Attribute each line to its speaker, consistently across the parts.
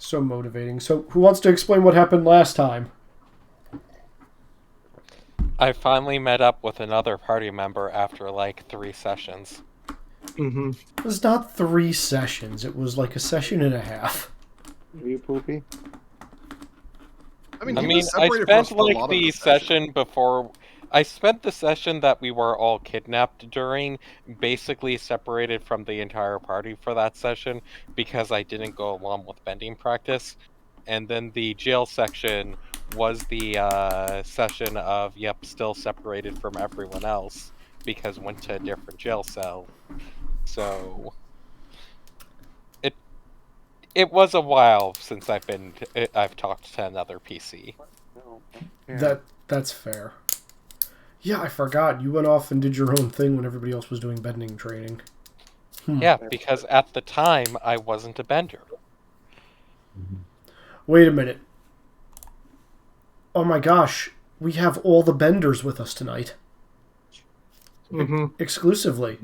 Speaker 1: So motivating. So who wants to explain what happened last time?
Speaker 2: I finally met up with another party member after like 3 sessions.
Speaker 3: Mm-hmm.
Speaker 1: It was not 3 sessions. It was like a session and a half.
Speaker 4: Are you poopy?
Speaker 3: I mean,
Speaker 2: I
Speaker 3: he
Speaker 2: mean,
Speaker 3: was
Speaker 2: I
Speaker 3: separated from us
Speaker 2: spent
Speaker 3: for a
Speaker 2: like
Speaker 3: lot of
Speaker 2: the
Speaker 3: session.
Speaker 2: session before. I spent the session that we were all kidnapped during, basically separated from the entire party for that session because I didn't go along with bending practice. And then the jail section was the session of, yep, still separated from everyone else because went to a different jail cell. So it was a while since I've talked to another PC.
Speaker 1: That's fair. Yeah, I forgot. You went off and did your own thing when everybody else was doing bending training.
Speaker 2: Yeah, because at the time I wasn't a bender.
Speaker 1: Wait a minute. Oh my gosh. We have all the benders with us tonight.
Speaker 3: Mm-hmm.
Speaker 1: Exclusively.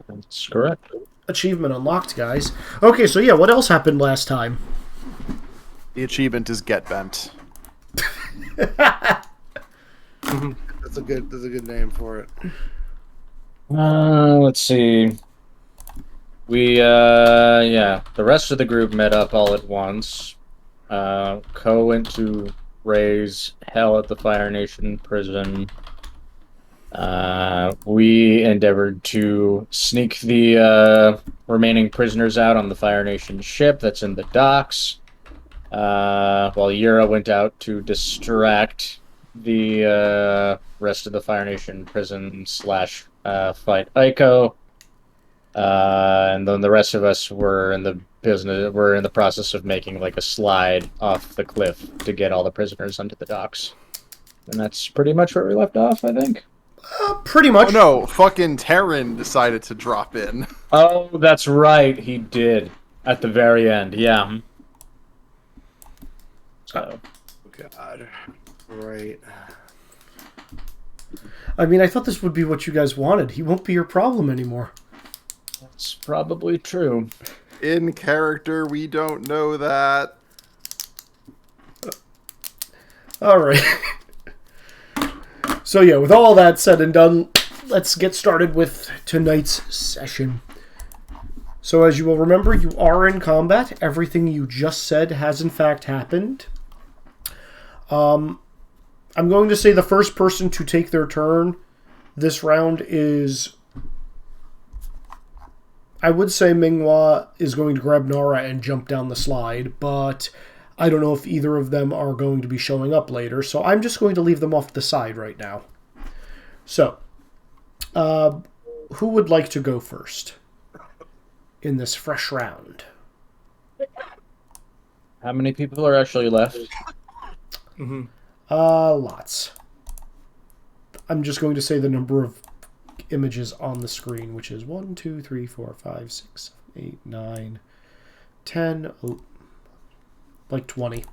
Speaker 5: That's correct.
Speaker 1: Achievement unlocked, guys. Okay, so yeah, what else happened last time?
Speaker 6: The achievement is get bent.
Speaker 4: That's a good name for it.
Speaker 5: Let's see. The rest of the group met up all at once. Ko went to raise hell at the Fire Nation prison. We endeavored to sneak the remaining prisoners out on the Fire Nation ship that's in the docks. While Yura went out to distract the rest of the Fire Nation prison / fight Aiko. And then the rest of us were in the process of making like a slide off the cliff to get all the prisoners onto the docks. And that's pretty much where we left off, I think.
Speaker 1: Pretty much.
Speaker 6: Oh no, fucking Terran decided to drop in.
Speaker 5: Oh, that's right, he did. At the very end, yeah. So.
Speaker 4: God. Right.
Speaker 1: I mean, I thought this would be what you guys wanted. He won't be your problem anymore.
Speaker 5: That's probably true.
Speaker 6: In character, we don't know that.
Speaker 1: Alright. So yeah, with all that said and done, let's get started with tonight's session. So as you will remember, you are in combat. Everything you just said has in fact happened. I'm going to say the first person to take their turn this round is... I would say Minghua is going to grab Nara and jump down the slide, but I don't know if either of them are going to be showing up later, so I'm just going to leave them off to the side right now. So, who would like to go first in this fresh round?
Speaker 5: How many people are actually left?
Speaker 3: Mm-hmm.
Speaker 1: Lots. I'm just going to say the number of images on the screen, which is 1, 2, 3, 4, 5, 6, 7, 8, 9, 10, like 20.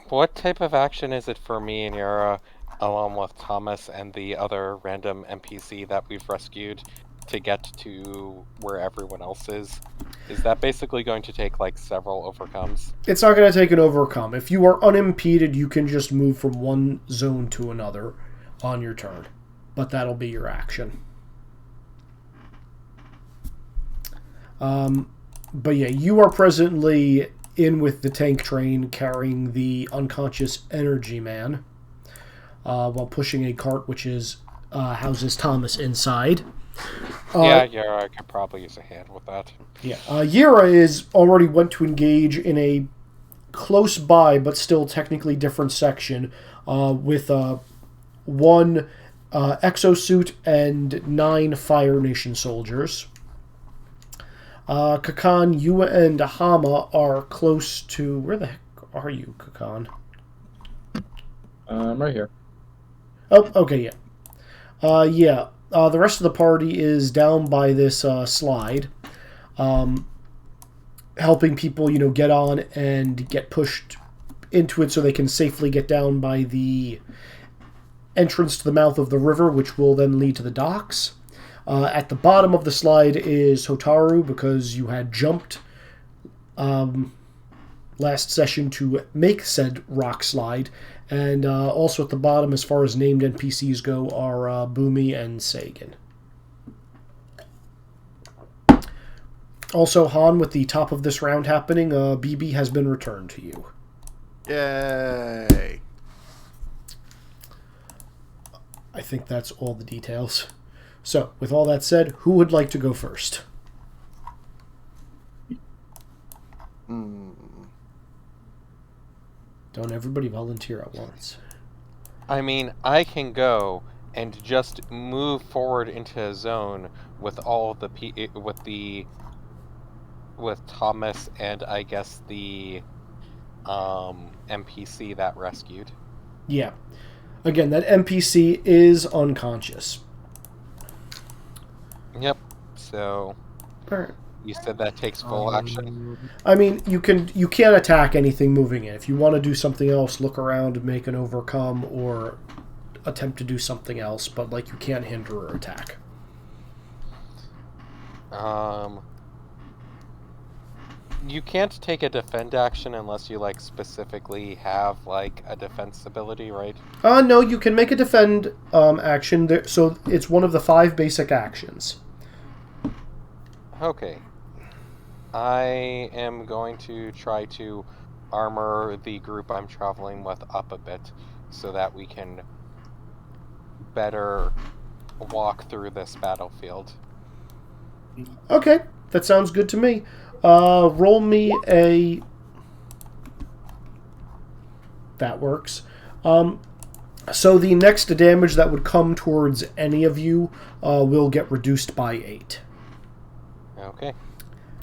Speaker 2: What type of action is it for me and Yara, along with Thomas and the other random NPC that we've rescued, to get to where everyone else is? Is that basically going to take like several overcomes?
Speaker 1: It's not going to take an overcome. If you are unimpeded, you can just move from one zone to another on your turn. But that'll be your action. But yeah, you are presently in with the tank train carrying the unconscious energy man while pushing a cart which is houses Thomas inside.
Speaker 2: I could probably use a hand with that.
Speaker 1: Yeah, Yira is already went to engage in a close by but still technically different section with one exosuit and 9 Fire Nation soldiers. Kakan, you and Hama are close to... Where the heck are you, Kakan?
Speaker 5: I'm right here.
Speaker 1: Oh, okay, yeah. The rest of the party is down by this slide, helping people, get on and get pushed into it so they can safely get down by the entrance to the mouth of the river, which will then lead to the docks. At the bottom of the slide is Hotaru, because you had jumped last session to make said rock slide. And also at the bottom, as far as named NPCs go, are Boomy and Sagan. Also, Han, with the top of this round happening, BB has been returned to you.
Speaker 6: Yay.
Speaker 1: I think that's all the details. So, with all that said, who would like to go first? Don't everybody volunteer at once.
Speaker 2: I mean, I can go and just move forward into a zone with all of the with Thomas and I guess the NPC that rescued.
Speaker 1: Yeah. Again, that NPC is unconscious.
Speaker 2: Yep. So
Speaker 1: Alright.
Speaker 2: you said that takes full action.
Speaker 1: I mean, you can't attack anything moving in. If you want to do something else, look around and make an overcome or attempt to do something else, but like you can't hinder or attack.
Speaker 2: You can't take a defend action unless you like specifically have like a defense ability, right?
Speaker 1: No, you can make a defend action. So it's one of the 5 basic actions.
Speaker 2: Okay. I am going to try to armor the group I'm traveling with up a bit so that we can better walk through this battlefield.
Speaker 1: Okay, that sounds good to me. Roll me a... That works. So the next damage that would come towards any of you will get reduced by 8.
Speaker 2: Okay.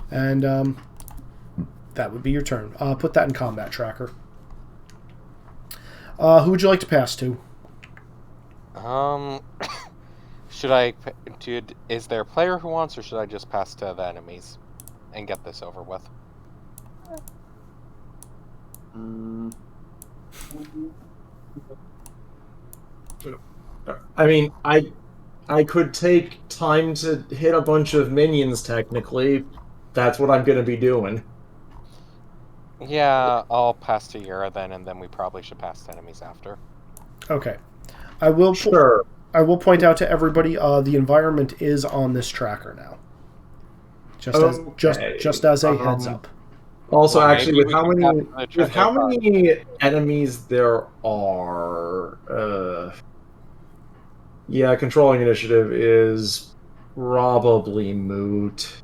Speaker 1: And that would be your turn. Put that in combat tracker. Who would you like to pass to?
Speaker 2: Should I... Is there a player who wants, or should I just pass to the enemies and get this over with?
Speaker 3: I mean, I could take time to hit a bunch of minions, technically. That's what I'm going to be doing.
Speaker 2: Yeah, I'll pass to Yura then, and then we probably should pass to enemies after.
Speaker 1: Okay. I will
Speaker 3: Sure.
Speaker 1: I will point out to everybody the environment is on this tracker now. Just as a heads up.
Speaker 3: Also,
Speaker 2: Well,
Speaker 3: actually,
Speaker 2: maybe
Speaker 3: with
Speaker 2: we
Speaker 3: how
Speaker 2: can
Speaker 3: many
Speaker 2: pass the
Speaker 3: with how
Speaker 2: trigger
Speaker 3: many enemies there are, yeah, controlling initiative is probably moot.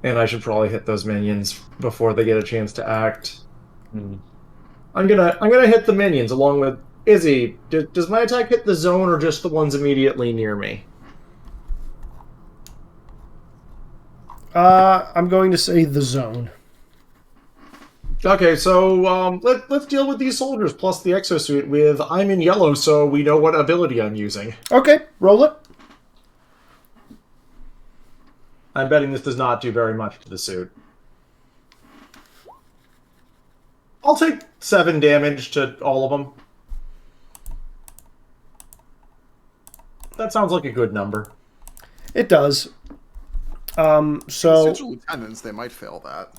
Speaker 3: And I should probably hit those minions before they get a chance to act. I'm gonna hit the minions along with Izzy. Does my attack hit the zone or just the ones immediately near me?
Speaker 1: I'm going to say the zone.
Speaker 3: Okay, so let's deal with these soldiers plus the exosuit with I'm in yellow, so we know what ability I'm using.
Speaker 1: Okay, roll it.
Speaker 3: I'm betting this does not do very much to the suit. I'll take 7 damage to all of them. That sounds like a good number.
Speaker 1: It does.
Speaker 6: The
Speaker 1: So
Speaker 6: suits are lieutenants, they might fail that.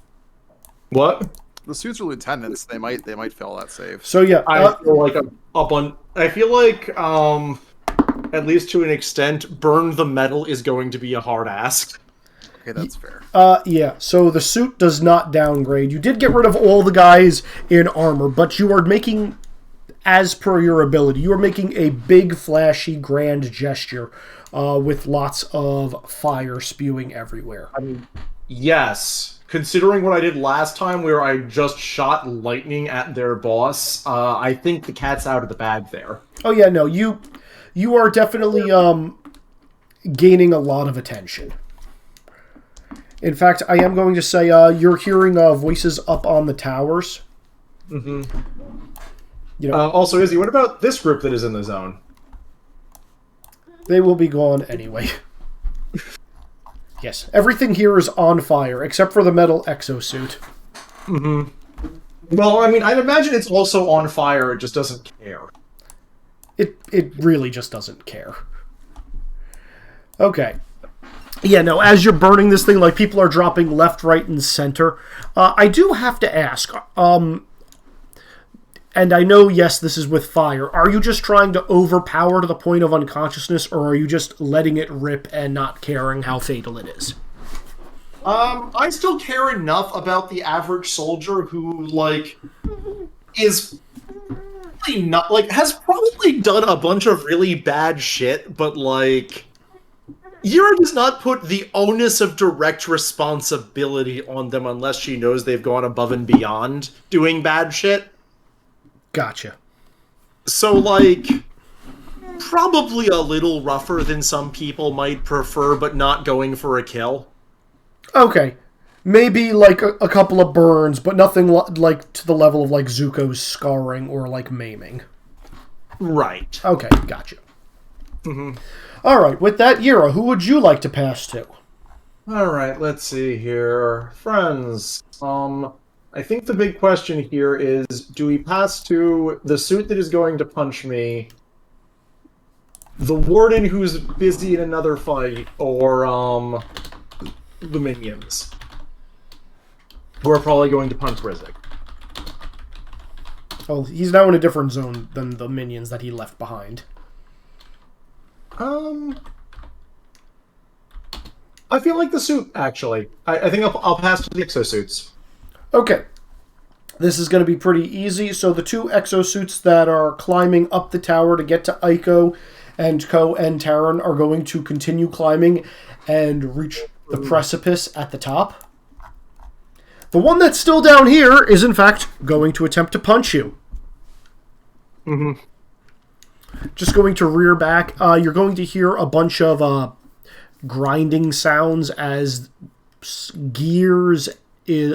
Speaker 3: What?
Speaker 6: The suits are lieutenants, they might fail that save.
Speaker 1: so yeah.
Speaker 3: I feel like I'm up on. I feel like, at least to an extent, burn the metal is going to be a hard ask.
Speaker 6: Okay, that's fair.
Speaker 1: Yeah, so the suit does not downgrade. You did get rid of all the guys in armor, but you are making, as per your ability, you are making a big, flashy, grand gesture with lots of fire spewing everywhere.
Speaker 3: I mean, yes. Considering what I did last time, where I just shot lightning at their boss, I think the cat's out of the bag there.
Speaker 1: Oh yeah, no, you are definitely gaining a lot of attention. In fact, I am going to say you're hearing voices up on the towers.
Speaker 3: Mm-hmm.
Speaker 1: You know,
Speaker 3: Also, Izzy, what about this group that is in the zone?
Speaker 1: they will be gone anyway. Yes, everything here is on fire except for the metal exosuit.
Speaker 3: Mm-hmm. Well, I mean, I'd imagine it's also on fire, it just doesn't care.
Speaker 1: It really just doesn't care. Okay. Yeah, no, as you're burning this thing, like, people are dropping left, right, and center. I do have to ask, and I know, yes, this is with fire. Are you just trying to overpower to the point of unconsciousness, or are you just letting it rip and not caring how fatal it is?
Speaker 3: I still care enough about the average soldier who, like, is really not, like, has probably done a bunch of really bad shit, but, like, Yura does not put the onus of direct responsibility on them unless she knows they've gone above and beyond doing bad shit.
Speaker 1: Gotcha.
Speaker 3: So, like, probably a little rougher than some people might prefer, but not going for a kill.
Speaker 1: Okay. Maybe, like, a couple of burns, but nothing like to the level of, like, Zuko's scarring or, like, maiming.
Speaker 3: Right.
Speaker 1: Okay, gotcha. Alright, with that, Yura, who would you like to pass to?
Speaker 3: Alright, let's see here. Friends, I think the big question here is, do we pass to the suit that is going to punch me, the warden who's busy in another fight, or, the minions, who are probably going to punch Rizzik?
Speaker 1: Oh, he's now in a different zone than the minions that he left behind.
Speaker 3: I feel like the suit, actually. I think I'll pass to the exosuits.
Speaker 1: Okay. This is going to be pretty easy. So the two exosuits that are climbing up the tower to get to Aiko and Ko and Terran are going to continue climbing and reach the precipice at the top. The one that's still down here is, in fact, going to attempt to punch you. Just going to rear back. You're going to hear a bunch of grinding sounds as gears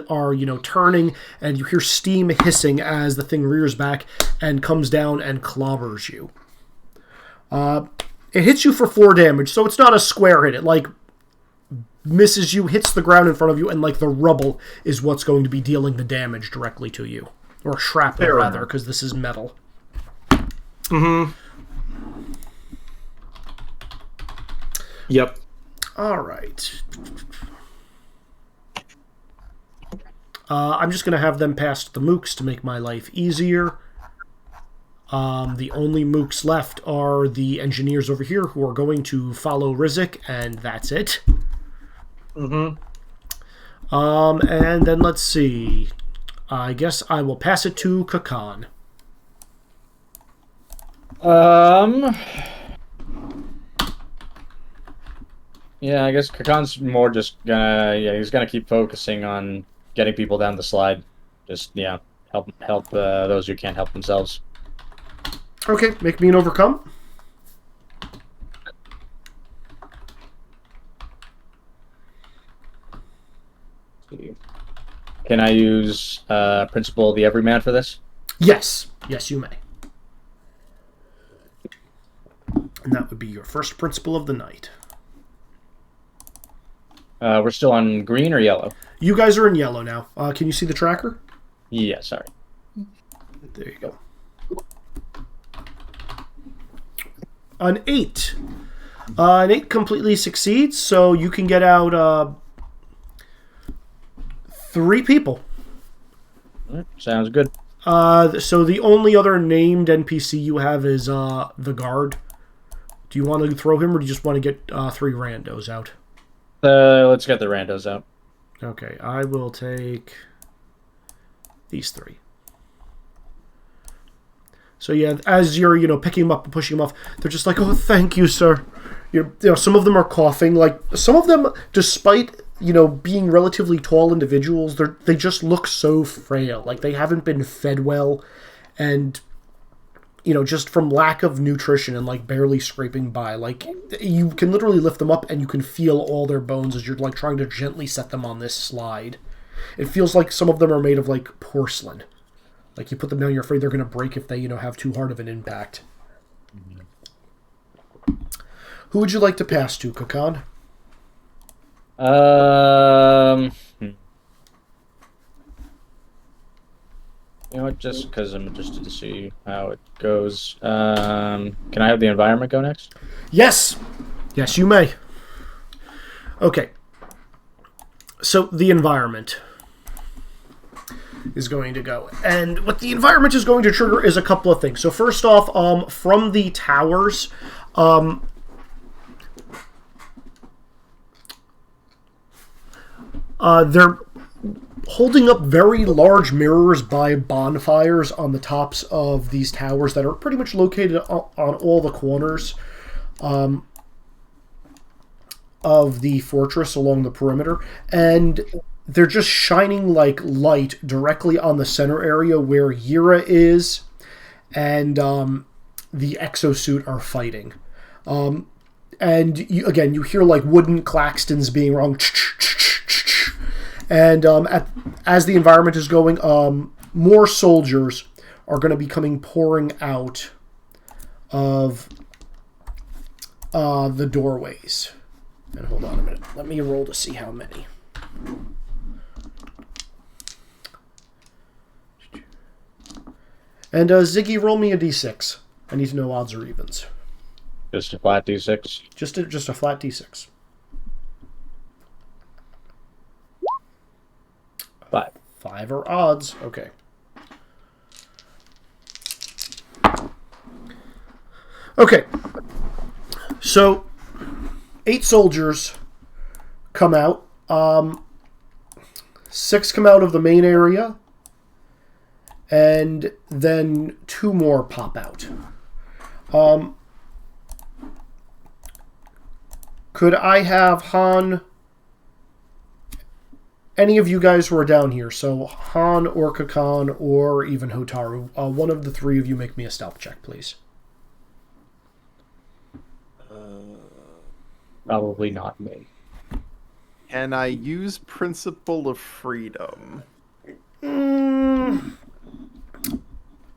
Speaker 1: are, turning, and you hear steam hissing as the thing rears back and comes down and clobbers you. It hits you for 4 damage, so it's not a square hit. It, like, misses you, hits the ground in front of you, and, like, the rubble is what's going to be dealing the damage directly to you. Or shrapnel, rather, because this is metal.
Speaker 3: Yep.
Speaker 1: Alright. I'm just going to have them pass the mooks to make my life easier. The only mooks left are the engineers over here who are going to follow Rizzik, and that's it. And then let's see. I guess I will pass it to Kakan.
Speaker 5: Yeah, I guess Kakan's more just gonna, he's gonna keep focusing on getting people down the slide. Just, help those who can't help themselves.
Speaker 1: Okay, make me an overcome.
Speaker 5: Can I use Principle of the Everyman for this?
Speaker 1: Yes. Yes, you may. And that would be your first principle of the night.
Speaker 5: We're still on green or yellow?
Speaker 1: You guys are in yellow now. Can you see the tracker?
Speaker 5: Yeah, sorry.
Speaker 1: There you go. An 8. An 8 completely succeeds, so you can get out 3 people.
Speaker 5: Sounds good.
Speaker 1: So the only other named NPC you have is the guard. Do you want to throw him, or do you just want to get 3 randos out?
Speaker 5: Let's get the randos out.
Speaker 1: Okay, I will take these 3. So yeah, as you're, picking them up and pushing them off, they're just like, "Oh, thank you, sir." Some of them are coughing. Like, some of them, despite, being relatively tall individuals, they just look so frail. Like, they haven't been fed well, and, just from lack of nutrition and, like, barely scraping by. Like, you can literally lift them up and you can feel all their bones as you're, like, trying to gently set them on this slide. It feels like some of them are made of, like, porcelain. Like, you put them down, you're afraid they're going to break if they, have too hard of an impact. Who would you like to pass to, Kakan?
Speaker 5: You know what, just because I'm interested to see how it goes. Can I have the environment go next?
Speaker 1: Yes! Yes, you may. Okay. So the environment is going to go. And what the environment is going to trigger is a couple of things. So first off, from the towers, they're holding up very large mirrors by bonfires on the tops of these towers that are pretty much located on all the corners of the fortress along the perimeter. And they're just shining like light directly on the center area where Yira is and the Exosuit are fighting. And you hear like wooden claxtons being rung. And as the environment is going, more soldiers are going to be pouring out of the doorways. And hold on a minute. Let me roll to see how many. And Ziggy, roll me a d6. I need to know odds or evens.
Speaker 5: Just a flat d6?
Speaker 1: Just a flat d6.
Speaker 5: 5.
Speaker 1: 5 are odds. Okay. Okay. So, 8 soldiers come out. 6 come out of the main area. And then 2 more pop out. Could I have Han... Any of you guys who are down here, so Han or Kakan or even Hotaru, one of the 3 of you make me a stealth check, please.
Speaker 5: Probably not me.
Speaker 6: Can I use Principle of Freedom?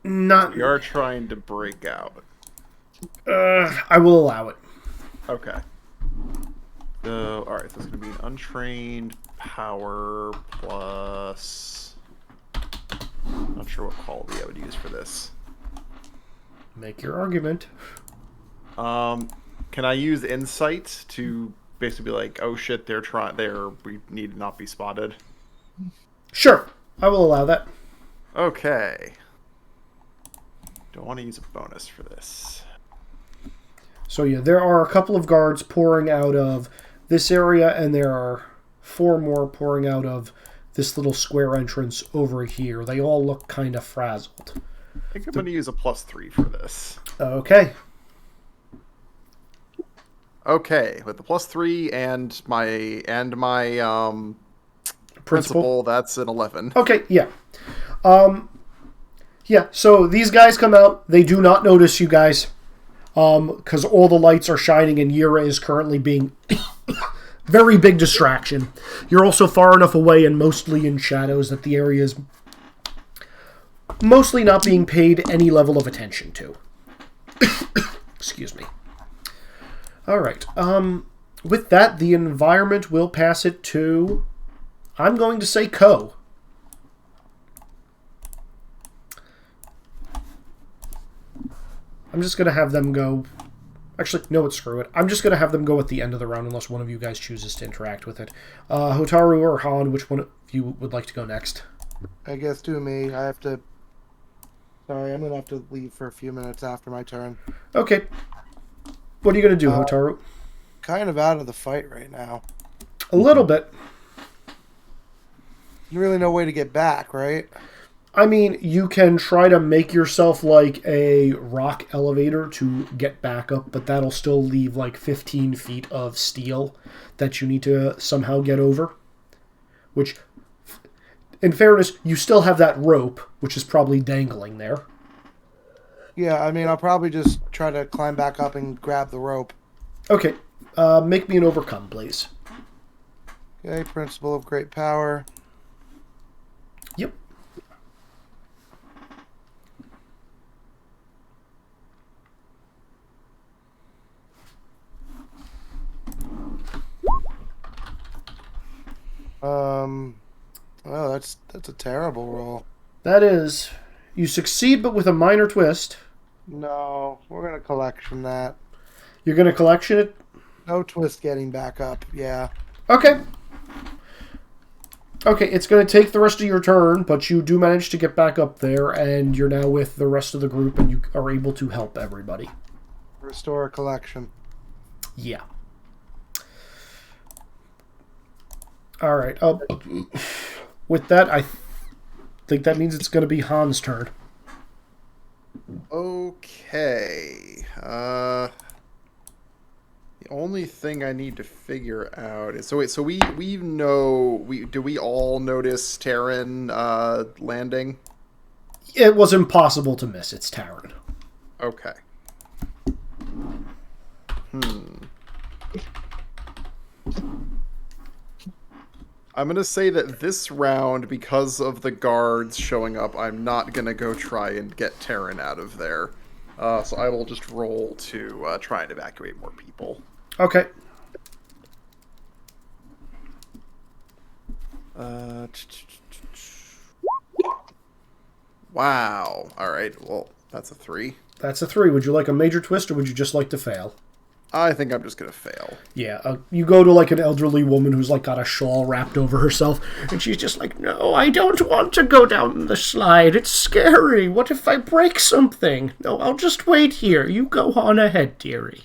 Speaker 1: Not.
Speaker 6: We are trying to break out.
Speaker 1: I will allow it.
Speaker 6: Okay. So, alright, so it's going to be an untrained power plus... Not sure what quality I would use for this.
Speaker 1: Make your argument.
Speaker 6: Can I use insight to basically be like, oh shit, we need to not be spotted?
Speaker 1: Sure, I will allow that.
Speaker 6: Okay. Don't want to use a bonus for this.
Speaker 1: So yeah, there are a couple of guards pouring out of this area, and there are 4 more pouring out of this little square entrance over here. They all look kind of frazzled.
Speaker 6: I think I'm going to use a +3 for this.
Speaker 1: Okay.
Speaker 6: Okay, with the +3 and my principal, that's an 11.
Speaker 1: Okay, yeah. Yeah, so these guys come out. They do not notice you guys because all the lights are shining and Yira is currently being very big distraction. You're also far enough away and mostly in shadows that the area is mostly not being paid any level of attention to. Excuse me. All right. With that, the environment will pass it to, I'm going to say Ko. I'm just going to have them go... Actually, no, screw it. I'm just going to have them go at the end of the round unless one of you guys chooses to interact with it. Hotaru or Han, which one of you would like to go next?
Speaker 4: I guess do me. I have to... Sorry, I'm going to have to leave for a few minutes after my turn.
Speaker 1: Okay. What are you going to do, Hotaru?
Speaker 4: Kind of out of the fight right now.
Speaker 1: A little bit.
Speaker 4: Really no way to get back, right?
Speaker 1: I mean, you can try to make yourself like a rock elevator to get back up, but that'll still leave like 15 feet of steel that you need to somehow get over. Which, in fairness, you still have that rope, which is probably dangling there.
Speaker 4: Yeah, I mean, I'll probably just try to climb back up and grab the rope.
Speaker 1: Okay. Make me an overcome, please.
Speaker 4: Okay, Principle of Great Power.
Speaker 1: Yep.
Speaker 4: Well, that's a terrible roll.
Speaker 1: That is. You succeed, but with a minor twist.
Speaker 4: No, we're gonna collection that.
Speaker 1: You're going to collection it?
Speaker 4: No twist getting back up. Yeah.
Speaker 1: Okay. Okay, it's going to take the rest of your turn, but you do manage to get back up there, and you're now with the rest of the group, and you are able to help everybody.
Speaker 4: Restore a collection.
Speaker 1: Yeah. All right. With that, I think that means it's going to be Han's turn.
Speaker 6: Okay. The only thing I need to figure out is so we do we all notice Terran landing?
Speaker 1: It was impossible to miss. It's Taryn.
Speaker 6: Okay. I'm gonna say that this round, because of the guards showing up, I'm not gonna go try and get Terran out of there. So I will just roll to try and evacuate more people.
Speaker 1: Okay.
Speaker 6: Wow. All right. Well, that's a 3.
Speaker 1: That's a 3. Would you like a major twist, or would you just like to fail?
Speaker 6: I think I'm just gonna fail.
Speaker 1: Yeah, you go to like an elderly woman who's like got a shawl wrapped over herself, and she's just like, "No, I don't want to go down the slide. It's scary. What if I break something? No, I'll just wait here. You go on ahead, dearie."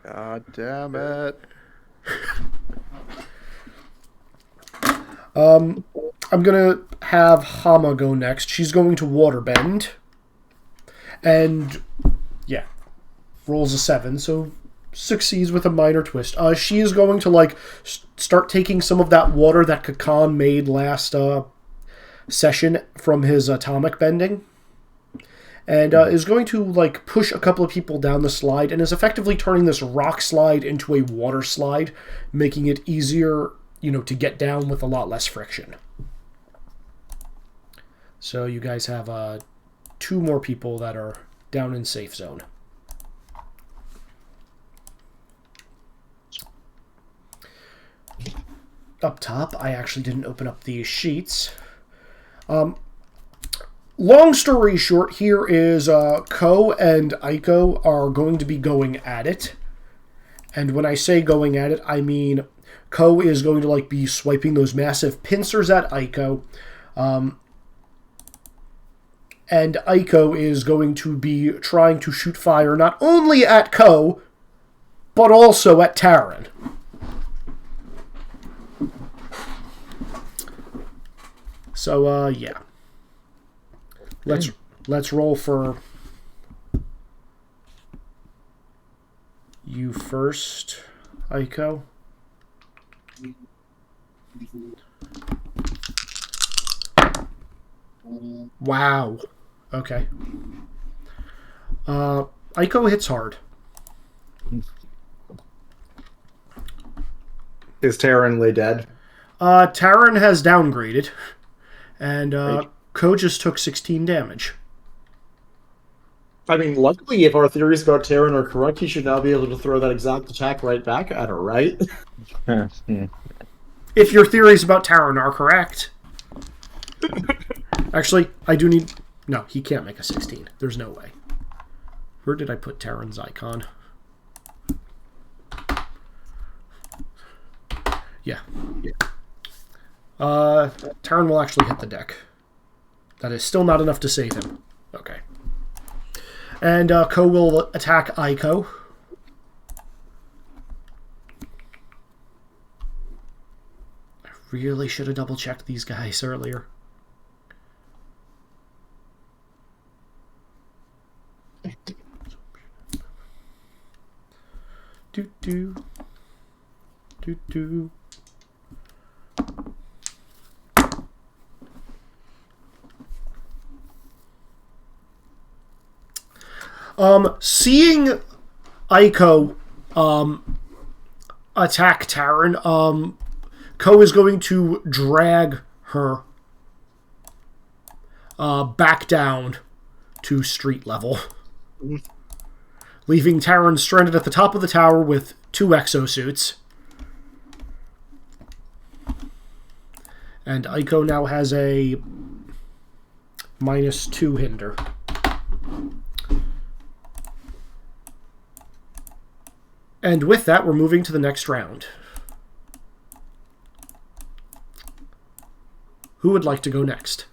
Speaker 6: God damn it.
Speaker 1: I'm gonna have Hama go next. She's going to waterbend, and yeah, rolls a 7, so succeeds with a minor twist. She is going to like start taking some of that water that Kakan made last session from his atomic bending, and is going to like push a couple of people down the slide, and is effectively turning this rock slide into a water slide, making it easier, to get down with a lot less friction. So you guys have 2 more people that are down in safe zone. Up top, I actually didn't open up these sheets. Long story short, here is Ko and Aiko are going to be going at it. And when I say going at it, I mean Ko is going to like be swiping those massive pincers at Aiko. And Aiko is going to be trying to shoot fire not only at Ko, but also at Taryn. So, yeah. Let's roll for you first, Aiko. Wow. Okay. Aiko hits hard.
Speaker 3: Is Terran dead?
Speaker 1: Taryn has downgraded, and Ko just took 16 damage.
Speaker 3: I mean, luckily, if our theories about Terran are correct, he should now be able to throw that exact attack right back at her, right?
Speaker 1: If your theories about Taryn are correct. Actually, I do need... No, he can't make a 16. There's no way. Where did I put Taryn's icon? Yeah. Taryn will actually hit the deck. That is still not enough to save him. Okay. And Ko will attack Aiko. I really should have double-checked these guys earlier. Do-do. Do-do. Seeing Aiko attack Taryn, Ko is going to drag her back down to street level, leaving Taryn stranded at the top of the tower with 2 exosuits. And Aiko now has a -2 hinder. And with that, we're moving to the next round. Who would like to go next?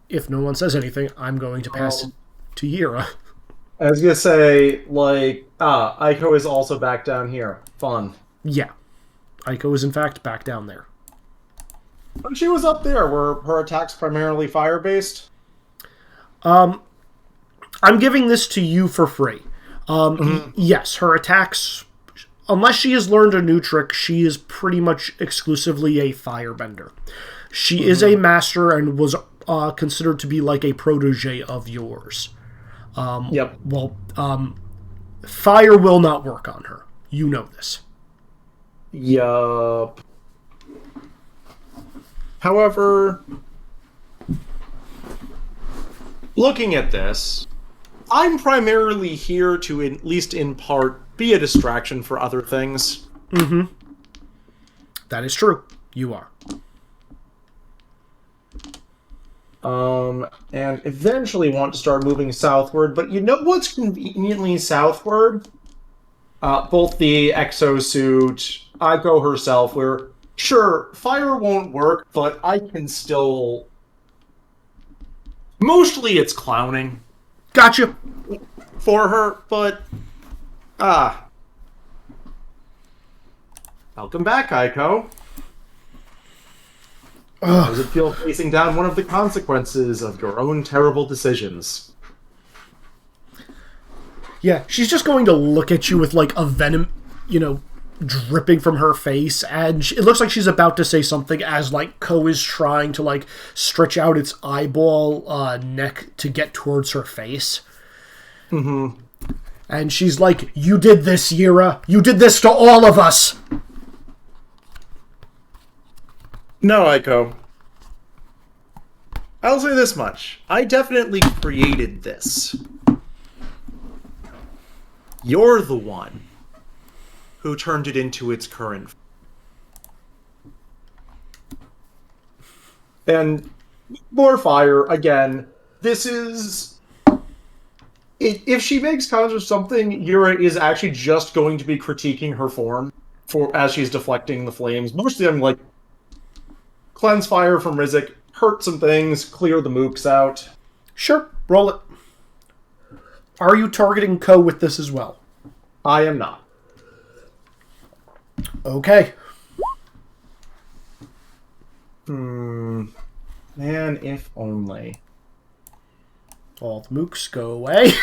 Speaker 1: If no one says anything, I'm going to pass it to Yira.
Speaker 3: I was gonna say, Aiko is also back down here. Fun.
Speaker 1: Yeah. Aiko is in fact back down there.
Speaker 3: When she was up there, were her attacks primarily fire-based?
Speaker 1: I'm giving this to you for free. Yes, her attacks, unless she has learned a new trick, she is pretty much exclusively a firebender. She is a master and was considered to be like a protege of yours.
Speaker 3: Yep.
Speaker 1: Well, fire will not work on her. You know this.
Speaker 3: Yup. However, looking at this, I'm primarily here to, at least in part, be a distraction for other things.
Speaker 1: Mm-hmm. That is true. You are.
Speaker 3: And eventually want to start moving southward, but you know what's conveniently southward? Both the exosuit, Aiko herself, where, sure, fire won't work, but I can still... Mostly it's clowning.
Speaker 1: Gotcha.
Speaker 3: For her, but... Welcome back, Aiko. How does it feel facing down one of the consequences of your own terrible decisions?
Speaker 1: Yeah, she's just going to look at you with, like, a venom, dripping from her face, and it looks like she's about to say something as, like, Ko is trying to, like, stretch out its eyeball neck to get towards her face.
Speaker 3: Mm-hmm.
Speaker 1: And she's like, "You did this, Yira. You did this to all of us."
Speaker 3: No, Aiko. I'll say this much. I definitely created this. You're the one who turned it into its current. And more fire, again, this is... If she makes comments or something, Yura is actually just going to be critiquing her form as she's deflecting the flames. Mostly I'm like, cleanse fire from Rizek, hurt some things, clear the mooks out.
Speaker 1: Sure, roll it. Are you targeting Ko with this as well?
Speaker 3: I am not.
Speaker 1: Okay.
Speaker 3: Man, if only.
Speaker 1: All the mooks go away.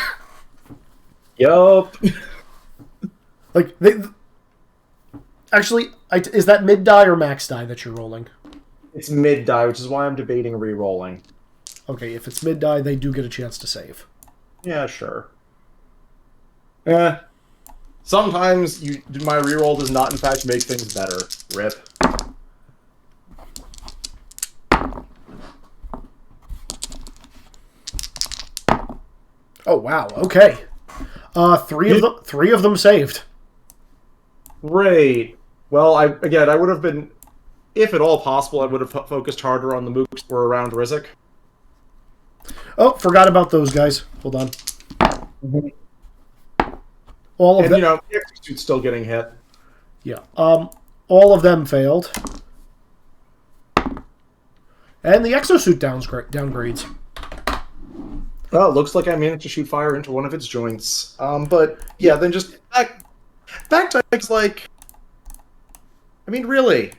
Speaker 3: Yup.
Speaker 1: Like, actually, is that mid die or max die that you're rolling?
Speaker 3: It's mid die, which is why I'm debating re-rolling.
Speaker 1: Okay, if it's mid die, they do get a chance to save.
Speaker 3: Yeah, sure. Sometimes my reroll does not, in fact, make things better. Rip.
Speaker 1: Oh wow. Okay. Three of them saved.
Speaker 3: Great. Well, I would have been, if at all possible, I would have focused harder on the mooks that were around Rizek.
Speaker 1: Oh, forgot about those guys. Hold on. All of them.
Speaker 3: The exosuit's still getting hit.
Speaker 1: Yeah. All of them failed. And the exosuit downgrades.
Speaker 3: Well, it looks like I managed to shoot fire into one of its joints. But yeah, then just back to like, I mean, really.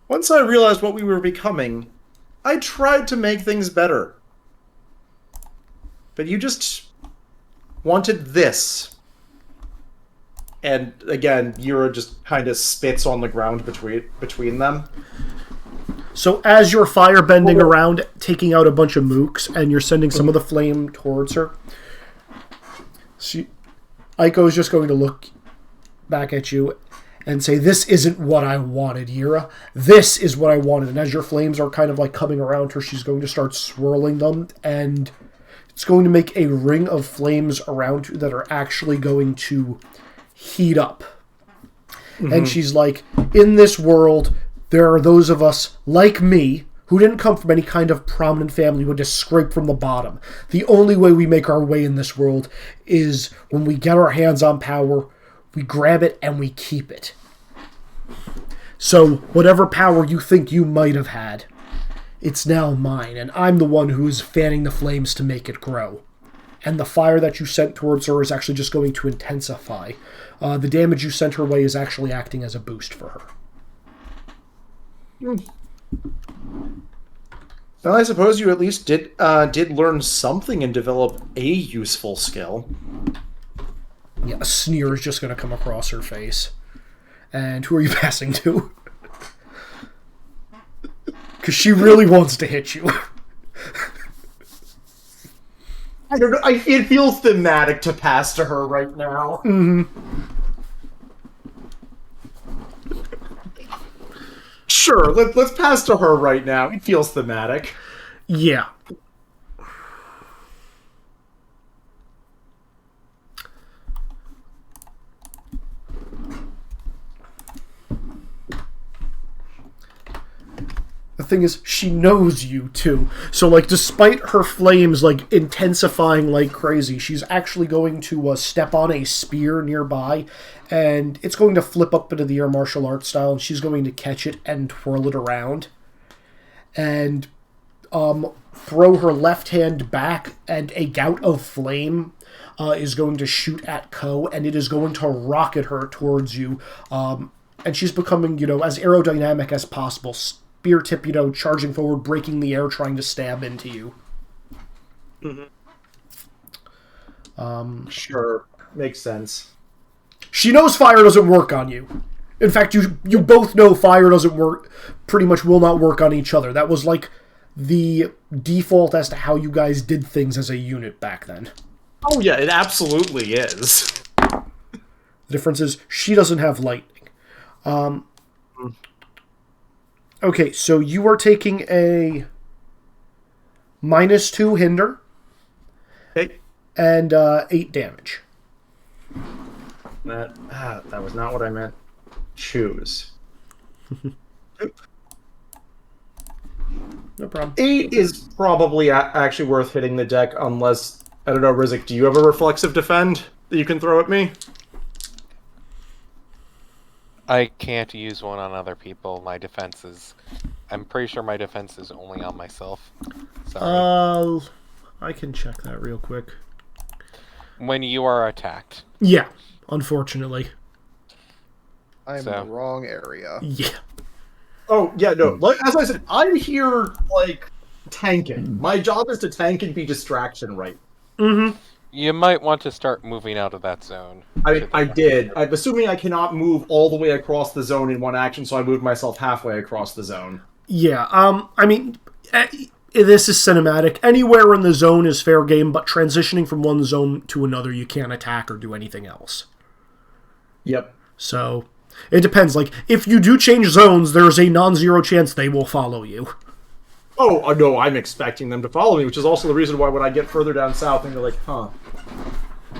Speaker 3: Once I realized what we were becoming, I tried to make things better. But you just wanted this. And again, Yura just kind of spits on the ground between them.
Speaker 1: So as you're firebending around, taking out a bunch of mooks, and you're sending some of the flame towards her, Aiko is just going to look back at you and say, "This isn't what I wanted, Yura. This is what I wanted." And as your flames are kind of like coming around her, she's going to start swirling them, and it's going to make a ring of flames around you that are actually going to heat up. Mm-hmm. And she's like, "In this world, there are those of us, like me, who didn't come from any kind of prominent family, who had to scrape from the bottom. The only way we make our way in this world is when we get our hands on power, We grab it and we keep it. So whatever power you think you might have had, it's now mine, and I'm the one who is fanning the flames to make it grow. And the fire that you sent towards her is actually just going to intensify. The damage you sent her way is actually acting as a boost for her.
Speaker 3: Well, I suppose you at least did learn something and develop a useful skill.
Speaker 1: Yeah, a sneer is just going to come across her face. And who are you passing to? Because she really wants to hit you.
Speaker 3: I don't know. It feels thematic to pass to her right now.
Speaker 1: Mm-hmm.
Speaker 3: Sure, let's pass to her right now. It feels thematic.
Speaker 1: Yeah. The thing is, she knows you, too. So, like, despite her flames, like, intensifying like crazy, she's actually going to step on a spear nearby, and it's going to flip up into the air martial arts style, and she's going to catch it and twirl it around. And throw her left hand back, and a gout of flame is going to shoot at Ko, and it is going to rocket her towards you. And she's becoming, as aerodynamic as possible. Spear tip, charging forward, breaking the air, trying to stab into you.
Speaker 3: Mm-hmm. Sure. Makes sense.
Speaker 1: She knows fire doesn't work on you. In fact, you both know fire doesn't work, pretty much will not work on each other. That was like the default as to how you guys did things as a unit back then.
Speaker 3: Oh yeah, it absolutely is.
Speaker 1: The difference is she doesn't have lightning. Okay, so you are taking a -2 hinder.
Speaker 3: Okay.
Speaker 1: And 8 damage.
Speaker 3: That was not what I meant. Choose.
Speaker 1: No problem.
Speaker 3: 8 is probably actually worth hitting the deck unless... I don't know, Rizzik, do you have a reflexive defend that you can throw at me?
Speaker 2: I can't use one on other people. My defense is... I'm pretty sure my defense is only on myself. Sorry.
Speaker 1: I can check that real quick.
Speaker 2: When you are attacked.
Speaker 1: Yeah, unfortunately.
Speaker 6: I'm in the wrong area.
Speaker 1: Yeah.
Speaker 3: Oh, yeah, no. Like, as I said, I'm here, tanking. My job is to tank and be distraction, right?
Speaker 1: Mm-hmm.
Speaker 2: You might want to start moving out of that zone.
Speaker 3: I did. I'm assuming I cannot move all the way across the zone in one action, so I moved myself halfway across the zone.
Speaker 1: Yeah, I mean, this is cinematic. Anywhere in the zone is fair game, but transitioning from one zone to another, you can't attack or do anything else.
Speaker 3: Yep.
Speaker 1: So, it depends. Like, if you do change zones, there's a non-zero chance they will follow you.
Speaker 3: Oh, no, I'm expecting them to follow me, which is also the reason why when I get further down south, and they're like,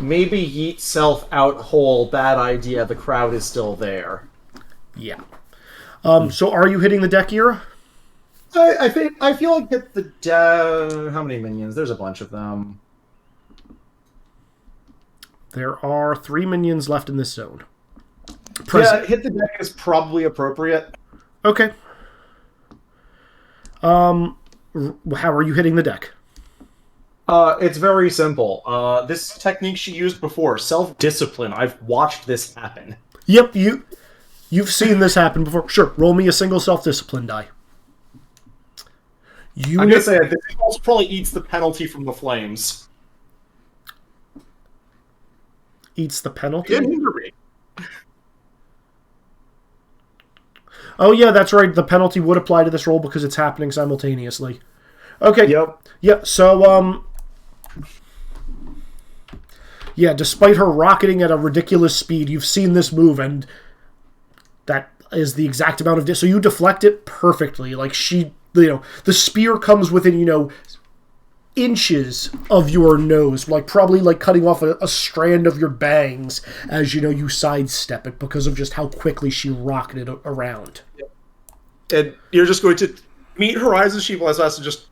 Speaker 3: maybe yeet self out whole, bad idea, the crowd is still there.
Speaker 1: Yeah. So are you hitting the deck, Ira?
Speaker 3: I feel like hit the deck... How many minions? There's a bunch of them.
Speaker 1: There are 3 minions left in this zone.
Speaker 3: Yeah, hit the deck is probably appropriate.
Speaker 1: Okay. How are you hitting the deck?
Speaker 3: It's very simple. This technique she used before, self-discipline. I've watched this happen.
Speaker 1: Yep, you've seen this happen before. Sure, roll me a single self-discipline die.
Speaker 3: I'm going to say this also probably eats the penalty from the flames.
Speaker 1: Eats the penalty?
Speaker 3: It didn't hinder me.
Speaker 1: Oh yeah, that's right. The penalty would apply to this roll because it's happening simultaneously. Okay.
Speaker 3: Yep.
Speaker 1: Yeah, so, yeah, despite her rocketing at a ridiculous speed, you've seen this move, and that is the exact amount of... So you deflect it perfectly. Like, the spear comes within, inches of your nose, probably cutting off a strand of your bangs as, you sidestep it because of just how quickly she rocketed around.
Speaker 3: And you're just going to meet her eyes as she flies past and just...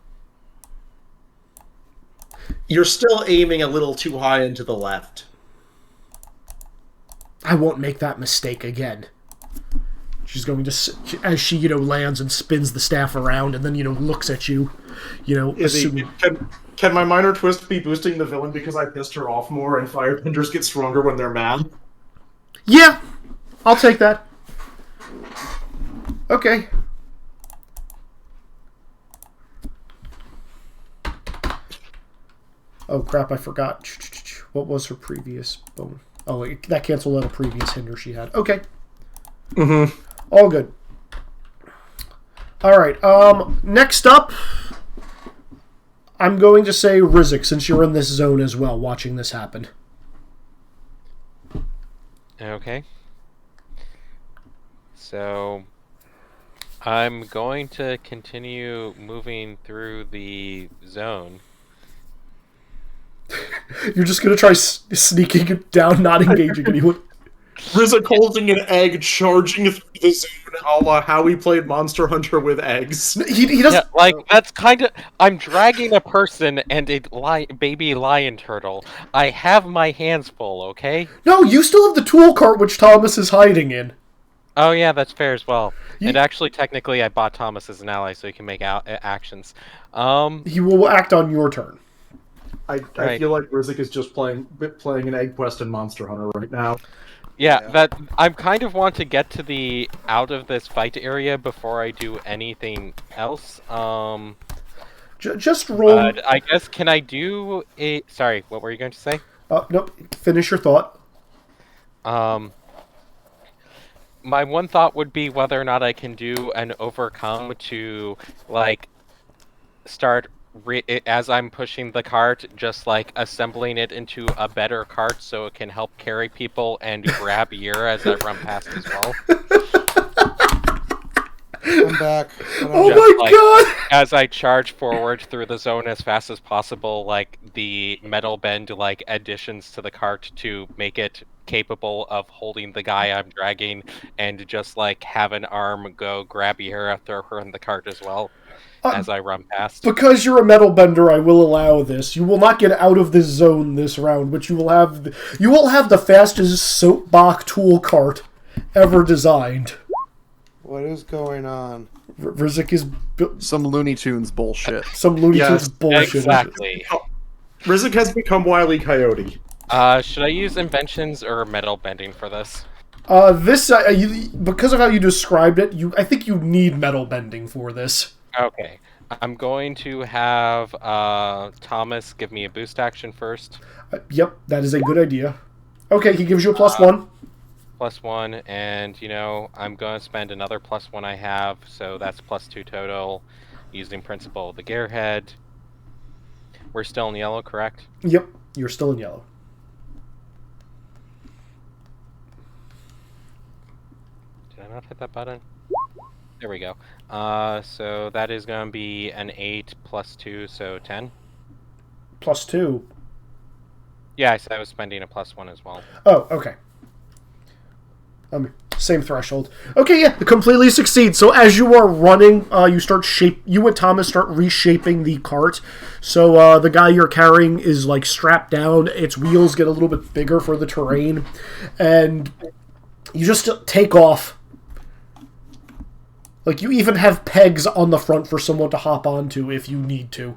Speaker 3: You're still aiming a little too high and to the left.
Speaker 1: I won't make that mistake again. She's going to, as she, lands and spins the staff around and then, looks at you, assuming...
Speaker 3: Can my minor twist be boosting the villain because I pissed her off more and firebenders get stronger when they're mad?
Speaker 1: Yeah, I'll take that. Okay. Oh crap, I forgot. What was her previous bone? Oh, that canceled out a previous hinder she had. Okay.
Speaker 3: Mm-hmm.
Speaker 1: All good. Alright, next up, I'm going to say Rizik, since you're in this zone as well, watching this happen.
Speaker 2: Okay. So, I'm going to continue moving through the zone.
Speaker 1: You're just going to try sneaking it down, not engaging anyone.
Speaker 3: Rizik holding an egg, charging through the zone, a la how we played Monster Hunter with eggs.
Speaker 1: He doesn't...
Speaker 2: Yeah, that's kind of... I'm dragging a person and a baby lion turtle. I have my hands full, okay?
Speaker 1: No, you still have the tool cart which Thomas is hiding in.
Speaker 2: Oh yeah, that's fair as well. And actually, technically, I bought Thomas as an ally so he can make actions.
Speaker 1: He will act on your turn.
Speaker 3: I feel like Rizik is just playing an egg quest in Monster Hunter right now.
Speaker 2: Yeah, that I'm kind of want to get to the out of this fight area before I do anything else.
Speaker 1: Just roll.
Speaker 2: I guess can I do a? Sorry, what were you going to say?
Speaker 1: Nope. Finish your thought.
Speaker 2: My one thought would be whether or not I can do an overcome to start. As I'm pushing the cart, just assembling it into a better cart so it can help carry people and grab Yura as I run past as well.
Speaker 4: I'm back.
Speaker 1: Oh my god!
Speaker 2: As I charge forward through the zone as fast as possible, the metal bend additions to the cart to make it capable of holding the guy I'm dragging, and just have an arm go grab Yura, throw her in the cart as well. As I run past.
Speaker 1: Because you're a metal bender, I will allow this. You will not get out of this zone this round, but you will have the fastest soapbox tool cart ever designed.
Speaker 4: What is going on?
Speaker 1: Rizik is
Speaker 6: some Looney Tunes bullshit.
Speaker 1: Some Looney Tunes bullshit.
Speaker 2: Exactly.
Speaker 3: Rizik has become Wile E. Coyote.
Speaker 2: Should I use inventions or metal bending for this?
Speaker 1: Because of how you described it, I think you need metal bending for this.
Speaker 2: Okay. I'm going to have Thomas give me a boost action first.
Speaker 1: Yep, that is a good idea. Okay, he gives you a +1.
Speaker 2: +1, and, I'm going to spend another +1 I have, so that's +2 total, using Principle of the Gearhead. We're still in yellow, correct?
Speaker 1: Yep, you're still in yellow.
Speaker 2: Did I not hit that button? There we go. So that is going to be an 8 +2, so 10.
Speaker 1: +2?
Speaker 2: Yeah, I said I was spending a +1 as well.
Speaker 1: Oh, okay. Same threshold. Okay, yeah, completely succeed. So as you are running, you and Thomas start reshaping the cart. So the guy you're carrying is strapped down. Its wheels get a little bit bigger for the terrain, and you just take off. You even have pegs on the front for someone to hop onto if you need to.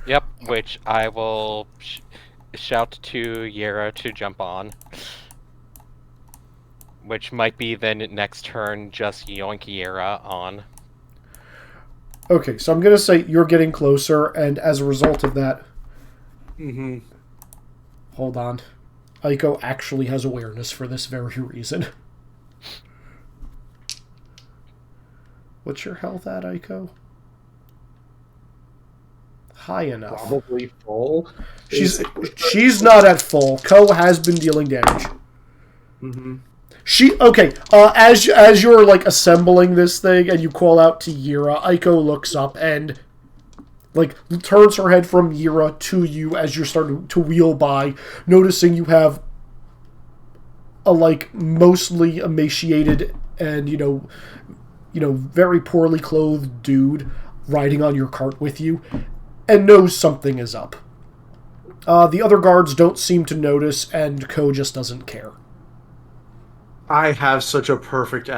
Speaker 2: Yep, which I will shout to Yera to jump on. Which might be then next turn just yoink Yera on.
Speaker 1: Okay, so I'm going to say you're getting closer, and as a result of that...
Speaker 3: Mm-hmm.
Speaker 1: Hold on. Aiko actually has awareness for this very reason. What's your health at, Aiko? High enough.
Speaker 3: Probably full.
Speaker 1: She's not at full. Ko has been dealing damage.
Speaker 3: Mm-hmm.
Speaker 1: As you're assembling this thing and you call out to Yira, Aiko looks up and turns her head from Yira to you as you're starting to wheel by, noticing you have a mostly emaciated and very poorly clothed dude riding on your cart with you, and knows something is up. The other guards don't seem to notice, and Ko just doesn't care.
Speaker 3: I have such a perfect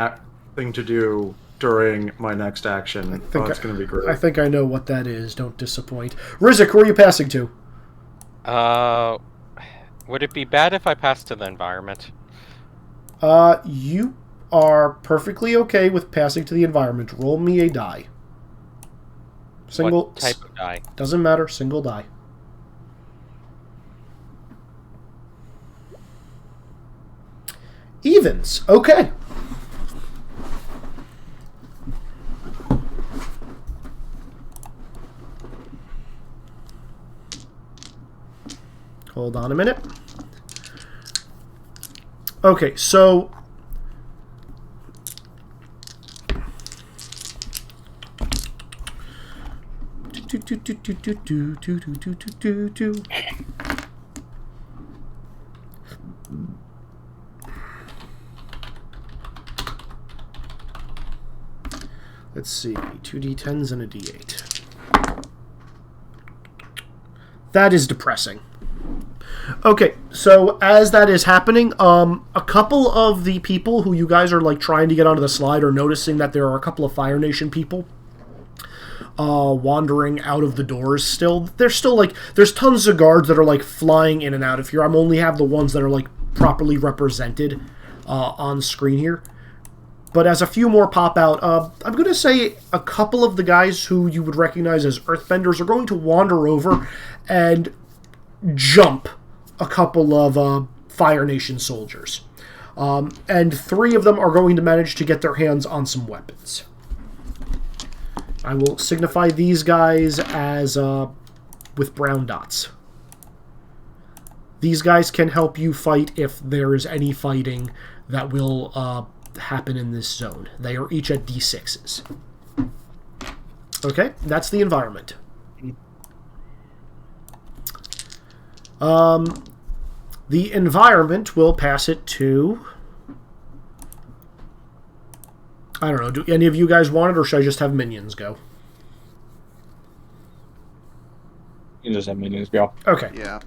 Speaker 3: thing to do during my next action. It's going to be great.
Speaker 1: I think I know what that is. Don't disappoint. Rizik, who are you passing to?
Speaker 2: Would it be bad if I passed to the environment?
Speaker 1: You are perfectly okay with passing to the environment. Roll me a die. Single.
Speaker 2: What type of die?
Speaker 1: Doesn't matter. Single die. Evens. Okay. Hold on a minute. Okay, so let's see, 2d10s and a d8. That is depressing. Okay, so as that is happening, a couple of the people who you guys are like trying to get onto the slide are noticing that there are a couple of Fire Nation people wandering out of the doors still. There's still like, there's tons of guards that are like flying in and out of here. I'm only have the ones that are like properly represented on screen here. But as a few more pop out, I'm going to say a couple of the guys who you would recognize as Earthbenders are going to wander over and jump a couple of Fire Nation soldiers. And 3 of them are going to manage to get their hands on some weapons. I will signify these guys as with brown dots. These guys can help you fight if there is any fighting that will happen in this zone. They are each at D6s. Okay, that's the environment. The environment will pass it to... I don't know, do any of you guys want it, or should I just have minions go?
Speaker 5: You just have minions go.
Speaker 1: Okay.
Speaker 6: Yeah.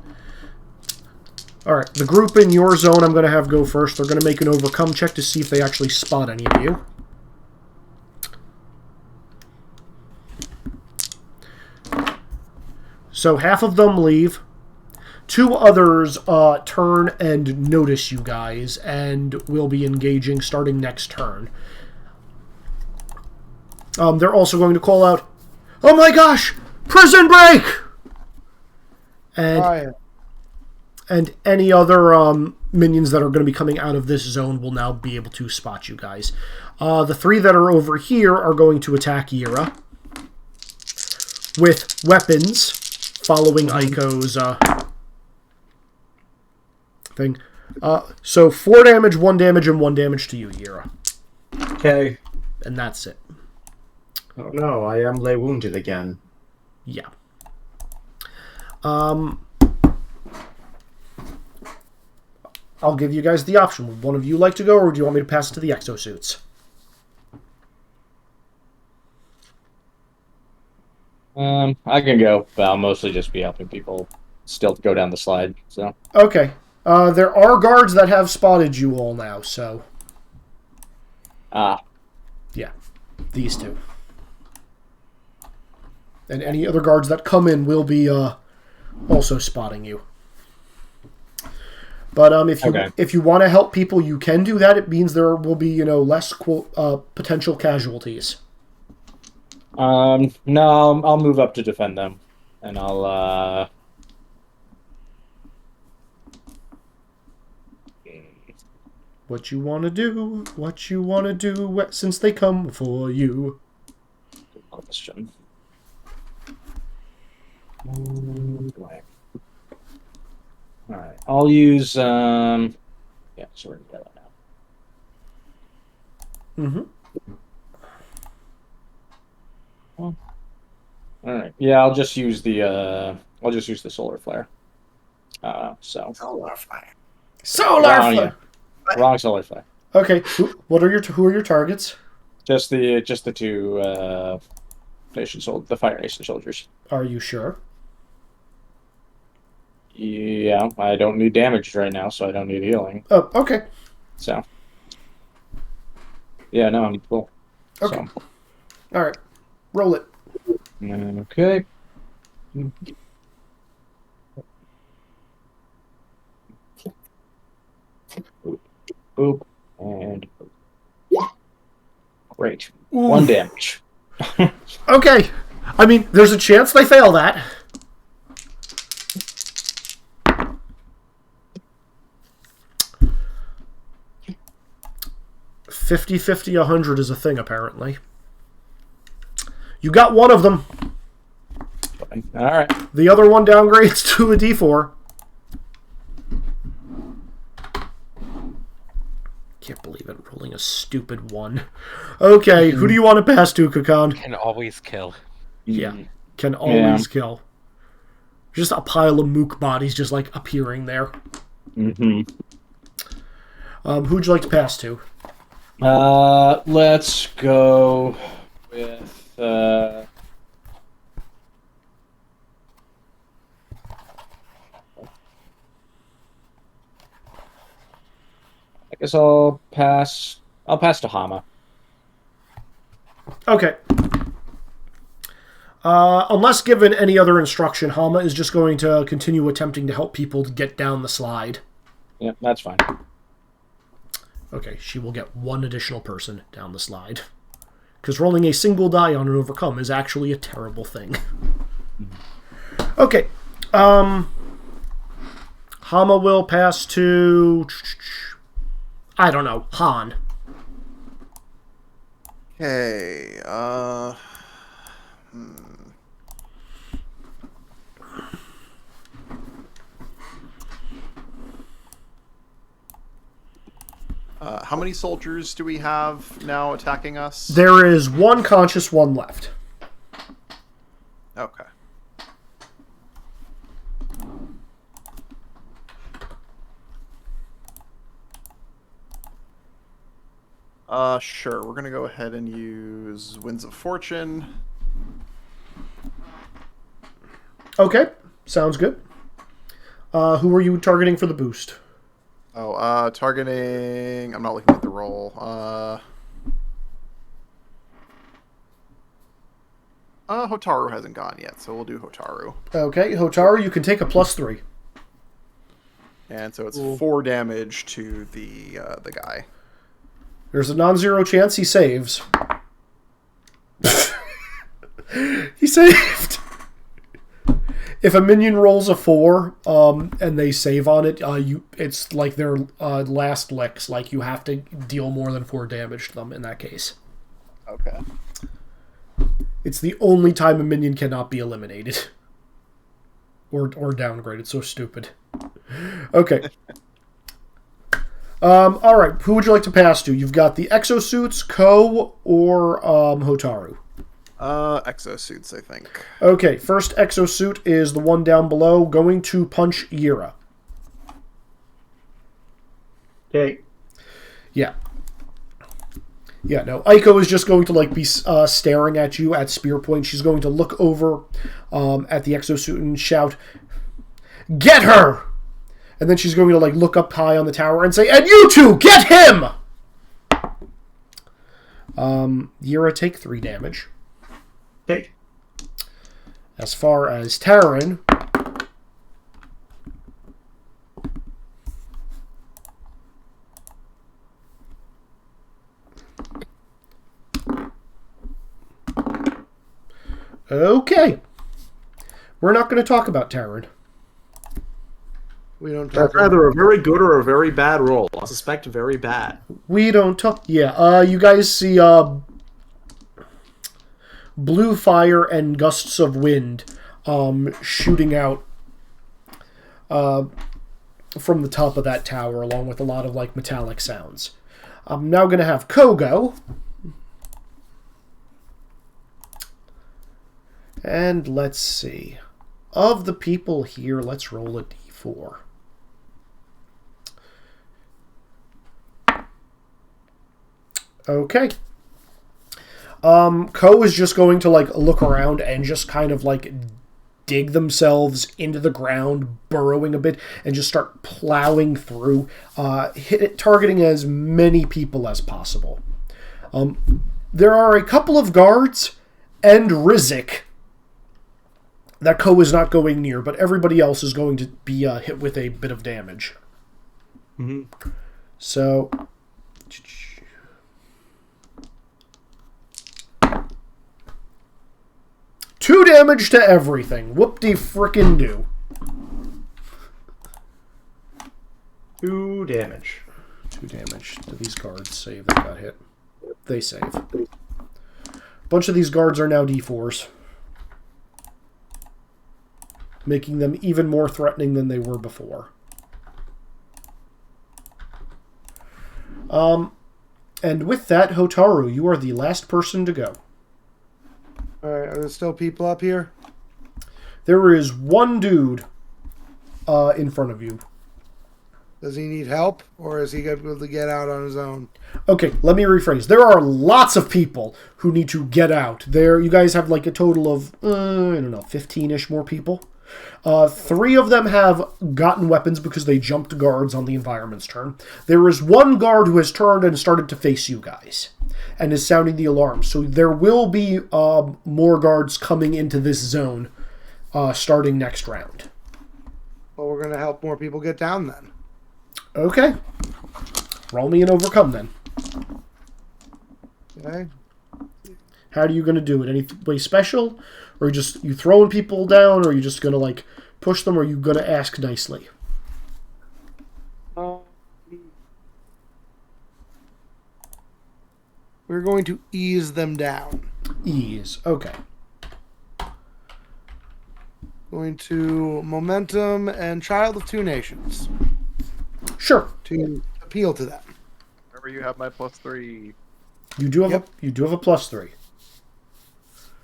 Speaker 1: Alright, the group in your zone I'm going to have go first. They're going to make an overcome check to see if they actually spot any of you. So half of them leave. 2 others turn and notice you guys and will be engaging starting next turn. They're also going to call out, "Oh my gosh! Prison break!" And any other minions that are going to be coming out of this zone will now be able to spot you guys. The 3 that are over here are going to attack Yira with weapons, following Aiko's thing. So 4 damage, 1 damage, and 1 damage to you, Yira.
Speaker 3: Okay.
Speaker 1: And that's it.
Speaker 3: Oh no, I am lay wounded again.
Speaker 1: Yeah. I'll give you guys the option. Would one of you like to go, or do you want me to pass it to the exosuits?
Speaker 5: I can go, but I'll mostly just be helping people still go down the slide, so.
Speaker 1: Okay. There are guards that have spotted you all now, so...
Speaker 5: Ah.
Speaker 1: Yeah. These 2. And any other guards that come in will be also spotting you. But if you want to help people, you can do that. It means there will be, less potential casualties.
Speaker 5: No, I'll move up to defend them, and I'll
Speaker 1: What you want to do, since they come for you.
Speaker 5: question. Alright, I'll use, yeah, so we're together now.
Speaker 1: Mm-hmm.
Speaker 5: Alright, yeah, I'll just use the solar flare. So.
Speaker 3: Solar flare.
Speaker 5: Wrong solar flare.
Speaker 1: Okay, who are your targets?
Speaker 5: Just the 2, the Fire Nation soldiers.
Speaker 1: Are you sure?
Speaker 5: Yeah, I don't need damage right now, so I don't need healing.
Speaker 1: Oh, okay.
Speaker 5: So. Yeah, no, I'm cool.
Speaker 1: Okay. All right. Roll it.
Speaker 5: Okay. Boop. And great.
Speaker 1: Ooh.
Speaker 5: 1 damage.
Speaker 1: Okay. I mean, there's a chance they fail that. $50, 100 is a thing, apparently. You got one of them.
Speaker 5: All right.
Speaker 1: The other one downgrades to a D4. Can't believe it, rolling a stupid 1. Okay, who do you want to pass to, Kakan?
Speaker 2: Can always kill.
Speaker 1: Yeah, can always kill. Just a pile of mook bodies just, like, appearing there.
Speaker 5: Mm-hmm.
Speaker 1: Who'd you like to pass to?
Speaker 5: Let's go with I guess I'll pass to Hama.
Speaker 1: Okay. Unless given any other instruction, Hama is just going to continue attempting to help people to get down the slide.
Speaker 5: Yeah, that's fine.
Speaker 1: Okay, she will get one additional person down the slide. Because rolling a single die on an overcome is actually a terrible thing. Okay. Hama will pass to... I don't know. Han.
Speaker 6: Okay, how many soldiers do we have now attacking us?
Speaker 1: There is one conscious, one left.
Speaker 6: Okay. Sure. We're gonna go ahead and use Winds of Fortune.
Speaker 1: Okay, sounds good. Who are you targeting for the boost?
Speaker 6: Oh, targeting... I'm not looking at the roll. Hotaru hasn't gone yet, so we'll do Hotaru.
Speaker 1: Okay, Hotaru, you can take a +3.
Speaker 6: And so it's 4 damage to the guy.
Speaker 1: There's a non-zero chance he saves. He saved! If a minion rolls a 4, and they save on it, it's like their last licks. Like, you have to deal more than 4 damage to them in that case.
Speaker 6: Okay.
Speaker 1: It's the only time a minion cannot be eliminated. Or downgraded. It's so stupid. Okay. Alright, who would you like to pass to? You've got the exosuits, Ko, or Hotaru.
Speaker 6: Exosuits, I think.
Speaker 1: Okay, first exosuit is the one down below, going to punch Yira.
Speaker 3: Okay.
Speaker 1: Yeah. Yeah, no. Aiko is just going to be staring at you at spear point. She's going to look over at the exosuit and shout, "Get her!" And then she's going to look up high on the tower and say, "And you two, get him!" Yira, take 3 damage.
Speaker 3: Okay.
Speaker 1: As far as Taryn, okay. We're not going to talk about Taryn.
Speaker 4: We don't talk
Speaker 3: That's either a very good or a very bad roll. I suspect very bad.
Speaker 1: We don't talk... Yeah, you guys see blue fire and gusts of wind shooting out from the top of that tower, along with a lot of metallic sounds. I'm now going to have Kogo. And let's see. Of the people here, let's roll a d4. Okay. Ko is just going to look around and just kind of dig themselves into the ground, burrowing a bit, and just start plowing through, targeting as many people as possible. There are a couple of guards and Rizik that Ko is not going near, but everybody else is going to be hit with a bit of damage.
Speaker 3: Mm-hmm.
Speaker 1: So... 2 damage to everything. Whoop-de-frickin-do.
Speaker 3: 2 damage.
Speaker 1: 2 damage. Do these guards save that got hit? They save. A bunch of these guards are now D4s. Making them even more threatening than they were before. And with that, Hotaru, you are the last person to go.
Speaker 4: Alright, are there still people up here?
Speaker 1: There is one dude in front of you.
Speaker 4: Does he need help, or is he able to get out on his own?
Speaker 1: Okay, let me rephrase. There are lots of people who need to get out. You guys have like a total of, I don't know, 15-ish more people. 3 of them have gotten weapons because they jumped guards on the environment's turn. There is one guard who has turned and started to face you guys and is sounding the alarm. So there will be more guards coming into this zone starting next round.
Speaker 4: Well, we're going to help more people get down then.
Speaker 1: Okay. Roll me an overcome then.
Speaker 4: Okay.
Speaker 1: How are you going to do it? Any way special? Or you throwing people down? Or are you just going to like push them? Or are you going to ask nicely?
Speaker 4: We're going to ease them down.
Speaker 1: Ease. Okay.
Speaker 4: Going to Momentum and Child of Two Nations
Speaker 1: Sure.
Speaker 4: to appeal to them.
Speaker 6: Remember, you have my +3.
Speaker 1: You do have
Speaker 4: Yep.
Speaker 1: you do have a +3.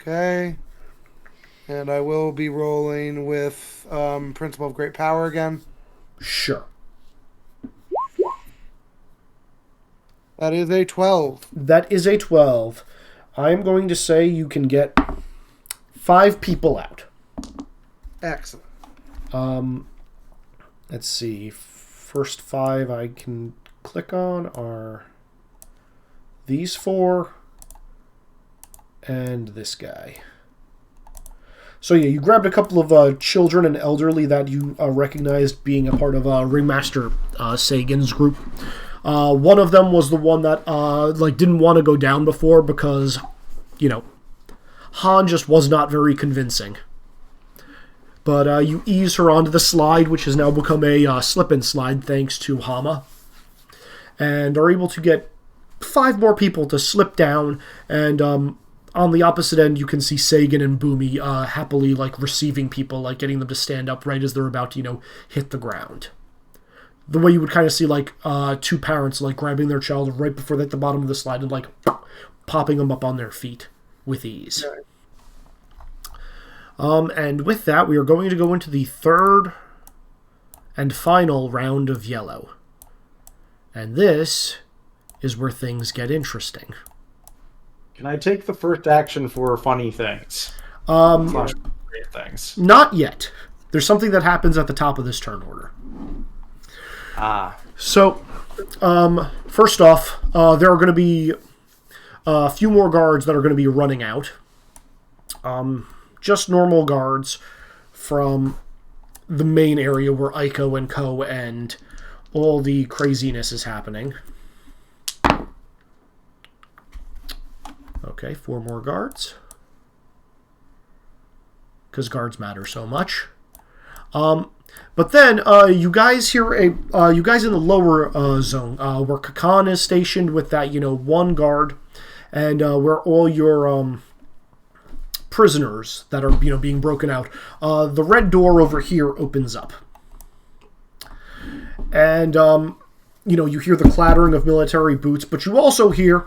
Speaker 4: Okay. And I will be rolling with Principle of Great Power again.
Speaker 1: Sure.
Speaker 4: That is a 12.
Speaker 1: That is a 12. I'm going to say you can get 5 people out.
Speaker 4: Excellent.
Speaker 1: Let's see. First 5 I can click on are these 4 and this guy. So yeah, you grabbed a couple of children and elderly that you recognized being a part of Ringmaster Sagan's group. One of them was the one that didn't want to go down before because, Han just was not very convincing. But you ease her onto the slide, which has now become a slip-and slide thanks to Hama, and are able to get 5 more people to slip down. And on the opposite end, you can see Sagan and Boomy happily receiving people, getting them to stand up right as they're about to hit the ground. The way you would kind of see 2 parents grabbing their child right before they hit the bottom of the slide and popping them up on their feet with ease.
Speaker 4: Right.
Speaker 1: And with that, we are going to go into the third and final round of yellow. And this is where things get interesting.
Speaker 3: Can I take the first action for funny things? Slash great things.
Speaker 1: Not yet. There's something that happens at the top of this turn order. So, first off, there are going to be a few more guards that are going to be running out. Just normal guards from the main area where Aiko and Ko and all the craziness is happening. Okay, 4 more guards. Because guards matter so much. But then, you guys hear you guys in the lower zone, where Kakan is stationed with that, 1 guard, and where all your prisoners that are, being broken out. The red door over here opens up. And, you hear the clattering of military boots, but you also hear,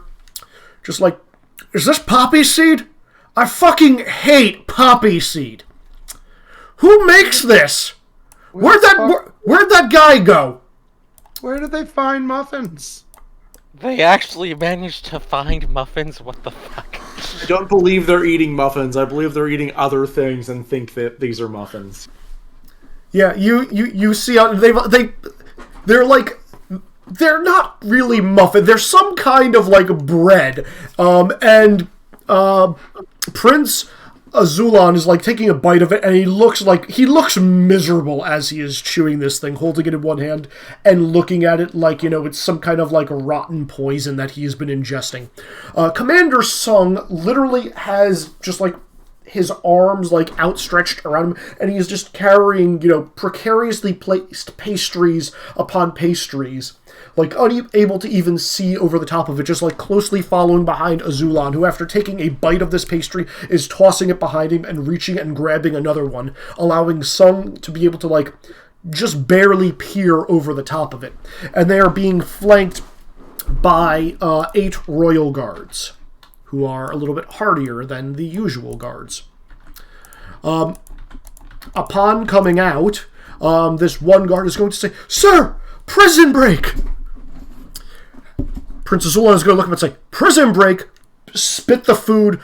Speaker 1: just is this poppy seed? I fucking hate poppy seed. Who makes this? Where'd that guy go?
Speaker 4: Where did they find muffins?
Speaker 2: They actually managed to find muffins? What the fuck?
Speaker 3: I don't believe they're eating muffins. I believe they're eating other things and think that these are muffins.
Speaker 1: Yeah, you see they're they're not really muffin. They're some kind of like bread. And Prince Azulan is like taking a bite of it, and he looks miserable as he is chewing this thing, holding it in one hand and looking at it like, it's some kind of like rotten poison that he's been ingesting. Commander Sung literally has just like his arms like outstretched around him, and he is just carrying, precariously placed pastries upon pastries, like unable to even see over the top of it, just like closely following behind Azulan, who after taking a bite of this pastry is tossing it behind him and reaching and grabbing another one, allowing Sung to be able to like just barely peer over the top of it. And they are being flanked by 8 royal guards, who are a little bit hardier than the usual guards. Upon coming out, this one guard is going to say, "Sir, prison break!" Prince Azulan is going to look up and say, "Prison break!" Spit the food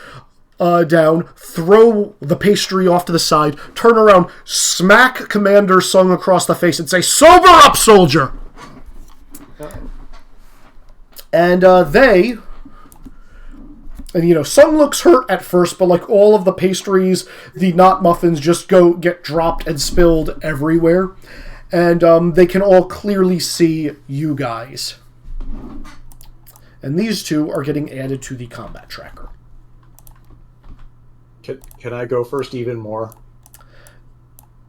Speaker 1: down, throw the pastry off to the side, turn around, smack Commander Sung across the face and say, "Sober up, soldier!" And Sung looks hurt at first, but like all of the pastries, the not muffins just get dropped and spilled everywhere. And they can all clearly see you guys. And these two are getting added to the combat tracker.
Speaker 3: Can I go first even more?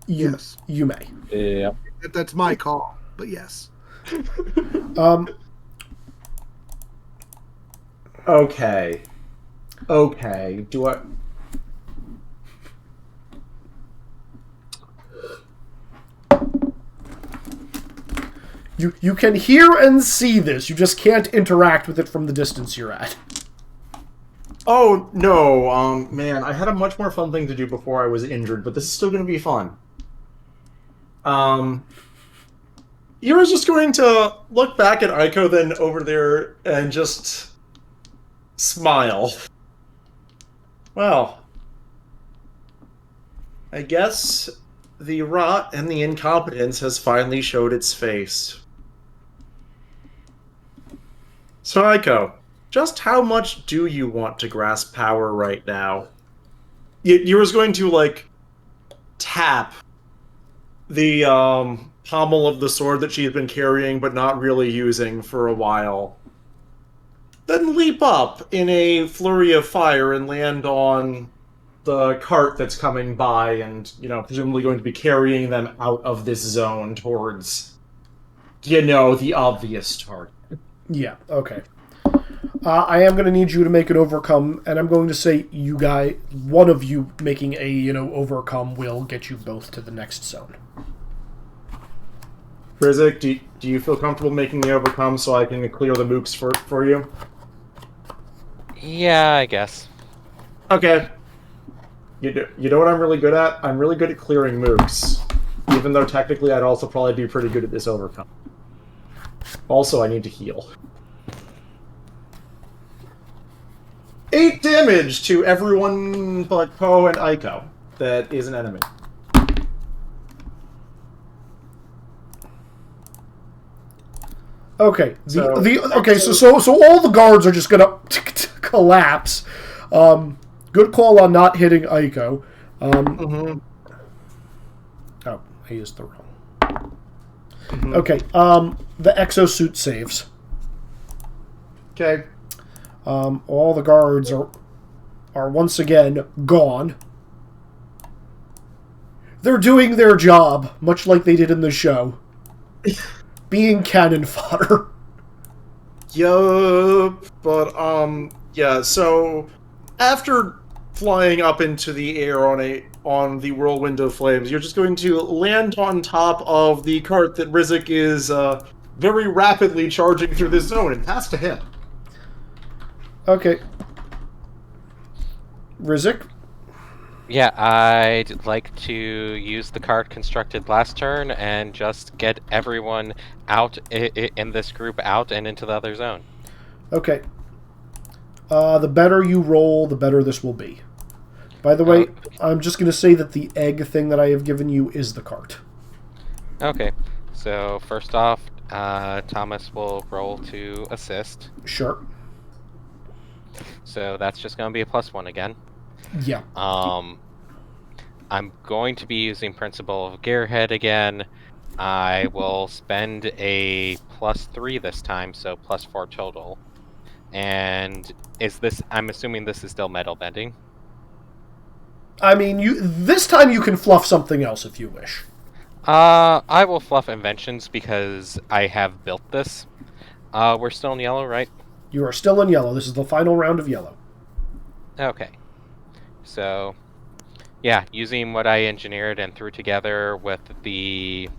Speaker 4: Yes.
Speaker 1: You may.
Speaker 5: Yeah.
Speaker 4: That's my call, but yes.
Speaker 3: Okay. Do I...
Speaker 1: You can hear and see this. You just can't interact with it from the distance you're at.
Speaker 3: Oh, no. Man, I had a much more fun thing to do before I was injured, but this is still going to be fun. You're just going to look back at Aiko then over there and just smile. Well, I guess the rot and the incompetence has finally showed its face. So, Aiko, just how much do you want to grasp power right now? You were going to, like, tap the pommel of the sword that she's been carrying but not really using for a while. Then leap up in a flurry of fire and land on the cart that's coming by and, presumably going to be carrying them out of this zone towards, the obvious target.
Speaker 1: Yeah, okay. I am going to need you to make an overcome, and I'm going to say one of you making a, overcome will get you both to the next zone.
Speaker 3: Rizik, do you feel comfortable making the overcome so I can clear the mooks for you?
Speaker 2: Yeah, I guess.
Speaker 3: Okay. You know what I'm really good at? I'm really good at clearing mooks. Even though technically I'd also probably be pretty good at this overcome. Also, I need to heal. 8 damage to everyone but Poe and Aiko that is an enemy.
Speaker 1: Okay.
Speaker 3: So
Speaker 1: all the guards are just gonna collapse. Good call on not hitting Aiko. Oh, I used the wrong. Okay. The exosuit saves.
Speaker 3: Okay.
Speaker 1: All the guards are once again gone. They're doing their job, much like they did in the show. Being cannon fodder.
Speaker 3: Yup, but, yeah, so after flying up into the air on the whirlwind of flames, you're just going to land on top of the cart that Rizik is, very rapidly charging through this zone and pass to him.
Speaker 1: Okay. Rizik?
Speaker 2: Yeah, I'd like to use the card constructed last turn and just get everyone out in this group out and into the other zone.
Speaker 1: Okay. The better you roll, the better this will be. By the way, I'm just going to say that the egg thing that I have given you is the cart.
Speaker 2: Okay, so first off, Thomas will roll to assist.
Speaker 1: Sure.
Speaker 2: So that's just going to be a +1 again.
Speaker 1: Yeah.
Speaker 2: I'm going to be using Principle of Gearhead again. I will spend a +3 this time, so +4 total. And I'm assuming this is still metal bending.
Speaker 1: I mean, this time you can fluff something else if you wish.
Speaker 2: I will fluff inventions because I have built this. We're still in yellow, right?
Speaker 1: You are still in yellow. This is the final round of yellow.
Speaker 2: Okay. So, yeah, using what I engineered and threw together with the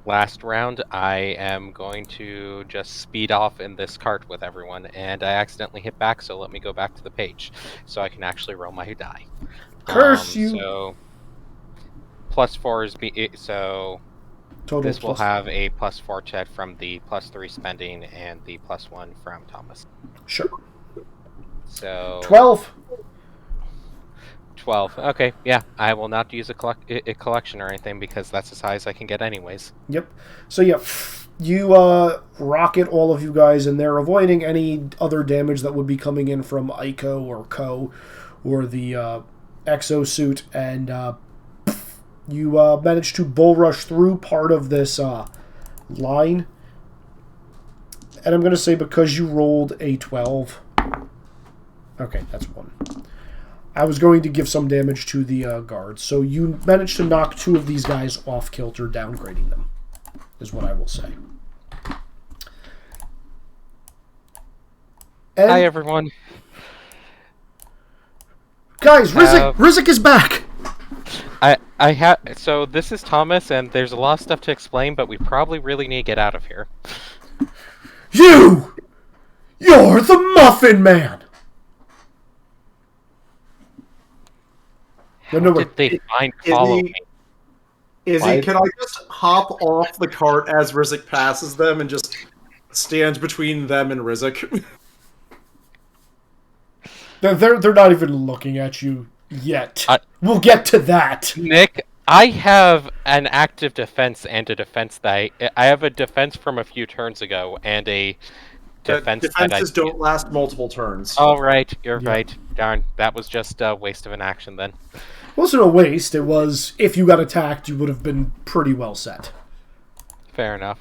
Speaker 2: last round, I am going to just speed off in this cart with everyone, and I accidentally hit back, so let me go back to the page so I can actually roll my die.
Speaker 1: Curse you!
Speaker 2: So, +4 is so
Speaker 1: Total
Speaker 2: this will
Speaker 1: plus.
Speaker 2: have a +4 check from the +3 spending and the +1 from Thomas.
Speaker 1: Sure.
Speaker 2: So
Speaker 1: 12.
Speaker 2: 12. Okay, yeah, I will not use a collection or anything because that's as high as I can get anyways.
Speaker 1: Yep. So yeah, you rocket all of you guys, and they're avoiding any other damage that would be coming in from Ico or Ko or the exosuit, and you manage to bull rush through part of this line. And I'm going to say because you rolled a 12. Okay, that's 1. I was going to give some damage to the guards. So you managed to knock 2 of these guys off kilter, downgrading them, is what I will say. And
Speaker 2: Hi, everyone.
Speaker 1: guys, Rizzik is back!
Speaker 2: So this is Thomas, and there's a lot of stuff to explain, but we probably really need to get out of here.
Speaker 1: You're the Muffin Man!
Speaker 2: How
Speaker 1: No,
Speaker 2: did they follow me?
Speaker 3: Izzy, can I just hop off the cart as Rizzik passes them and just stand between them and Rizzik?
Speaker 1: They're not even looking at you yet. We'll get to that.
Speaker 2: Nick, I have an active defense and a defense that I have a defense from a few turns ago and a defense
Speaker 3: Defenses don't last multiple turns.
Speaker 2: Oh, right. You're
Speaker 1: Yeah.
Speaker 2: right. Darn. That was just a waste of an action then.
Speaker 1: It wasn't a waste. It was, if you got attacked, you would have been pretty well set.
Speaker 2: Fair enough.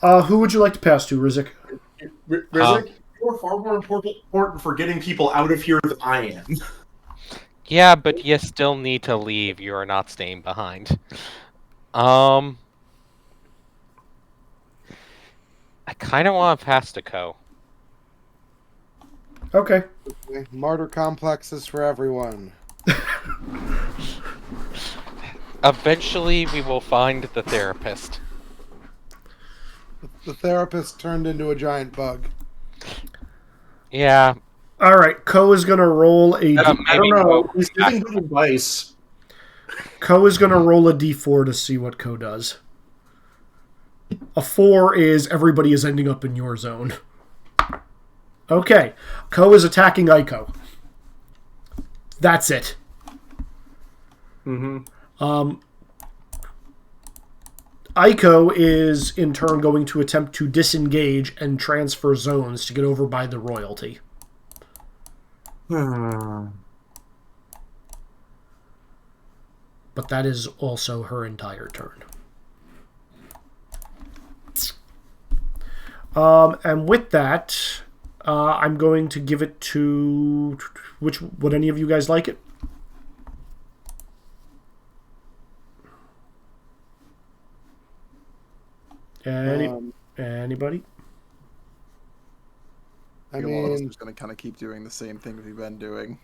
Speaker 1: Who would you like to pass to, Rizzik?
Speaker 3: Rizzik, you're far more important for getting people out of here than I am.
Speaker 2: Yeah, but you still need to leave. You are not staying behind. I kind of want to pass to Ko.
Speaker 1: Okay.
Speaker 4: Martyr complexes for everyone.
Speaker 2: Eventually, we will find the therapist.
Speaker 4: The therapist turned into a giant bug.
Speaker 2: Yeah.
Speaker 1: All right. Ko is gonna roll a.
Speaker 3: I don't know. He's giving good advice.
Speaker 1: Ko is gonna roll a d4 to see what Ko does. A 4 is everybody is ending up in your zone. Okay. Ko is attacking Ico. That's it. Ico is in turn going to attempt to disengage and transfer zones to get over by the royalty. But that is also her entire turn. And with that, I'm going to give it to... Would any of you guys like it? Anybody?
Speaker 4: I
Speaker 6: One of us
Speaker 4: mean,
Speaker 6: is going to kind of keep doing the same thing we've been doing.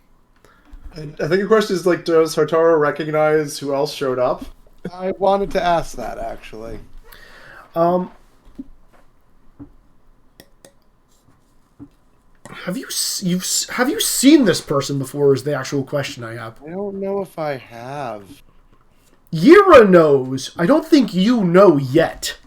Speaker 3: I think the question is, like, does Hartaro recognize who else showed up?
Speaker 4: I wanted to ask that, actually.
Speaker 1: Have you seen this person before is the actual question I have.
Speaker 4: I don't know if I have.
Speaker 1: Yira knows. I don't think you know yet.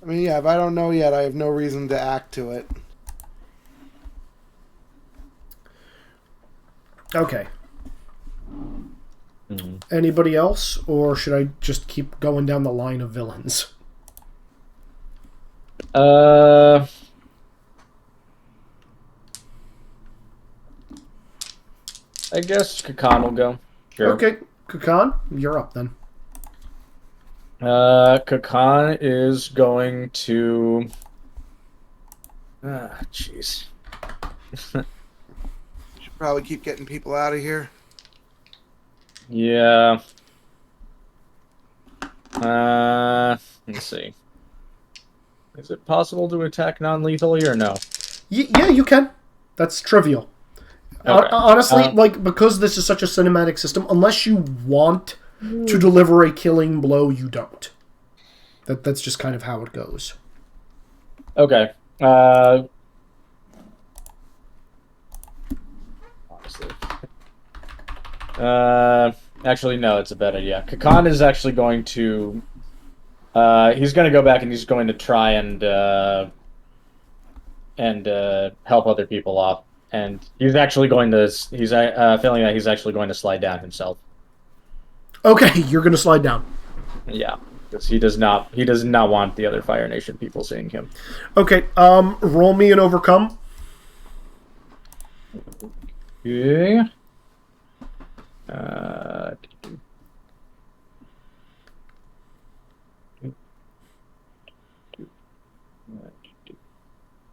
Speaker 4: I mean, yeah, if I don't know yet, I have no reason to act to it.
Speaker 1: Okay. Anybody else, or should I just keep going down the line of villains?
Speaker 5: I guess Kakan will go. Sure.
Speaker 1: Okay, Kakan, you're up then.
Speaker 5: Kakan is going to... jeez.
Speaker 4: Should probably keep getting people out of here.
Speaker 5: Yeah. Let's see. Is it possible to attack non-lethally or no?
Speaker 1: Yeah, you can. That's trivial.
Speaker 5: Okay.
Speaker 1: Honestly, because this is such a cinematic system, unless you want to deliver a killing blow, you don't. That's just kind of how it goes.
Speaker 5: Okay. Actually, no, it's a bad idea. Kakan is actually going to... he's going to go back and he's going to try and help other people off. And he's actually going to... He's feeling that he's actually going to slide down himself.
Speaker 1: Okay, you're going to slide down.
Speaker 5: Yeah, because he does not want the other Fire Nation people seeing him.
Speaker 1: Okay, roll me an overcome.
Speaker 5: Yeah.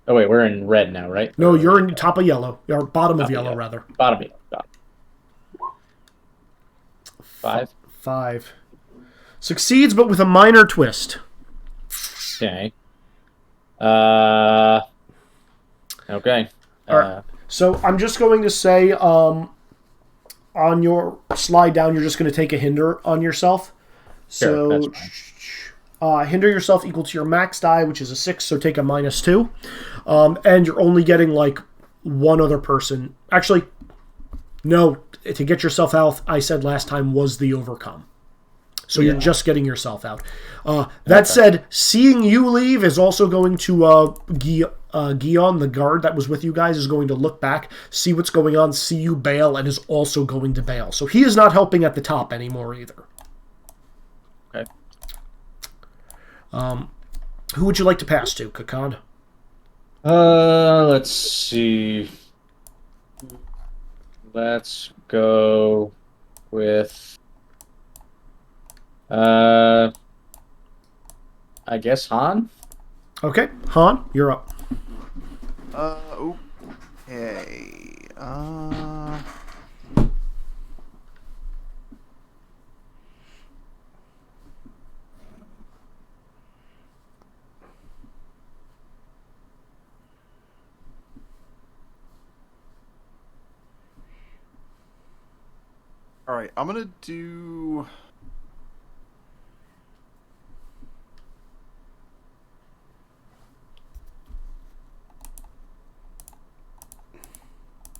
Speaker 5: Oh wait, we're in red now, right?
Speaker 1: No, you're in top of yellow. Or bottom of yellow, rather.
Speaker 5: Bottom yellow. Five.
Speaker 1: 5. Succeeds, but with a minor twist.
Speaker 5: Okay. Okay.
Speaker 1: All right. So I'm just going to say, on your slide down, you're just going to take a hinder on yourself.
Speaker 5: Sure,
Speaker 1: So hinder yourself equal to your max die, which is a 6, so take a -2. And you're only getting, like, one other person. Actually, no, to get yourself out, I said last time, was the overcome. So you're just getting yourself out. That said, seeing you leave is also going to... Guion, the guard that was with you guys, is going to look back, see what's going on, see you bail, and is also going to bail. So he is not helping at the top anymore either.
Speaker 5: Okay.
Speaker 1: Who would you like to pass to, Kakan?
Speaker 5: Let's see. Let's go with... I guess Han?
Speaker 1: Okay, Han, you're up.
Speaker 6: Okay. All right, I'm gonna do.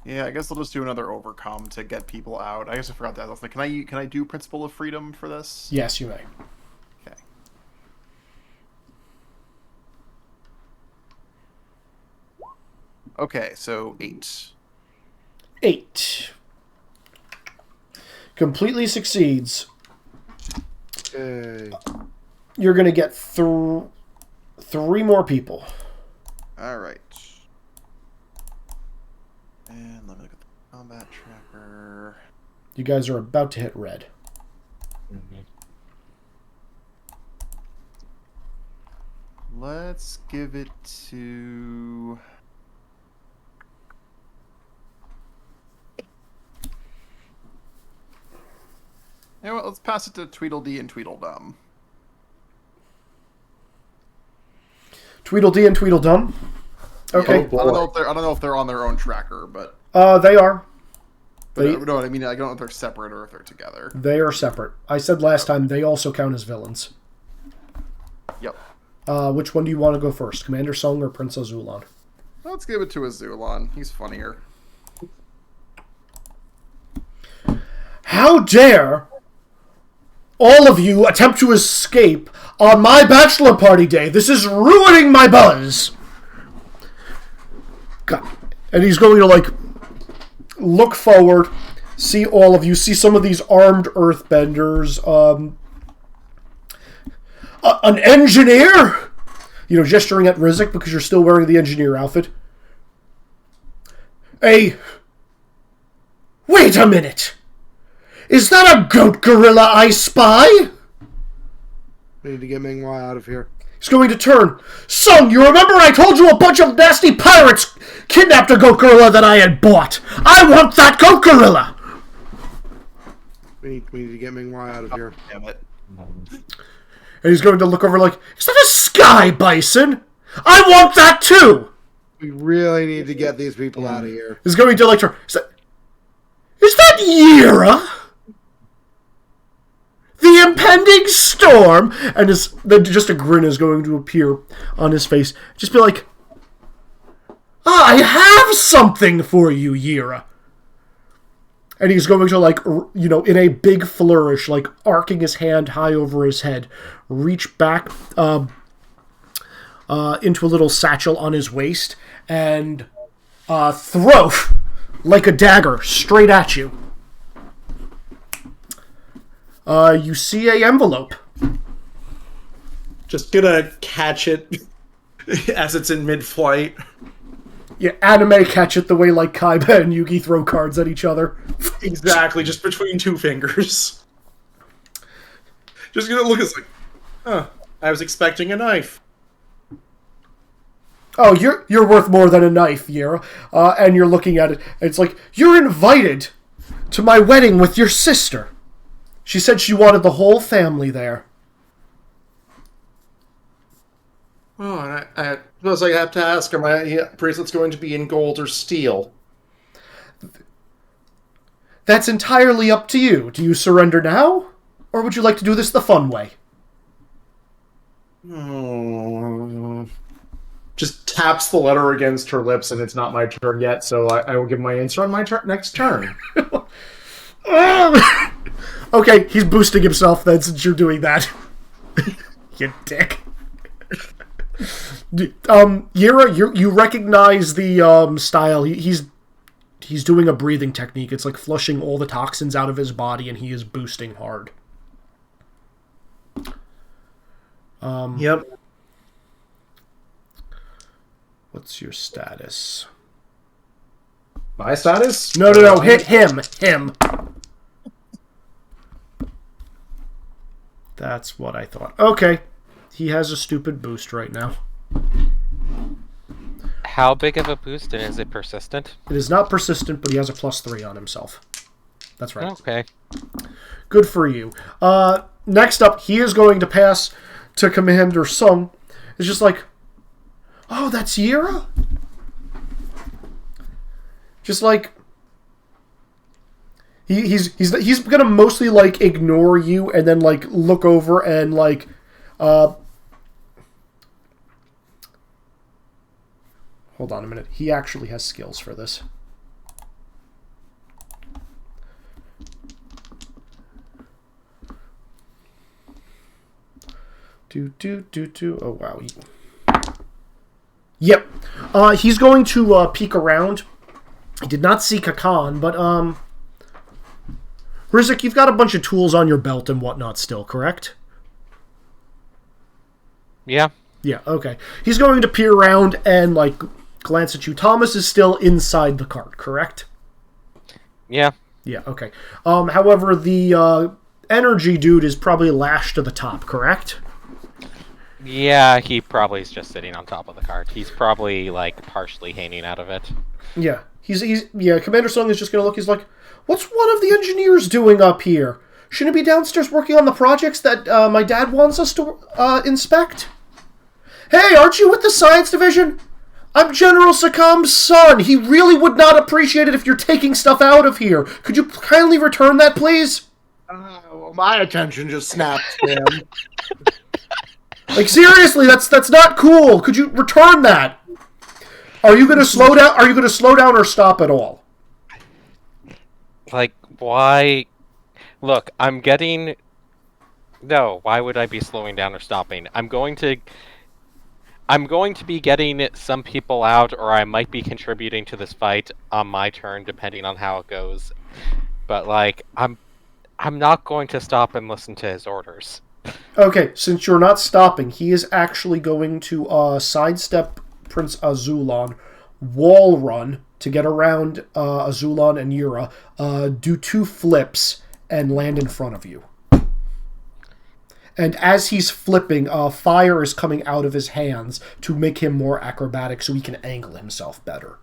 Speaker 6: Yeah, I guess I'll just do another overcome to get people out. I guess I forgot that. I was like, can I do Principle of Freedom for this?
Speaker 1: Yes, you may.
Speaker 6: Okay. Okay, so 8.
Speaker 1: 8. Completely succeeds.
Speaker 4: Okay.
Speaker 1: You're going to get 3 more people.
Speaker 6: All right. And let me look at the combat tracker.
Speaker 1: You guys are about to hit red.
Speaker 6: Let's give it to... You know what, let's pass it to Tweedledee and Tweedledum.
Speaker 1: Tweedledee and Tweedledum. Okay.
Speaker 6: Yeah, I don't know if they're on their own tracker, but
Speaker 1: They are.
Speaker 6: no, I mean, I don't know if they're separate or if they're together.
Speaker 1: They are separate. I said last time they also count as villains.
Speaker 6: Yep.
Speaker 1: Which one do you want to go first, Commander Sung or Prince Azulon?
Speaker 6: Let's give it to Azulon. He's funnier.
Speaker 1: How dare all of you attempt to escape on my bachelor party day? This is ruining my buzz. God. And he's going to, like, look forward, see all of you, see some of these armed earthbenders, an engineer, gesturing at Rizek because you're still wearing the engineer outfit. Wait a minute! Is that a goat gorilla I spy?
Speaker 4: We need to get Ming-Hua out of here.
Speaker 1: He's going to turn. Son, you remember I told you a bunch of nasty pirates kidnapped a goat gorilla that I had bought? I want that goat gorilla!
Speaker 4: We need to get Ming-Hua out of here.
Speaker 6: Damn it.
Speaker 1: And he's going to look over like, is that a sky bison? I want that too!
Speaker 4: We really need to get these people out of here.
Speaker 1: He's going to like, is that Yira? The impending storm? And then just a grin is going to appear on his face. Just be like, I have something for you, Yira. And he's going to, like, in a big flourish, like, arcing his hand high over his head, reach back into a little satchel on his waist, and throw, like a dagger, straight at you. You see a envelope.
Speaker 3: Just gonna catch it as it's in mid-flight.
Speaker 1: Yeah, anime catch it the way like Kaiba and Yugi throw cards at each other.
Speaker 3: Exactly, just between two fingers. Just gonna look as like, I was expecting a knife.
Speaker 1: Oh, you're worth more than a knife, Yira. And you're looking at it, and it's like, you're invited to my wedding with your sister. She said she wanted the whole family there.
Speaker 3: Oh, and I suppose I have to ask, are my bracelets going to be in gold or steel?
Speaker 1: That's entirely up to you. Do you surrender now? Or would you like to do this the fun way?
Speaker 3: Just taps the letter against her lips, and it's not my turn yet, so I will give my answer on my next turn.
Speaker 1: Okay, he's boosting himself then since you're doing that. You dick. Yira, you recognize the style. He's doing a breathing technique. It's like flushing all the toxins out of his body, and he is boosting hard.
Speaker 3: Yep.
Speaker 1: What's your status?
Speaker 3: My status?
Speaker 1: No, hit him. That's what I thought. Okay. He has a stupid boost right now.
Speaker 2: How big of a boost, and is it persistent?
Speaker 1: It is not persistent, but he has a +3 on himself. That's right.
Speaker 2: Okay.
Speaker 1: Good for you. Next up, he is going to pass to Commander Sung. It's just like, oh, that's Yira? Just like, he's gonna mostly like ignore you and then like look over and like hold on a minute. He actually has skills for this. Oh wow. Yep. He's going to peek around. He did not see Kakan, but Rizek, you've got a bunch of tools on your belt and whatnot still, correct?
Speaker 2: Yeah.
Speaker 1: Yeah, okay. He's going to peer around and, like, glance at you. Thomas is still inside the cart, correct?
Speaker 2: Yeah.
Speaker 1: Yeah, okay. However, the energy dude is probably lashed to the top, correct?
Speaker 2: Yeah, he probably is just sitting on top of the cart. He's probably, like, partially hanging out of it.
Speaker 1: Yeah. Yeah, Commander Sung is just going to look, he's like, what's one of the engineers doing up here? Shouldn't he be downstairs working on the projects that my dad wants us to inspect? Hey, aren't you with the science division? I'm General Sakam's son. He really would not appreciate it if you're taking stuff out of here. Could you kindly return that, please?
Speaker 4: Well, my attention just snapped to him.
Speaker 1: Like, seriously, that's not cool. Could you return that? Are you going to slow down? Are you going to slow down or stop at all?
Speaker 2: Like, why? Look, I'm getting... No, why would I be slowing down or stopping? I'm going to be getting some people out, or I might be contributing to this fight on my turn, depending on how it goes. but like I'm not going to stop and listen to his orders.
Speaker 1: Okay, since you're not stopping, he is actually going to sidestep Prince Azulon, wall run to get around Azulon and Yura, do 2 flips, and land in front of you. And as he's flipping, fire is coming out of his hands to make him more acrobatic so he can angle himself better.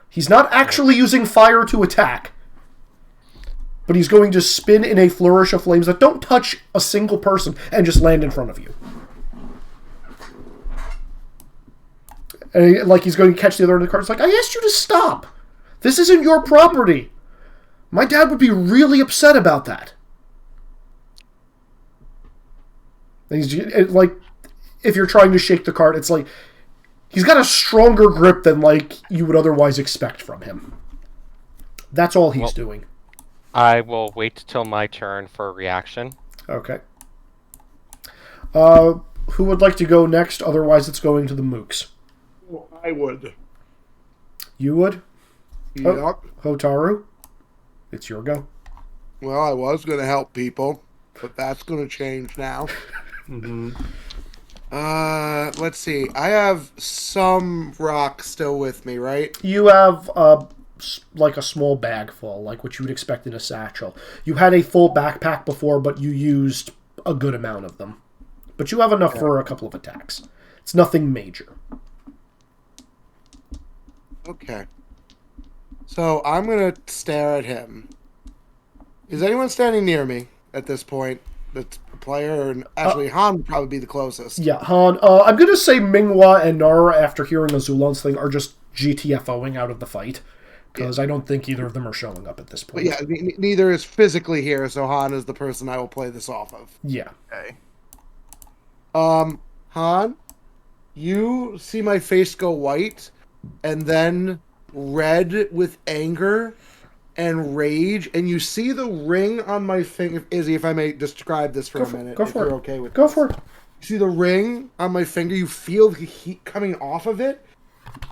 Speaker 1: He's not actually using fire to attack, but he's going to spin in a flourish of flames that don't touch a single person and just land in front of you. And like he's going to catch the other end of the card. It's like, I asked you to stop. This isn't your property. My dad would be really upset about that. And he's like, if you're trying to shake the card, it's like he's got a stronger grip than like you would otherwise expect from him. That's all he's doing.
Speaker 2: I will wait till my turn for a reaction.
Speaker 1: Okay. Who would like to go next? Otherwise, it's going to the mooks.
Speaker 4: Well, I would.
Speaker 1: You would?
Speaker 4: Yep.
Speaker 1: Hotaru? It's your go.
Speaker 4: Well, I was going to help people, but that's going to change now. Let's see. I have some rock still with me, right?
Speaker 1: You have like a small bag full, like what you would expect in a satchel. You had a full backpack before, but you used a good amount of them. But you have enough for a couple of attacks. It's nothing major.
Speaker 4: Okay. So I'm going to stare at him. Is anyone standing near me at this point? That's a player, and actually Han would probably be the closest.
Speaker 1: Yeah, Han. I'm going to say Minghua and Nara, after hearing Azulon's thing, are just GTFOing out of the fight. Because I don't think either of them are showing up at this point.
Speaker 4: But yeah, neither is physically here, so Han is the person I will play this off of.
Speaker 1: Yeah.
Speaker 4: Okay. Han, you see my face go white, and then red with anger and rage, and you see the ring on my finger. Izzy, if I may describe this for a minute,
Speaker 1: go
Speaker 4: if
Speaker 1: for
Speaker 4: you're
Speaker 1: it.
Speaker 4: okay with
Speaker 1: Go
Speaker 4: this.
Speaker 1: for it.
Speaker 4: You see the ring on my finger, you feel the heat coming off of it,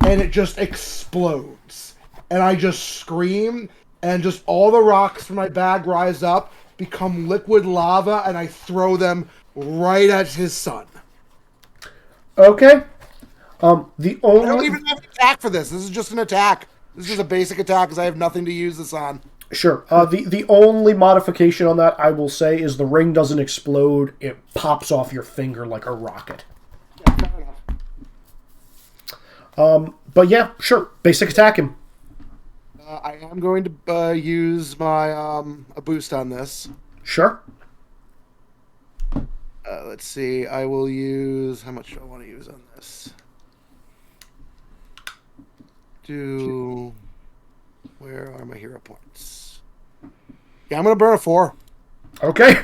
Speaker 4: and it just explodes. And I just scream, and just all the rocks from my bag rise up, become liquid lava, and I throw them right at his son.
Speaker 1: Okay.
Speaker 4: I don't even have an attack for this. This is just an attack. This is a basic attack because I have nothing to use this on.
Speaker 1: Sure. The only modification on that, I will say, is the ring doesn't explode. It pops off your finger like a rocket.
Speaker 4: Yeah, fair enough.
Speaker 1: But yeah, sure. Basic attack him.
Speaker 4: I am going to use my a boost on this.
Speaker 1: Sure.
Speaker 4: Let's see. I will use... How much do I want to use on this? Where are my hero points? Yeah, I'm going to burn a 4.
Speaker 1: Okay.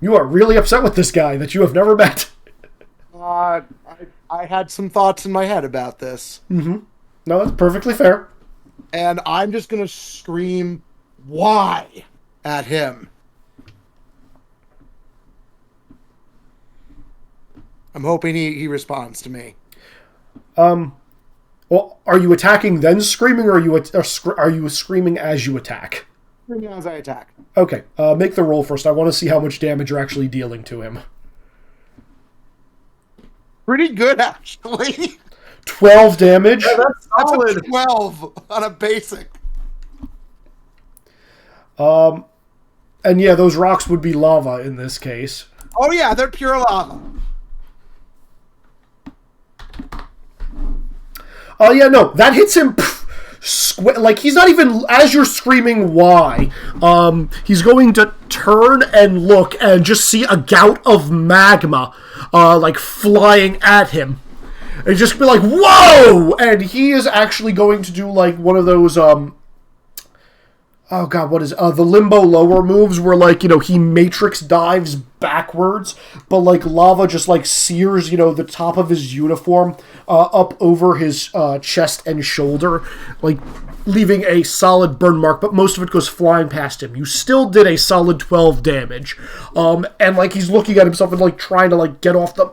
Speaker 1: You are really upset with this guy that you have never met.
Speaker 4: I had some thoughts in my head about this.
Speaker 1: Mm-hmm. No, that's perfectly fair.
Speaker 4: And I'm just going to scream, why? At him. I'm hoping he responds to me.
Speaker 1: Well, are you attacking then screaming, or are you screaming as you attack?
Speaker 4: Screaming as I attack.
Speaker 1: Okay, make the roll first. I want to see how much damage you're actually dealing to him.
Speaker 4: Pretty good, actually.
Speaker 1: 12 damage.
Speaker 3: Yeah, that's solid.
Speaker 4: That's a 12 on a basic.
Speaker 1: And yeah, those rocks would be lava in this case.
Speaker 4: Oh yeah, they're pure lava.
Speaker 1: Oh yeah, no, that hits him. Like he's not even, as you're screaming why, he's going to turn and look and just see a gout of magma like flying at him, and just be like, whoa! And he is actually going to do like one of those oh god, what is the limbo lower moves where, like, you know, he matrix dives backwards, but like lava just like sears, you know, the top of his uniform up over his chest and shoulder, like leaving a solid burn mark, but most of it goes flying past him. You still did a solid 12 damage. And like he's looking at himself and like trying to like get off the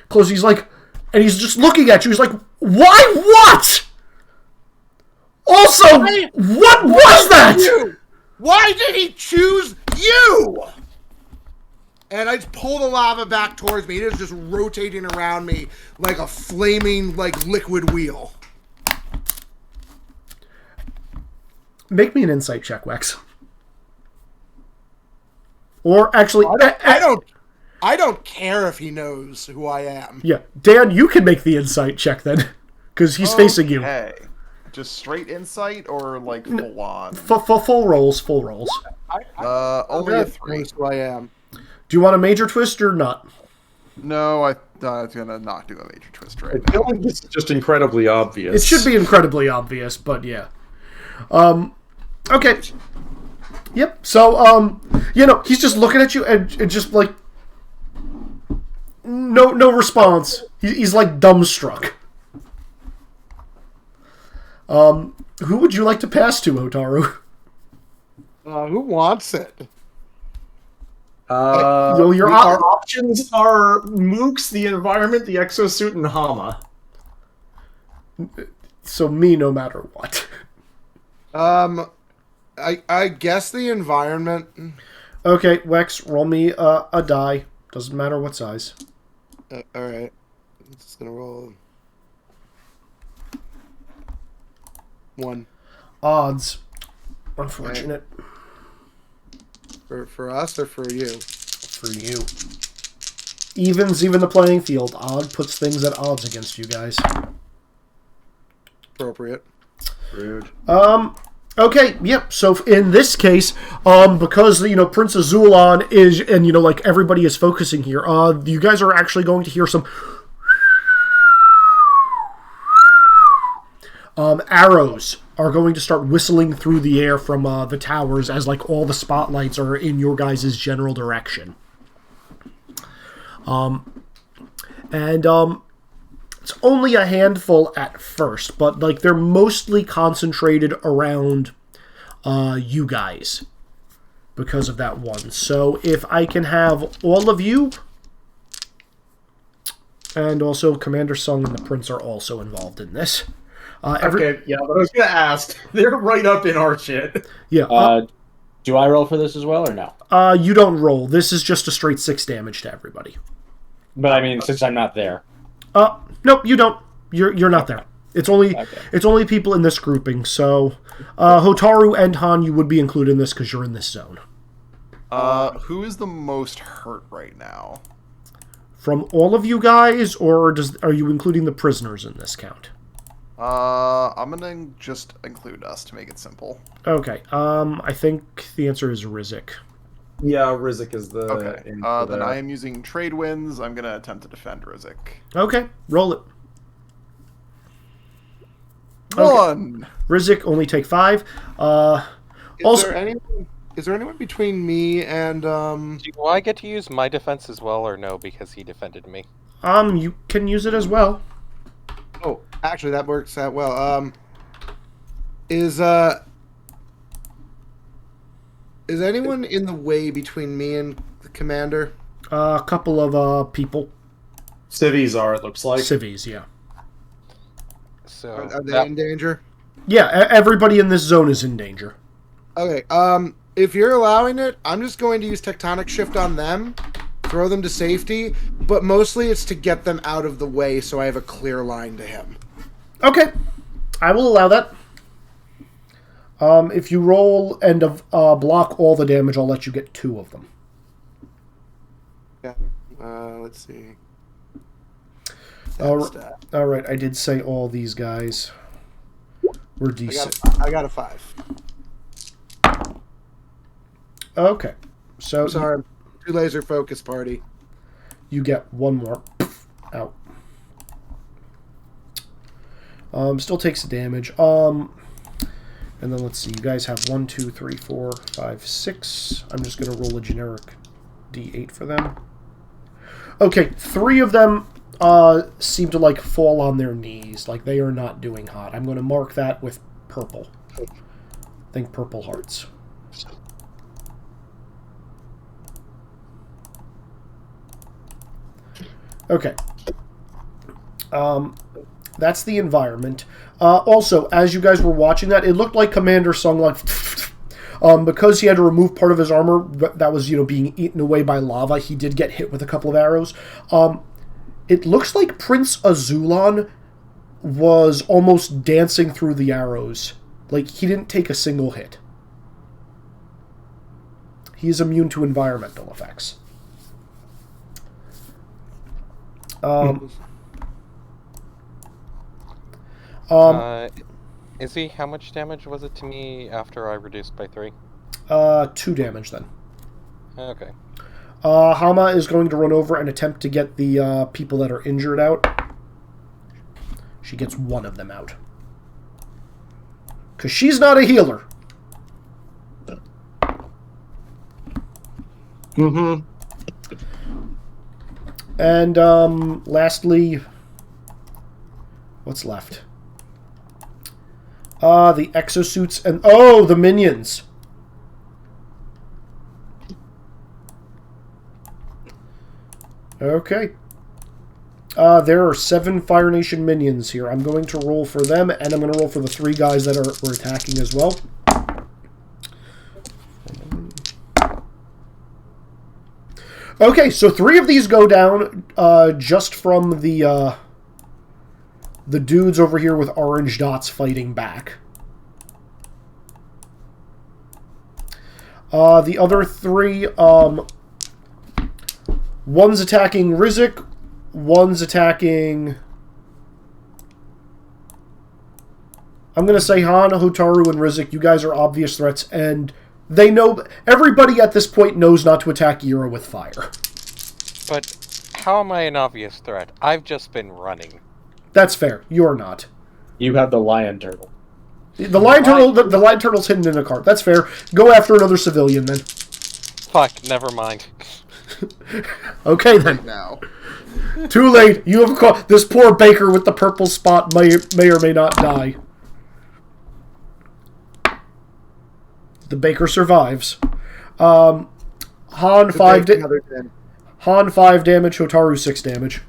Speaker 1: clothes. He's like, and he's just looking at you. He's like, why what? Oh Also, what was that?
Speaker 4: Why did he choose you? And I just pull the lava back towards me. It is just rotating around me like a flaming, like, liquid wheel.
Speaker 1: Make me an insight check, Wex. Or actually,
Speaker 4: I don't care if he knows who I am.
Speaker 1: yeah, Dan, you can make the insight check then, because he's facing you.
Speaker 6: Okay. Just straight insight or like full on?
Speaker 1: Full rolls, full rolls.
Speaker 6: Only a 3.
Speaker 4: Knows who I am.
Speaker 1: Do you want a major twist or not?
Speaker 6: No, I'm gonna not do a major twist right
Speaker 3: I
Speaker 6: now.
Speaker 3: feel like this is just incredibly obvious.
Speaker 1: It should be incredibly obvious, but yeah. Okay. Yep. So, he's just looking at you and just like no response. He's like dumbstruck. Who would you like to pass to, Hotaru?
Speaker 4: Who wants it?
Speaker 3: Our options are Mooks, the environment, the exosuit, and Hama.
Speaker 1: So me, no matter what.
Speaker 4: I guess the environment.
Speaker 1: Okay, Wex, roll me a die. Doesn't matter what size.
Speaker 4: All right, I'm just gonna roll 1
Speaker 1: Odds. Unfortunate.
Speaker 4: for us or for you.
Speaker 1: For you. Evens even the playing field. Odd puts things at odds against you guys.
Speaker 4: Appropriate.
Speaker 3: Rude.
Speaker 1: Okay, yep. So in this case, because Prince Azulon is, and like everybody is focusing here, you guys are actually going to hear some arrows are going to start whistling through the air from the towers as like all the spotlights are in your guys' general direction. It's only a handful at first, but like they're mostly concentrated around you guys because of that one. So if I can have all of you, and also Commander Sung and the Prince are also involved in this.
Speaker 3: Okay, yeah, but I was gonna ask. They're right up in our shit.
Speaker 1: Yeah.
Speaker 5: Do I roll for this as well or no?
Speaker 1: You don't roll. This is just a straight 6 damage to everybody.
Speaker 5: But I mean, since I'm not there.
Speaker 1: Nope, you don't. You're not there. It's only people in this grouping. So, Hotaru and Han, you would be included in this because you're in this zone.
Speaker 6: Who is the most hurt right now?
Speaker 1: From all of you guys, or are you including the prisoners in this count?
Speaker 6: I'm gonna just include us to make it simple.
Speaker 1: Okay. I think the answer is Rizik.
Speaker 3: Yeah, Rizik is the...
Speaker 6: Okay. Then I am using trade winds. I'm gonna attempt to defend Rizik.
Speaker 1: Okay, roll it.
Speaker 6: 1!
Speaker 1: Rizik, only take 5.
Speaker 4: Is there anyone between me and
Speaker 2: Do I get to use my defense as well, or no, because he defended me?
Speaker 1: You can use it as well.
Speaker 4: Oh, actually, that works out well. Is anyone in the way between me and the commander?
Speaker 1: A couple of people.
Speaker 3: Civies are, it looks like.
Speaker 1: Civies, yeah.
Speaker 2: So
Speaker 4: Are they in danger?
Speaker 1: Yeah, everybody in this zone is in danger.
Speaker 4: Okay. If you're allowing it, I'm just going to use Tectonic Shift on them, throw them to safety, but mostly it's to get them out of the way so I have a clear line to him.
Speaker 1: Okay, I will allow that. If you roll and block all the damage, I'll let you get 2 of them.
Speaker 4: Yeah. Let's see.
Speaker 1: All right, I did say all these guys were decent.
Speaker 4: I got a 5.
Speaker 1: Okay, so
Speaker 4: Sorry, 2 laser focus party.
Speaker 1: you get 1 more. Out. Still takes damage. And then let's see. You guys have 1, 2, 3, 4, 5, 6. I'm just gonna roll a generic D8 for them. Okay, 3 of them seem to like fall on their knees, like they are not doing hot. I'm gonna mark that with purple. Think purple hearts. Okay. That's the environment. Also, as you guys were watching that, it looked like Commander sung like... because he had to remove part of his armor that was, being eaten away by lava, he did get hit with a couple of arrows. It looks like Prince Azulon was almost dancing through the arrows. Like, he didn't take a single hit. He's immune to environmental effects.
Speaker 2: Izzy, how much damage was it to me after I reduced by 3?
Speaker 1: 2 damage then.
Speaker 2: Okay.
Speaker 1: Hama is going to run over and attempt to get the people that are injured out. She gets one of them out. Because she's not a healer.
Speaker 3: Mm-hmm.
Speaker 1: And, lastly... What's left? The exosuits and... Oh, the minions! Okay. There are 7 Fire Nation minions here. I'm going to roll for them, and I'm going to roll for the 3 guys that are attacking as well. Okay, so 3 of these go down just from the dudes over here with orange dots fighting back. The other 3, one's attacking Rizik, one's attacking... I'm going to say Han, Hotaru, and Rizik. You guys are obvious threats, and they know... Everybody at this point knows not to attack Yura with fire.
Speaker 2: But how am I an obvious threat? I've just been running.
Speaker 1: That's fair. You're not.
Speaker 5: You have the lion turtle.
Speaker 1: The lion turtle's hidden in a cart. That's fair. Go after another civilian, then.
Speaker 2: Fuck, never mind.
Speaker 1: Okay, then.
Speaker 6: Now.
Speaker 1: Too late. You have caught... This poor baker with the purple spot may or may not die. The baker survives. Han 5 damage, Hotaru 6 damage.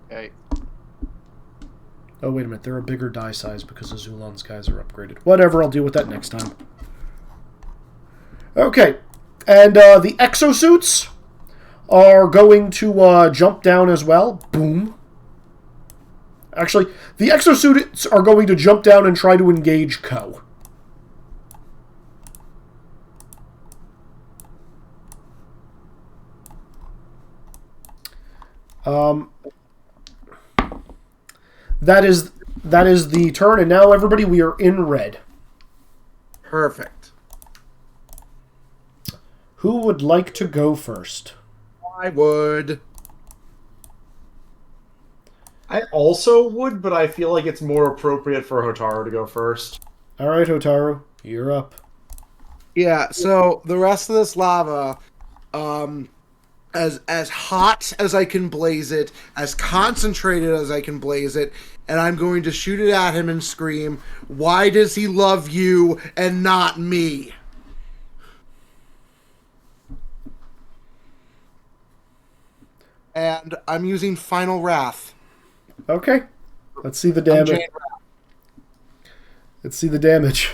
Speaker 6: Okay.
Speaker 1: Oh, wait a minute. They're a bigger die size because Azulon's guys are upgraded. Whatever, I'll deal with that next time. Okay. And the exosuits are going to jump down as well. Boom. Actually, the exosuits are going to jump down and try to engage Ko. That is the turn, and now everybody, we are in red.
Speaker 4: Perfect.
Speaker 1: Who would like to go first?
Speaker 4: I would.
Speaker 3: I also would, but I feel like it's more appropriate for Hotaru to go first.
Speaker 1: All right, Hotaru, you're up.
Speaker 4: Yeah, so the rest of this lava, as hot as I can blaze it, as concentrated as I can blaze it, and I'm going to shoot it at him and scream, "Why does he love you and not me?" And I'm using Final Wrath.
Speaker 1: Okay, let's see the damage. Let's see the damage.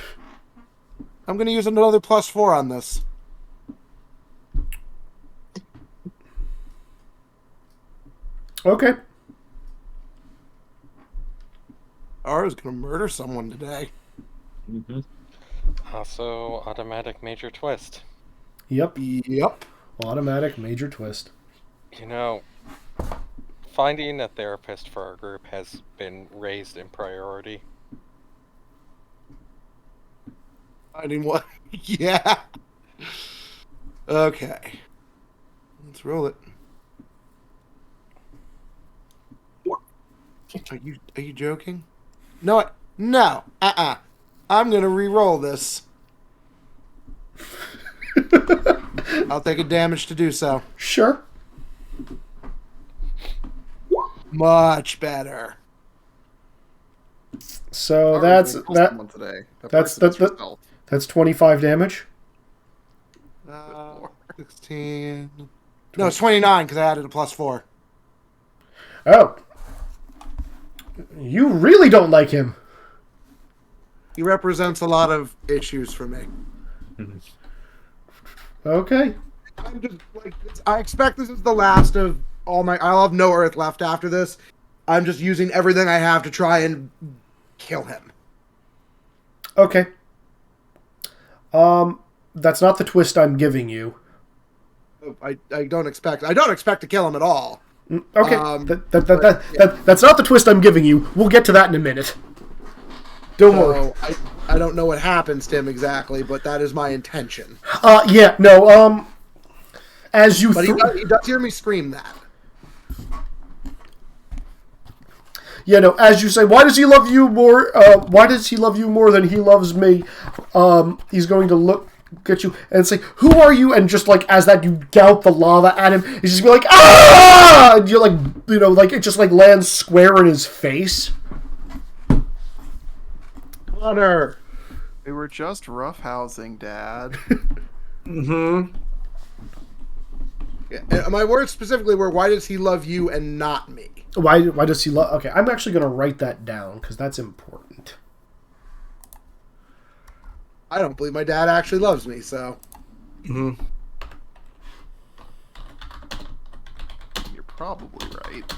Speaker 4: I'm going to use another +4 on this.
Speaker 1: Okay.
Speaker 4: Ara's going to murder someone today.
Speaker 5: Mm-hmm.
Speaker 2: Also, automatic major twist.
Speaker 1: Yep.
Speaker 4: Yep.
Speaker 1: Automatic major twist.
Speaker 2: You know, finding a therapist for our group has been raised in priority.
Speaker 4: Finding what? Yeah. Okay. Let's roll it. Are you joking? No. No. I'm gonna re-roll this. I'll take a damage to do so.
Speaker 1: Sure.
Speaker 4: Much better.
Speaker 1: So
Speaker 6: Alright,
Speaker 1: that's
Speaker 6: we
Speaker 1: that.
Speaker 6: one today.
Speaker 1: That's 25 damage.
Speaker 4: 16. No, it's 29 because I added a +4.
Speaker 1: Oh. You really don't like him.
Speaker 4: He represents a lot of issues for me.
Speaker 1: Okay.
Speaker 4: I'm just like, I expect this is the last of all my. I'll have no Earth left after this. I'm just using everything I have to try and kill him.
Speaker 1: Okay. That's not the twist I'm giving you.
Speaker 4: I don't expect to kill him at all.
Speaker 1: Okay. That's not the twist I'm giving you. We'll get to that in a minute. Don't worry.
Speaker 4: I don't know what happens to him exactly, but that is my intention.
Speaker 1: Yeah, no, as you...
Speaker 4: But he does hear me scream that.
Speaker 1: Yeah, no, as you say, why does he love you more, why does he love you more than he loves me? He's going to look at you and say, who are you? And just like, as that you gout the lava at him, he's just be like, ah! And you're like, you know, like, it just like lands square in his face.
Speaker 4: Connor!
Speaker 6: We were just roughhousing, Dad.
Speaker 3: Mm-hmm.
Speaker 4: Yeah, my words specifically were, why does he love you and not me?
Speaker 1: Why does he love... Okay, I'm actually going to write that down, because that's important.
Speaker 4: I don't believe my dad actually loves me, so...
Speaker 3: Mm-hmm.
Speaker 6: You're probably right.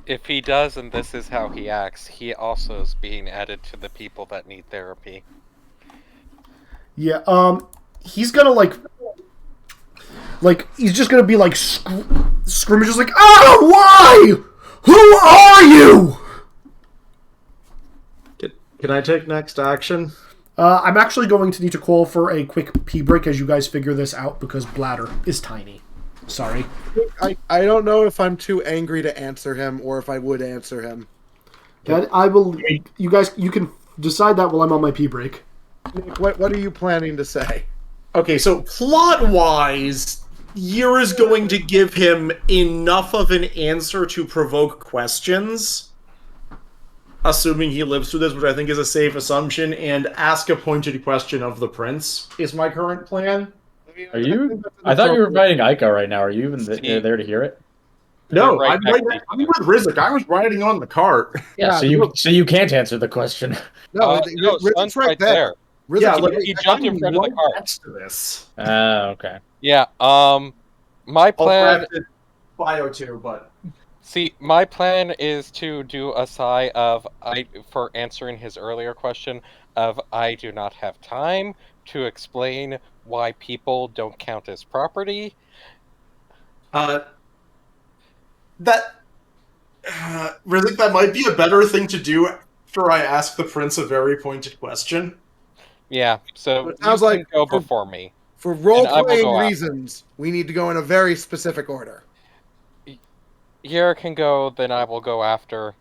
Speaker 2: If he does, and this is how he acts, he also is being added to the people that need therapy.
Speaker 1: Yeah, he's gonna, like, he's just gonna be, like, screaming, just like, ah, why? Who are you?
Speaker 3: Can I take next action?
Speaker 1: I'm actually going to need to call for a quick pee break as you guys figure this out, because bladder is tiny. Sorry.
Speaker 4: I don't know if I'm too angry to answer him, or if I would answer him.
Speaker 1: I will... You guys, you can decide that while I'm on my pee break.
Speaker 4: Nick, what are you planning to say?
Speaker 3: Okay, so plot-wise, Yura's going to give him enough of an answer to provoke questions, assuming he lives through this, which I think is a safe assumption, and ask a pointed question of the prince, is my current plan.
Speaker 5: Are you? I thought you were fighting Ica right now. Are you even there to hear it?
Speaker 3: No,
Speaker 2: Right
Speaker 3: I'm with Rizek. I was riding on the cart.
Speaker 5: Yeah. So you can't answer the question.
Speaker 4: No,
Speaker 2: No,
Speaker 4: Rizik's
Speaker 2: Sun's
Speaker 4: right there. Rizik's
Speaker 3: Yeah,
Speaker 4: right
Speaker 3: like,
Speaker 2: he jumped in front of the
Speaker 3: I'm
Speaker 2: cart.
Speaker 3: next to this.
Speaker 5: Okay.
Speaker 2: Yeah, my plan...
Speaker 3: Bio too, but...
Speaker 2: See, my plan is to do a sigh of, for answering his earlier question, of I do not have time to explain why people don't count as property.
Speaker 3: Rizek, that might be a better thing to do after I ask the prince a very pointed question.
Speaker 2: Yeah, so
Speaker 4: It sounds
Speaker 2: you
Speaker 4: like
Speaker 2: can go before me.
Speaker 4: For
Speaker 2: And I will
Speaker 4: role-playing
Speaker 2: go after.
Speaker 4: reasons, we need to go in a very specific order.
Speaker 2: Yara can go, then I will go after.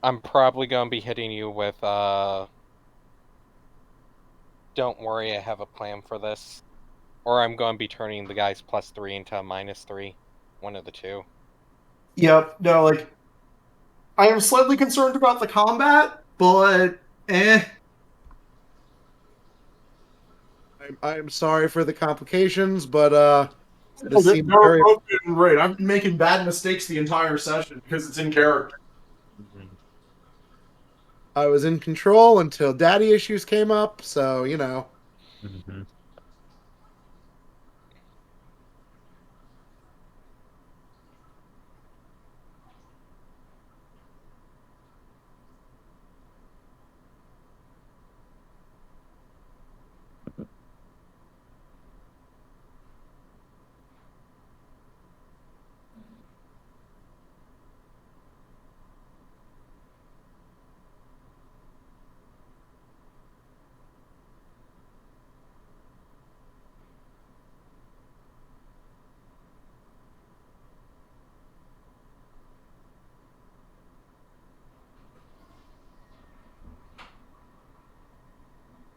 Speaker 2: I'm probably going to be hitting you with, don't worry, I have a plan for this. Or I'm going to be turning the guy's +3 into a -3. One of the two.
Speaker 3: Yep, no, like... I am slightly concerned about the combat, but...
Speaker 4: I'm sorry for the complications, but this
Speaker 3: They're
Speaker 4: seems very...
Speaker 3: appropriate and right. I've been making bad mistakes the entire session because it's in character.
Speaker 4: I was in control until daddy issues came up, so, you know.
Speaker 5: Mm-hmm.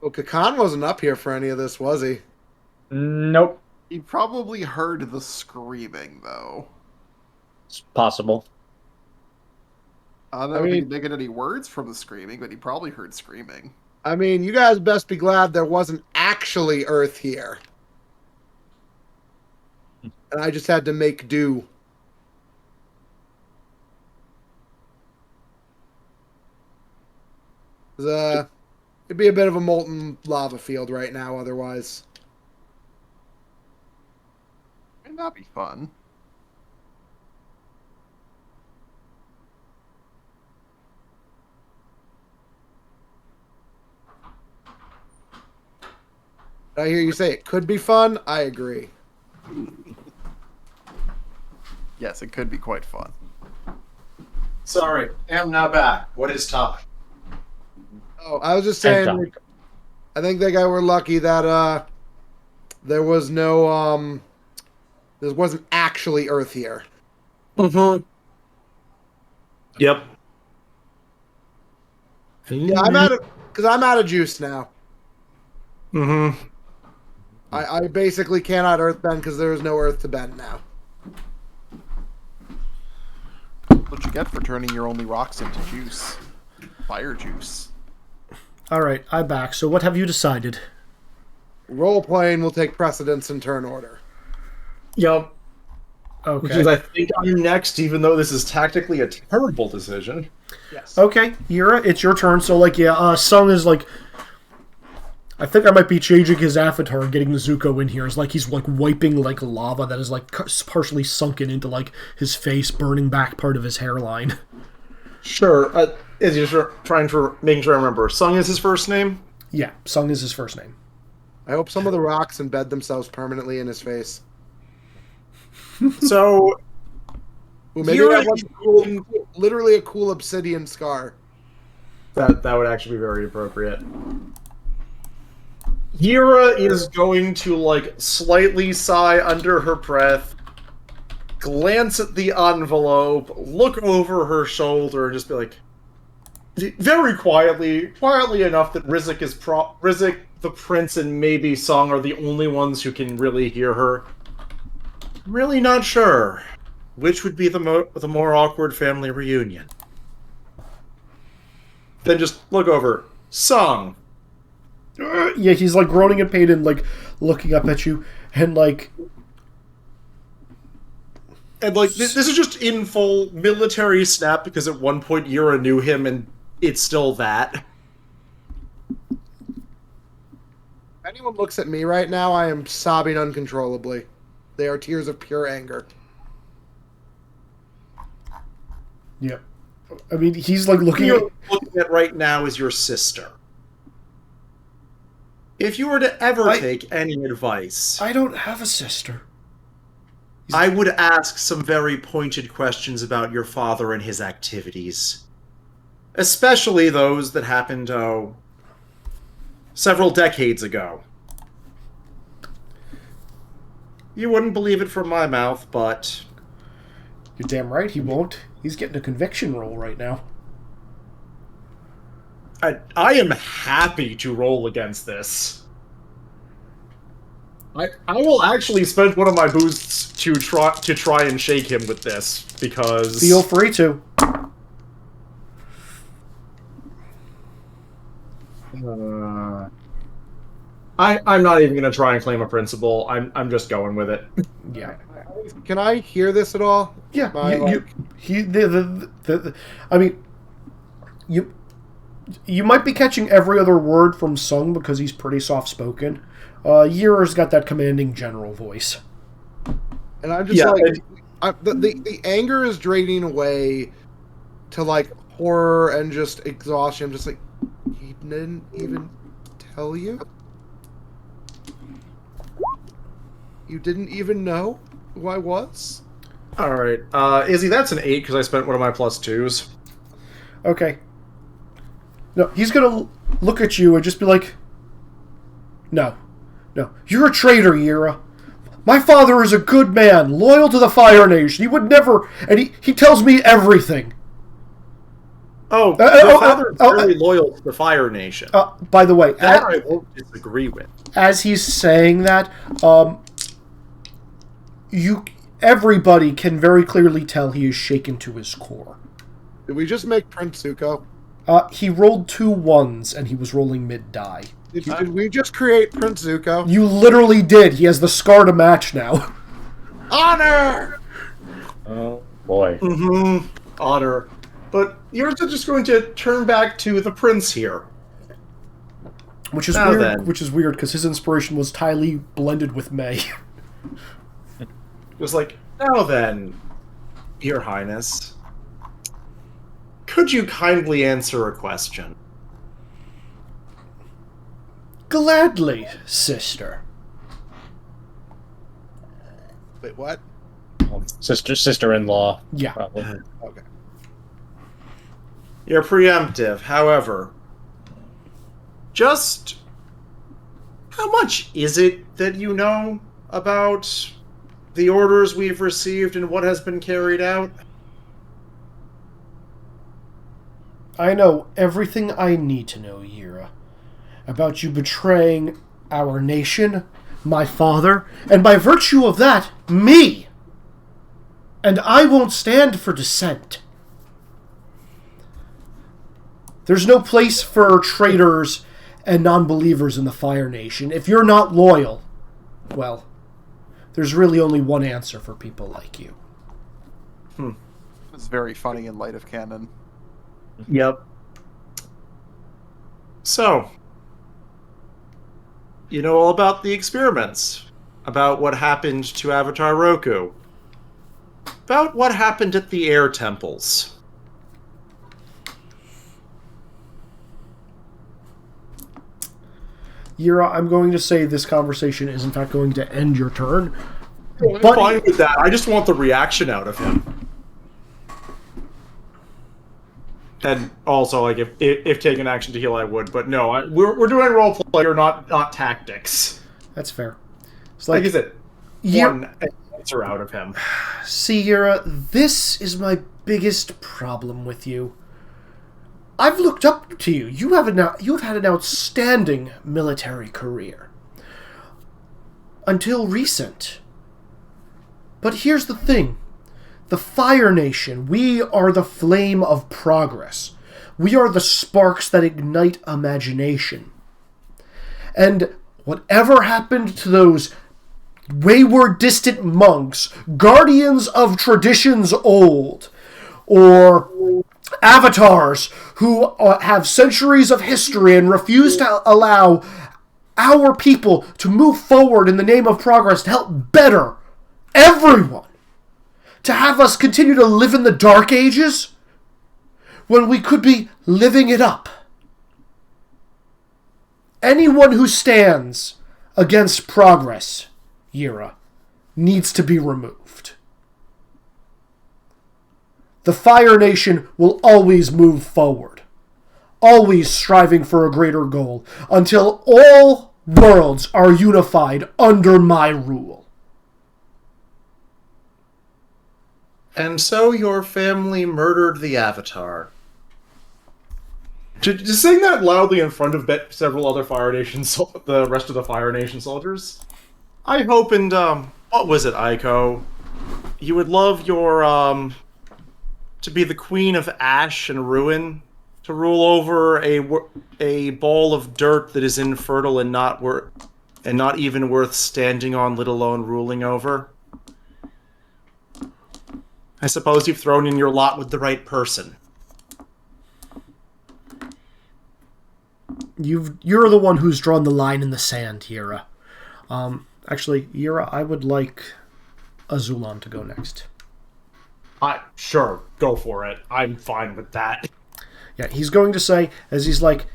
Speaker 4: Well, Kakan wasn't up here for any of this, was he?
Speaker 5: Nope.
Speaker 6: He probably heard the screaming, though.
Speaker 5: It's possible.
Speaker 6: I don't know if he could make any words from the screaming, but he probably heard screaming.
Speaker 4: I mean, you guys best be glad there wasn't actually Earth here. and I just had to make do. It'd be a bit of a molten lava field right now, otherwise.
Speaker 6: Might not be fun.
Speaker 4: I hear you say it could be fun. I agree.
Speaker 6: Yes, it could be quite fun.
Speaker 3: Sorry, am now back. What is topic?
Speaker 4: Oh, I was just saying.
Speaker 5: Done.
Speaker 4: Like, I think they were lucky that there was no there wasn't actually Earth here.
Speaker 3: Mm-hmm. Yep.
Speaker 4: Yeah, I'm out of juice now.
Speaker 3: Mm-hmm.
Speaker 4: I basically cannot Earth bend because there is no Earth to bend now.
Speaker 6: What you get for turning your only rocks into juice? Fire juice.
Speaker 1: All right, I'm back. So what have you decided?
Speaker 4: Role playing will take precedence in turn order.
Speaker 3: Yep.
Speaker 1: Okay.
Speaker 3: Which is, I think, I'm next, even though this is tactically a terrible decision.
Speaker 4: Yes.
Speaker 1: Okay, Yura, it's your turn. So, like, yeah, Sung is, like... I think I might be changing his avatar and getting Zuko in here. It's like he's, like, wiping, like, lava that is, like, partially sunken into, like, his face, burning back part of his hairline.
Speaker 3: Sure. Is he just making sure I remember? Sung is his first name?
Speaker 1: Yeah, Sung is his first name.
Speaker 4: I hope some of the rocks embed themselves permanently in his face.
Speaker 3: So...
Speaker 4: Ooh, maybe that was literally a cool obsidian scar.
Speaker 3: That would actually be very appropriate. Yura is going to, like, slightly sigh under her breath, glance at the envelope, look over her shoulder, and just be like, very quietly enough that Rizik, the prince, and maybe Song are the only ones who can really hear her. I'm really not sure which would be the more awkward family reunion. Then just look over. Song.
Speaker 1: Yeah, he's, like, groaning in pain and, like, looking up at you, and, like...
Speaker 3: And, like, this is just in full military snap, because at one point Yura knew him, and it's still that.
Speaker 4: If anyone looks at me right now, I am sobbing uncontrollably. They are tears of pure anger.
Speaker 1: Yeah. I mean, he's, like, looking
Speaker 3: You're looking at right now is your sister. If you were to ever take any advice...
Speaker 1: I don't have a sister.
Speaker 3: I would ask some very pointed questions about your father and his activities. Especially those that happened, several decades ago. You wouldn't believe it from my mouth, but...
Speaker 1: You're damn right he won't. He's getting a conviction roll right now.
Speaker 3: I am happy to roll against this. I will actually spend one of my boosts to try and shake him with this, because...
Speaker 1: Feel free to.
Speaker 3: I'm not even going to try and claim a principle. I'm just going with it.
Speaker 1: Yeah.
Speaker 4: Can I hear this at all?
Speaker 1: Yeah. I mean, you might be catching every other word from Sung because he's pretty soft-spoken. Yura's got that commanding general voice.
Speaker 4: And I'm just the anger is draining away to, like, horror and just exhaustion. I'm just like, he didn't even tell you? You didn't even know who I was?
Speaker 3: Alright. Izzy, that's an 8 because I spent one of my +2s.
Speaker 1: Okay. No, he's gonna look at you and just be like, No. You're a traitor, Yura. My father is a good man, loyal to the Fire Nation. He would never... And he tells me everything.
Speaker 3: Your father is very loyal to the Fire Nation.
Speaker 1: By the way...
Speaker 3: That I won't disagree with.
Speaker 1: As he's saying that, everybody can very clearly tell he is shaken to his core.
Speaker 4: Did we just make Prince Zuko?
Speaker 1: He rolled 2 1s, and he was rolling mid-die.
Speaker 4: Did we just create Prince Zuko?
Speaker 1: You literally did. He has the scar to match now.
Speaker 3: Honor!
Speaker 5: Oh, boy.
Speaker 3: Mm-hmm. Honor. But yours are just going to turn back to the prince here.
Speaker 1: Which is
Speaker 3: Now
Speaker 1: weird.
Speaker 3: then.
Speaker 1: Which is weird because his inspiration was Ty blended with May.
Speaker 3: It was like, now then, Your Highness, could you kindly answer a question?
Speaker 1: Gladly, sister.
Speaker 4: Wait, what?
Speaker 5: Sister-in-law.
Speaker 1: Yeah.
Speaker 5: Probably.
Speaker 4: Okay.
Speaker 3: You're preemptive, however. Just how much is it that you know about the orders we've received and what has been carried out?
Speaker 1: I know everything I need to know, Yira. About you betraying our nation, my father, and by virtue of that, me! And I won't stand for dissent. There's no place for traitors and non-believers in the Fire Nation. If you're not loyal, well, there's really only one answer for people like you.
Speaker 6: It's very funny in light of canon.
Speaker 3: Yep. So, you know all about the experiments, about what happened to Avatar Roku, about what happened at the air temples.
Speaker 1: Yira, I'm going to say this conversation is in fact going to end your turn.
Speaker 3: I'm
Speaker 1: But
Speaker 3: fine with that. I just want the reaction out of him. And also, like, if taking action to heal, I would. But no, we're doing role play, or not tactics.
Speaker 1: that's fair. It's
Speaker 3: Like,
Speaker 1: like,
Speaker 3: is it
Speaker 1: Yir-
Speaker 3: one answer out of him?
Speaker 1: see, Yira, this is my biggest problem with you. I've looked up to you. You have had an outstanding military career. Until recent. But here's the thing. The Fire Nation, we are the flame of progress. We are the sparks that ignite imagination. And whatever happened to those wayward distant monks, guardians of traditions old, or avatars who have centuries of history and refuse to allow our people to move forward in the name of progress to help better everyone, to have us continue to live in the dark ages when we could be living it up. Anyone who stands against progress, Yira, needs to be removed. The Fire Nation will always move forward, always striving for a greater goal, until all worlds are unified under my rule.
Speaker 3: And so your family murdered the Avatar. Just saying that loudly in front of several other Fire Nation, the rest of the Fire Nation soldiers. I hope, and what was it, Aiko? You would love your to be the Queen of Ash and Ruin, to rule over a ball of dirt that is infertile and not even worth standing on, let alone ruling over. I suppose you've thrown in your lot with the right person.
Speaker 1: You're the one who's drawn the line in the sand, Yira. Actually, Yira, I would like Azulon to go next.
Speaker 3: Sure, go for it. I'm fine with that.
Speaker 1: Yeah, he's going to say, as he's like,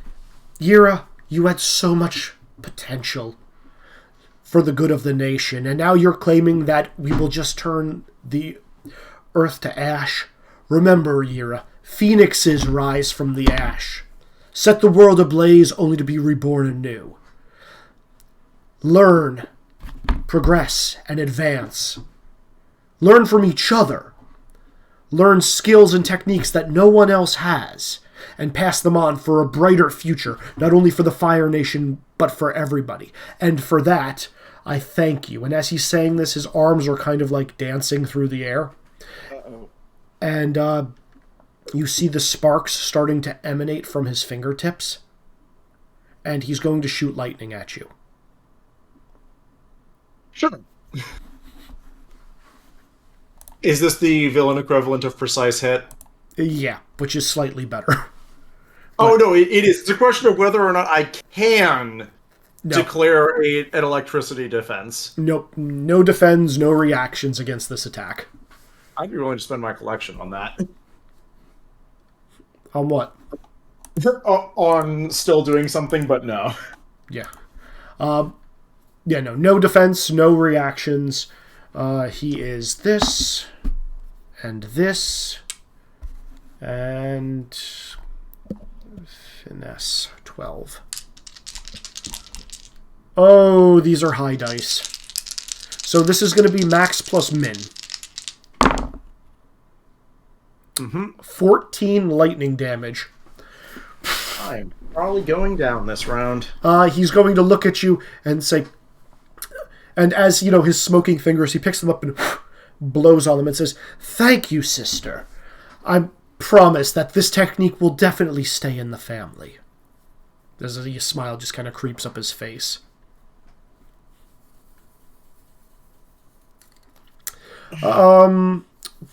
Speaker 1: Yira, you had so much potential for the good of the nation, and now you're claiming that we will just turn the earth to ash. Remember, Yira, phoenixes rise from the ash. Set the world ablaze only to be reborn anew. Learn, progress, and advance. Learn from each other. Learn skills and techniques that no one else has, and pass them on for a brighter future, not only for the Fire Nation, but for everybody. And for that, I thank you. And as he's saying this, his arms are kind of like dancing through the air.
Speaker 6: Uh-oh.
Speaker 1: And you see the sparks starting to emanate from his fingertips. And he's going to shoot lightning at you.
Speaker 3: Sure. Is this the villain equivalent of precise hit?
Speaker 1: Yeah, which is slightly better.
Speaker 3: Oh, no, it is. It's a question of whether or not I can declare an electricity defense.
Speaker 1: Nope, no defends, no reactions against this attack.
Speaker 3: I'd be willing to spend my collection on that.
Speaker 1: On what?
Speaker 3: On still doing something, but no.
Speaker 1: Yeah. No defense, no reactions. He is this, and this, and finesse 12. Oh, these are high dice. So this is going to be max plus min. 14 lightning damage.
Speaker 3: I'm probably going down this round.
Speaker 1: He's going to look at you and say, and as, his smoking fingers, he picks them up and blows on them and says, "Thank you, sister. I promise that this technique will definitely stay in the family." There's a smile just kind of creeps up his face.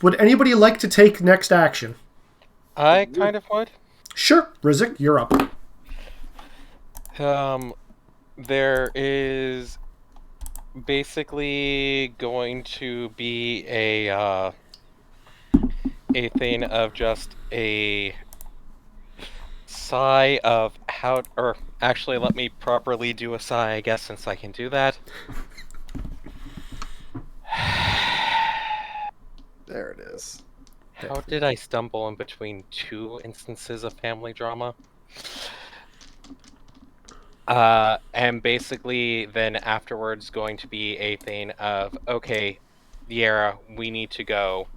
Speaker 1: Would anybody like to take next action?
Speaker 2: I kind of would.
Speaker 1: Sure. Rizik, you're up.
Speaker 2: There is basically going to be a thing of just a sigh of how, or actually let me properly do a sigh, I guess, since I can do that.
Speaker 6: There it is.
Speaker 2: How did I stumble in between two instances of family drama? And basically then afterwards going to be a thing of, okay, Yara, we need to go.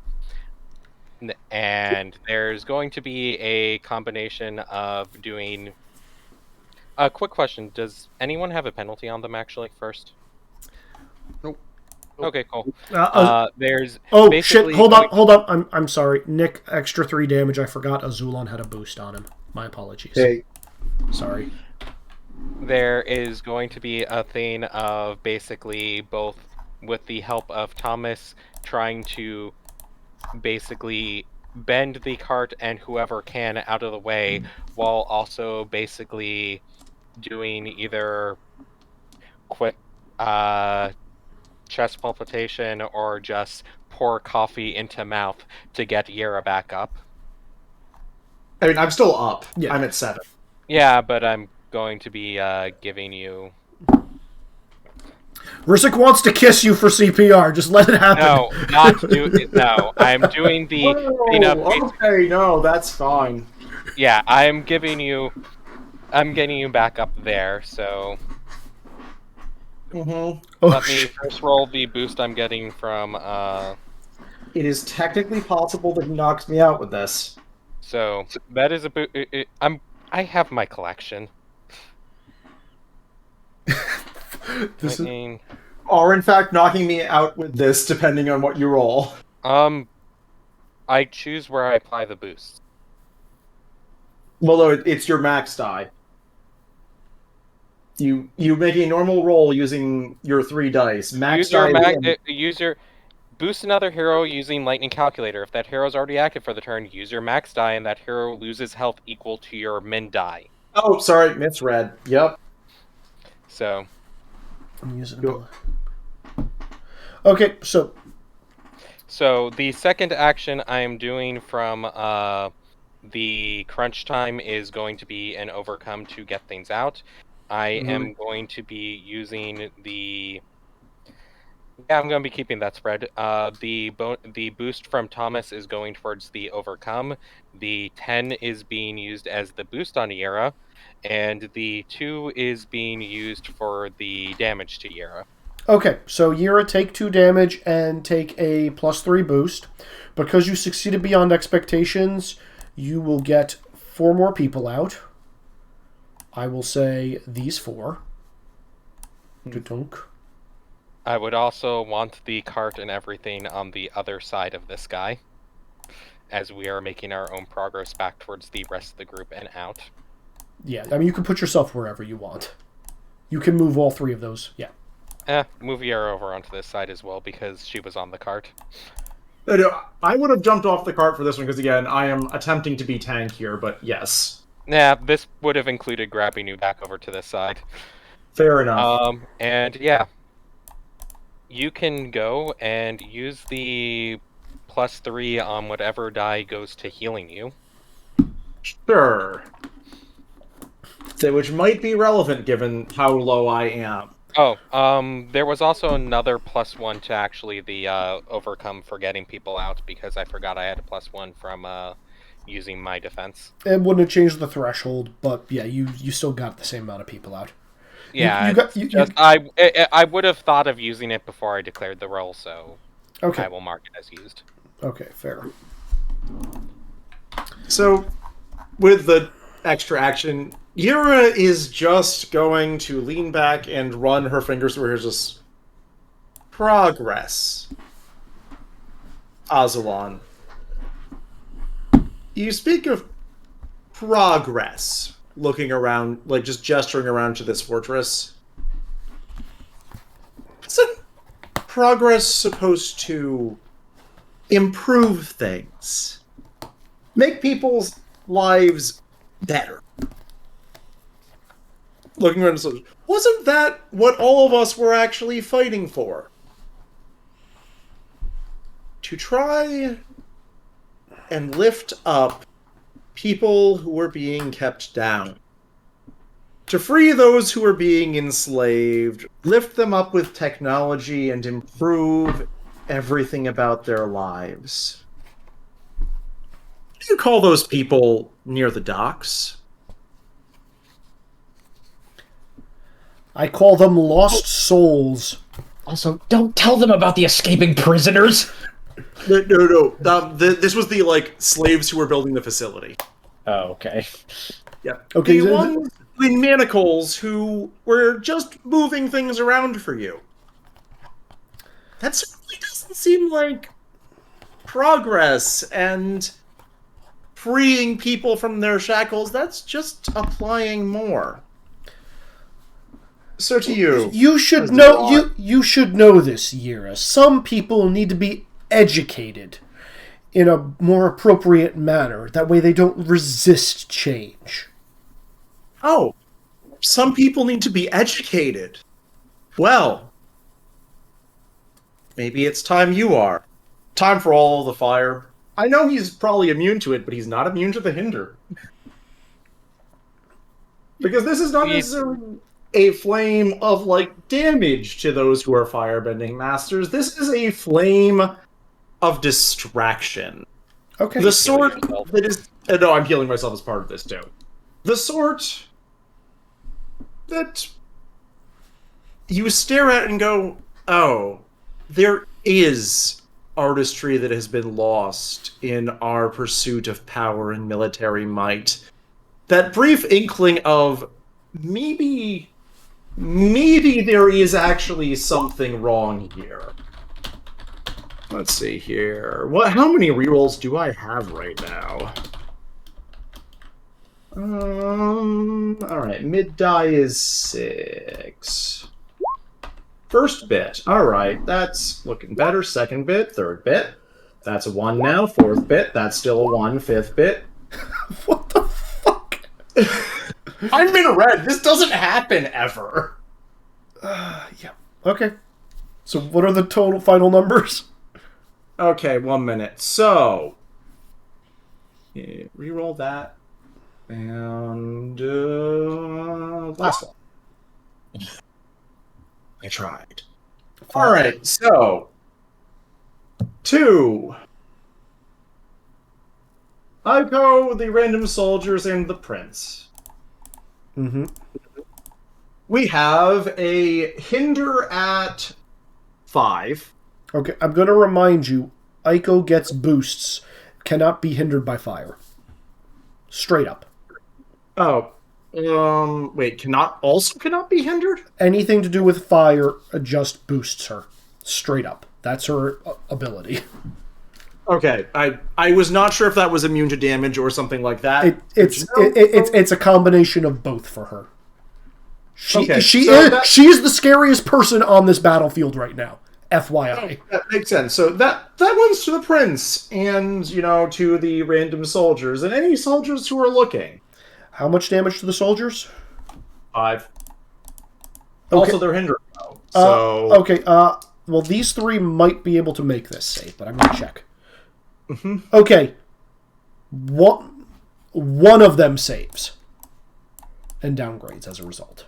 Speaker 2: And there's going to be a combination of doing... A quick question, does anyone have a penalty on them actually first?
Speaker 6: Nope.
Speaker 2: Okay, cool. There's
Speaker 1: Oh
Speaker 2: basically
Speaker 1: shit! Hold up! I'm sorry, Nick. Extra 3 damage. I forgot Azulon had a boost on him. My apologies.
Speaker 3: Hey.
Speaker 1: Sorry.
Speaker 2: There is going to be a thing of basically both with the help of Thomas trying to basically bend the cart and whoever can out of the way, while also basically doing either quick chest palpitation or just pour coffee into mouth to get Yara back up.
Speaker 3: I mean, I'm still up.
Speaker 1: Yeah.
Speaker 3: I'm at 7.
Speaker 2: Yeah, but I'm going to be giving you...
Speaker 1: Rizik wants to kiss you for CPR. Just let it happen.
Speaker 2: No, not do it. No, I'm doing the...
Speaker 3: Okay, no, that's fine.
Speaker 2: Yeah, I'm getting you back up there, so...
Speaker 3: Mm-hmm.
Speaker 2: Let me first roll the boost I'm getting from,
Speaker 3: It is technically possible that he knocks me out with this.
Speaker 2: So, that is a boost... I have my collection.
Speaker 3: Or in fact knocking me out with this, depending on what you roll.
Speaker 2: I choose where I apply the boost.
Speaker 3: Well, no, it's your max die. You make a normal roll using your 3 dice. Max
Speaker 2: Use your boost another hero using Lightning Calculator. If that hero is already active for the turn, use your max die, and that hero loses health equal to your min die.
Speaker 3: Oh, sorry, misread. Yep.
Speaker 2: So.
Speaker 1: I'm using it. Okay, so.
Speaker 2: So the second action I am doing from the crunch time is going to be an overcome to get things out. I am going to be using the... Yeah, I'm going to be keeping that spread. The boost from Thomas is going towards the overcome. The 10 is being used as the boost on Yara. And the 2 is being used for the damage to Yara.
Speaker 1: Okay, so Yara, take 2 damage and take a +3 boost. Because you succeeded beyond expectations, you will get 4 more people out. I will say these 4. Dunk.
Speaker 2: I would also want the cart and everything on the other side of this guy, as we are making our own progress back towards the rest of the group and out.
Speaker 1: Yeah, I mean, you can put yourself wherever you want. You can move all 3 of those, yeah.
Speaker 2: Move Yara over onto this side as well, because she was on the cart.
Speaker 3: I would have jumped off the cart for this one because, again, I am attempting to be tank here, but yes.
Speaker 2: Yeah, this would have included grabbing you back over to this side.
Speaker 3: Fair enough.
Speaker 2: And yeah, you can go and use the +3 on whatever die goes to healing you.
Speaker 3: Sure. So, which might be relevant given how low I am.
Speaker 2: Oh, there was also another +1 to actually the overcome forgetting people out, because I forgot I had a +1 from using my defense.
Speaker 1: It wouldn't have changed the threshold, but yeah, you still got the same amount of people out.
Speaker 2: Yeah, I would have thought of using it before I declared the roll, so
Speaker 1: okay.
Speaker 2: I will mark it as used.
Speaker 1: Okay, fair.
Speaker 3: So, with the extra action, Yura is just going to lean back and run her fingers through her just progress. Azalan. You speak of progress, looking around, like just gesturing around to this fortress. Isn't progress supposed to improve things? Make people's lives better? Looking around, wasn't that what all of us were actually fighting for? To try and lift up people who were being kept down. To free those who were being enslaved, lift them up with technology, and improve everything about their lives. What do you call those people near the docks?
Speaker 1: I call them lost souls.
Speaker 5: Also, don't tell them about the escaping prisoners!
Speaker 3: No. This was the, slaves who were building the facility.
Speaker 5: Oh, okay.
Speaker 3: Yeah.
Speaker 1: Okay,
Speaker 3: The ones in manacles who were just moving things around for you. That certainly doesn't seem like progress and freeing people from their shackles. That's just applying more. So to you.
Speaker 1: You should know you should know this, Yira. Some people need to be educated in a more appropriate manner. That way they don't resist change.
Speaker 3: Oh, some people need to be educated. Well, maybe it's time you are. Time for all the fire. I know he's probably immune to it, but he's not immune to the hinder. Because this is not necessarily a flame of, damage to those who are firebending masters. This is a flame of distraction.
Speaker 1: Okay.
Speaker 3: The sort that is... No, I'm healing myself as part of this, too. The sort that you stare at and go, oh, there is artistry that has been lost in our pursuit of power and military might. That brief inkling of maybe there is actually something wrong here. Let's see here. How many rerolls do I have right now? Alright, mid die is 6. First bit. Alright, that's looking better. Second bit, third bit. That's a 1 now. Fourth bit, that's still a 1. Fifth bit.
Speaker 1: What the fuck?
Speaker 3: I'm in red. This doesn't happen ever.
Speaker 1: Yeah. Okay. So what are the total final numbers?
Speaker 3: Okay, 1 minute. So, reroll that. And, last one. I tried. Alright, so, 2. I go the random soldiers and the prince.
Speaker 1: Mm-hmm.
Speaker 3: We have a hinder at 5.
Speaker 1: Okay, I'm going to remind you, Aiko gets boosts, cannot be hindered by fire. Straight up.
Speaker 3: Oh, wait, cannot be hindered?
Speaker 1: Anything to do with fire just boosts her. Straight up. That's her ability.
Speaker 3: Okay, I was not sure if that was immune to damage or something like that.
Speaker 1: It's a combination of both for her. She
Speaker 3: Okay,
Speaker 1: is the scariest person on this battlefield right now. FYI.
Speaker 3: That makes sense. So that one's to the prince and, to the random soldiers and any soldiers who are looking.
Speaker 1: How much damage to the soldiers?
Speaker 3: 5.
Speaker 1: Okay.
Speaker 3: Also, they're hindered now. So
Speaker 1: Okay, well, these 3 might be able to make this save, but I'm going to check.
Speaker 3: Mm-hmm.
Speaker 1: Okay. One of them saves. And downgrades as a result.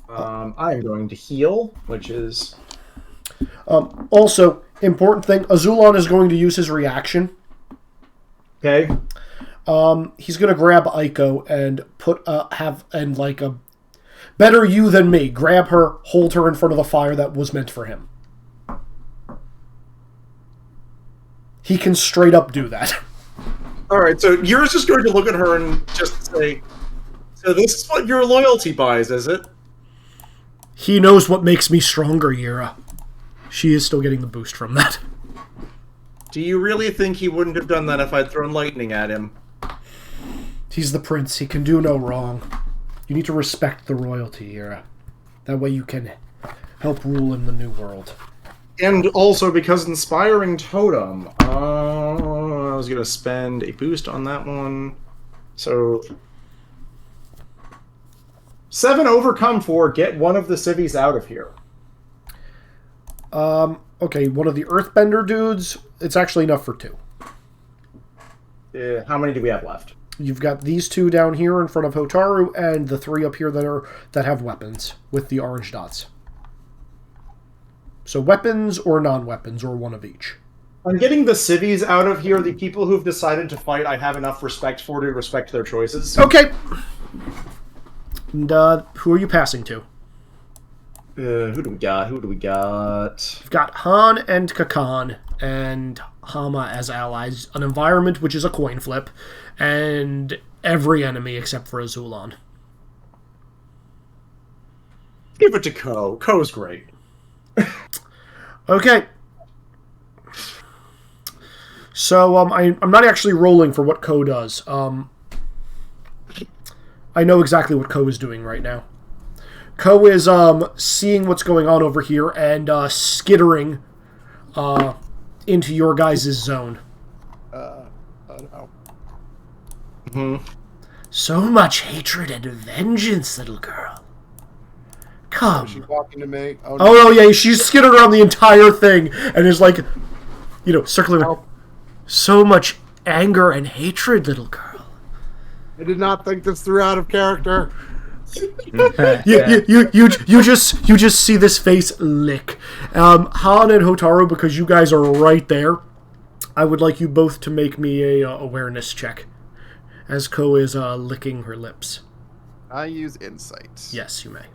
Speaker 3: I'm going to heal, which is...
Speaker 1: Also, important thing, Azulon is going to use his reaction.
Speaker 3: Okay.
Speaker 1: He's going to grab Aiko and better you than me. Grab her, hold her in front of the fire that was meant for him. He can straight up do that.
Speaker 3: All right, so you're just going to look at her and just say, so this is what your loyalty buys, is it?
Speaker 1: He knows what makes me stronger, Yira. She is still getting the boost from that.
Speaker 3: Do you really think he wouldn't have done that if I'd thrown lightning at him?
Speaker 1: He's the prince. He can do no wrong. You need to respect the royalty, Yira. That way you can help rule in the new world.
Speaker 3: And also because Inspiring Totem. I was going to spend a boost on that one. So 7 overcome 4, get one of the civvies out of here.
Speaker 1: Okay, one of the Earthbender dudes, it's actually enough for 2.
Speaker 3: How many do we have left?
Speaker 1: You've got these 2 down here in front of Hotaru, and the 3 up here that have weapons with the orange dots. So weapons or non-weapons, or one of each.
Speaker 3: I'm getting the civvies out of here. The people who've decided to fight, I have enough respect for to respect their choices.
Speaker 1: Okay. And who are you passing to?
Speaker 3: Who do we got?
Speaker 1: You've got Han and Kakan and Hama as allies, an environment which is a coin flip, and every enemy except for Azulon.
Speaker 3: Give it to Ko. Ko's great.
Speaker 1: Okay. So, I'm not actually rolling for what Ko does. I know exactly what Ko is doing right now. Ko is seeing what's going on over here and skittering into your guys' zone.
Speaker 4: Oh no.
Speaker 3: Mm-hmm.
Speaker 1: So much hatred and vengeance, little girl.
Speaker 4: Is she
Speaker 1: Come.
Speaker 4: walking to me?
Speaker 1: Oh no, yeah, she's skittered around the entire thing and is like, circling. So much anger and hatred, little girl.
Speaker 4: I did not think this through out of character.
Speaker 1: You just see this face lick. Han and Hotaru, because you guys are right there, I would like you both to make me a awareness check, as Ko is licking her lips.
Speaker 6: I use insight.
Speaker 1: Yes, you may.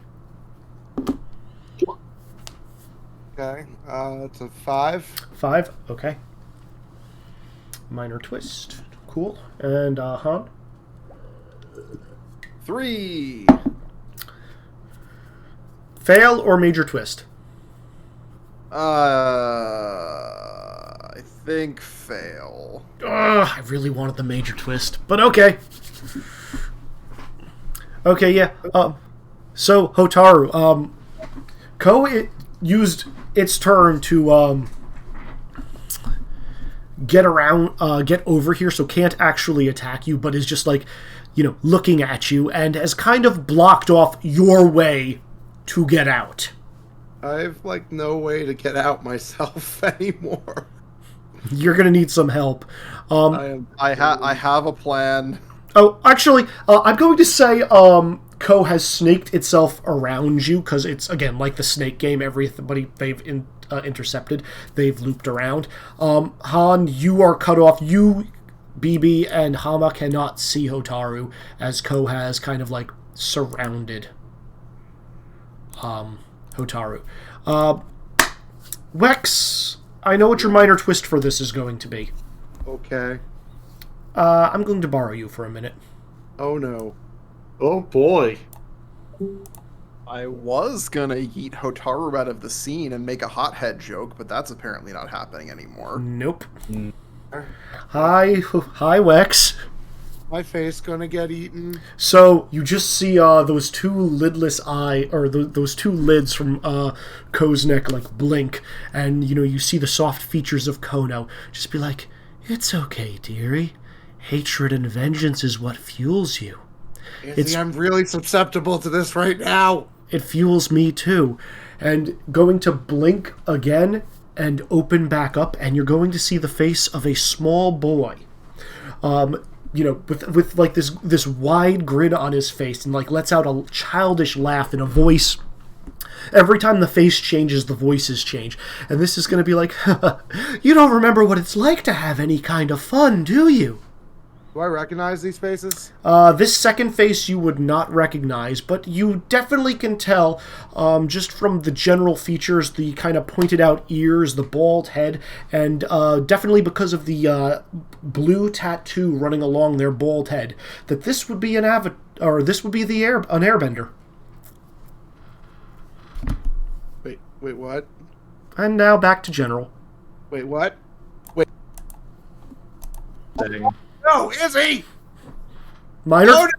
Speaker 4: Okay, it's a 5.
Speaker 1: 5. Okay. Minor twist. Cool. And Han.
Speaker 6: 3.
Speaker 1: Fail or major twist?
Speaker 6: I think fail.
Speaker 1: Ugh, I really wanted the major twist, but okay. Okay, yeah. So Hotaru, Ko used its turn to get over here, so can't actually attack you, but is just like, looking at you, and has kind of blocked off your way to get out.
Speaker 4: I have no way to get out myself anymore.
Speaker 1: You're gonna need some help.
Speaker 6: I have a plan.
Speaker 1: Oh, actually, I'm going to say Ko has snaked itself around you, because it's, again, like the snake game, everybody they've intercepted, they've looped around. Han, you are cut off. You, BB, and Hama cannot see Hotaru, as Ko has kind of, surrounded Hotaru. Wex, I know what your minor twist for this is going to be.
Speaker 4: Okay.
Speaker 1: I'm going to borrow you for a minute.
Speaker 4: Oh no.
Speaker 3: Oh boy.
Speaker 6: I was gonna yeet Hotaru out of the scene and make a hothead joke, but that's apparently not happening anymore.
Speaker 1: Nope. Hi, Wex.
Speaker 4: My face gonna get eaten.
Speaker 1: So you just see those two lidless those two lids from Ko's neck like blink, and you see the soft features of Kono. Just be like, "It's okay, dearie. Hatred and vengeance is what fuels you."
Speaker 4: I'm really susceptible to this right now.
Speaker 1: It fuels me too. And going to blink again and open back up, and you're going to see the face of a small boy. With like this wide grin on his face, and like lets out a childish laugh in a voice. Every time the face changes, the voices change. And this is going to be like, "You don't remember what it's like to have any kind of fun, do you?"
Speaker 4: Do I recognize these faces?
Speaker 1: This second face you would not recognize, but you definitely can tell, just from the general features, the kind of pointed out ears, the bald head, and definitely because of the blue tattoo running along their bald head, that this would be an airbender.
Speaker 4: Wait, what?
Speaker 1: And now back to general.
Speaker 4: Wait, what?
Speaker 3: Setting.
Speaker 4: No, Izzy!
Speaker 1: Minor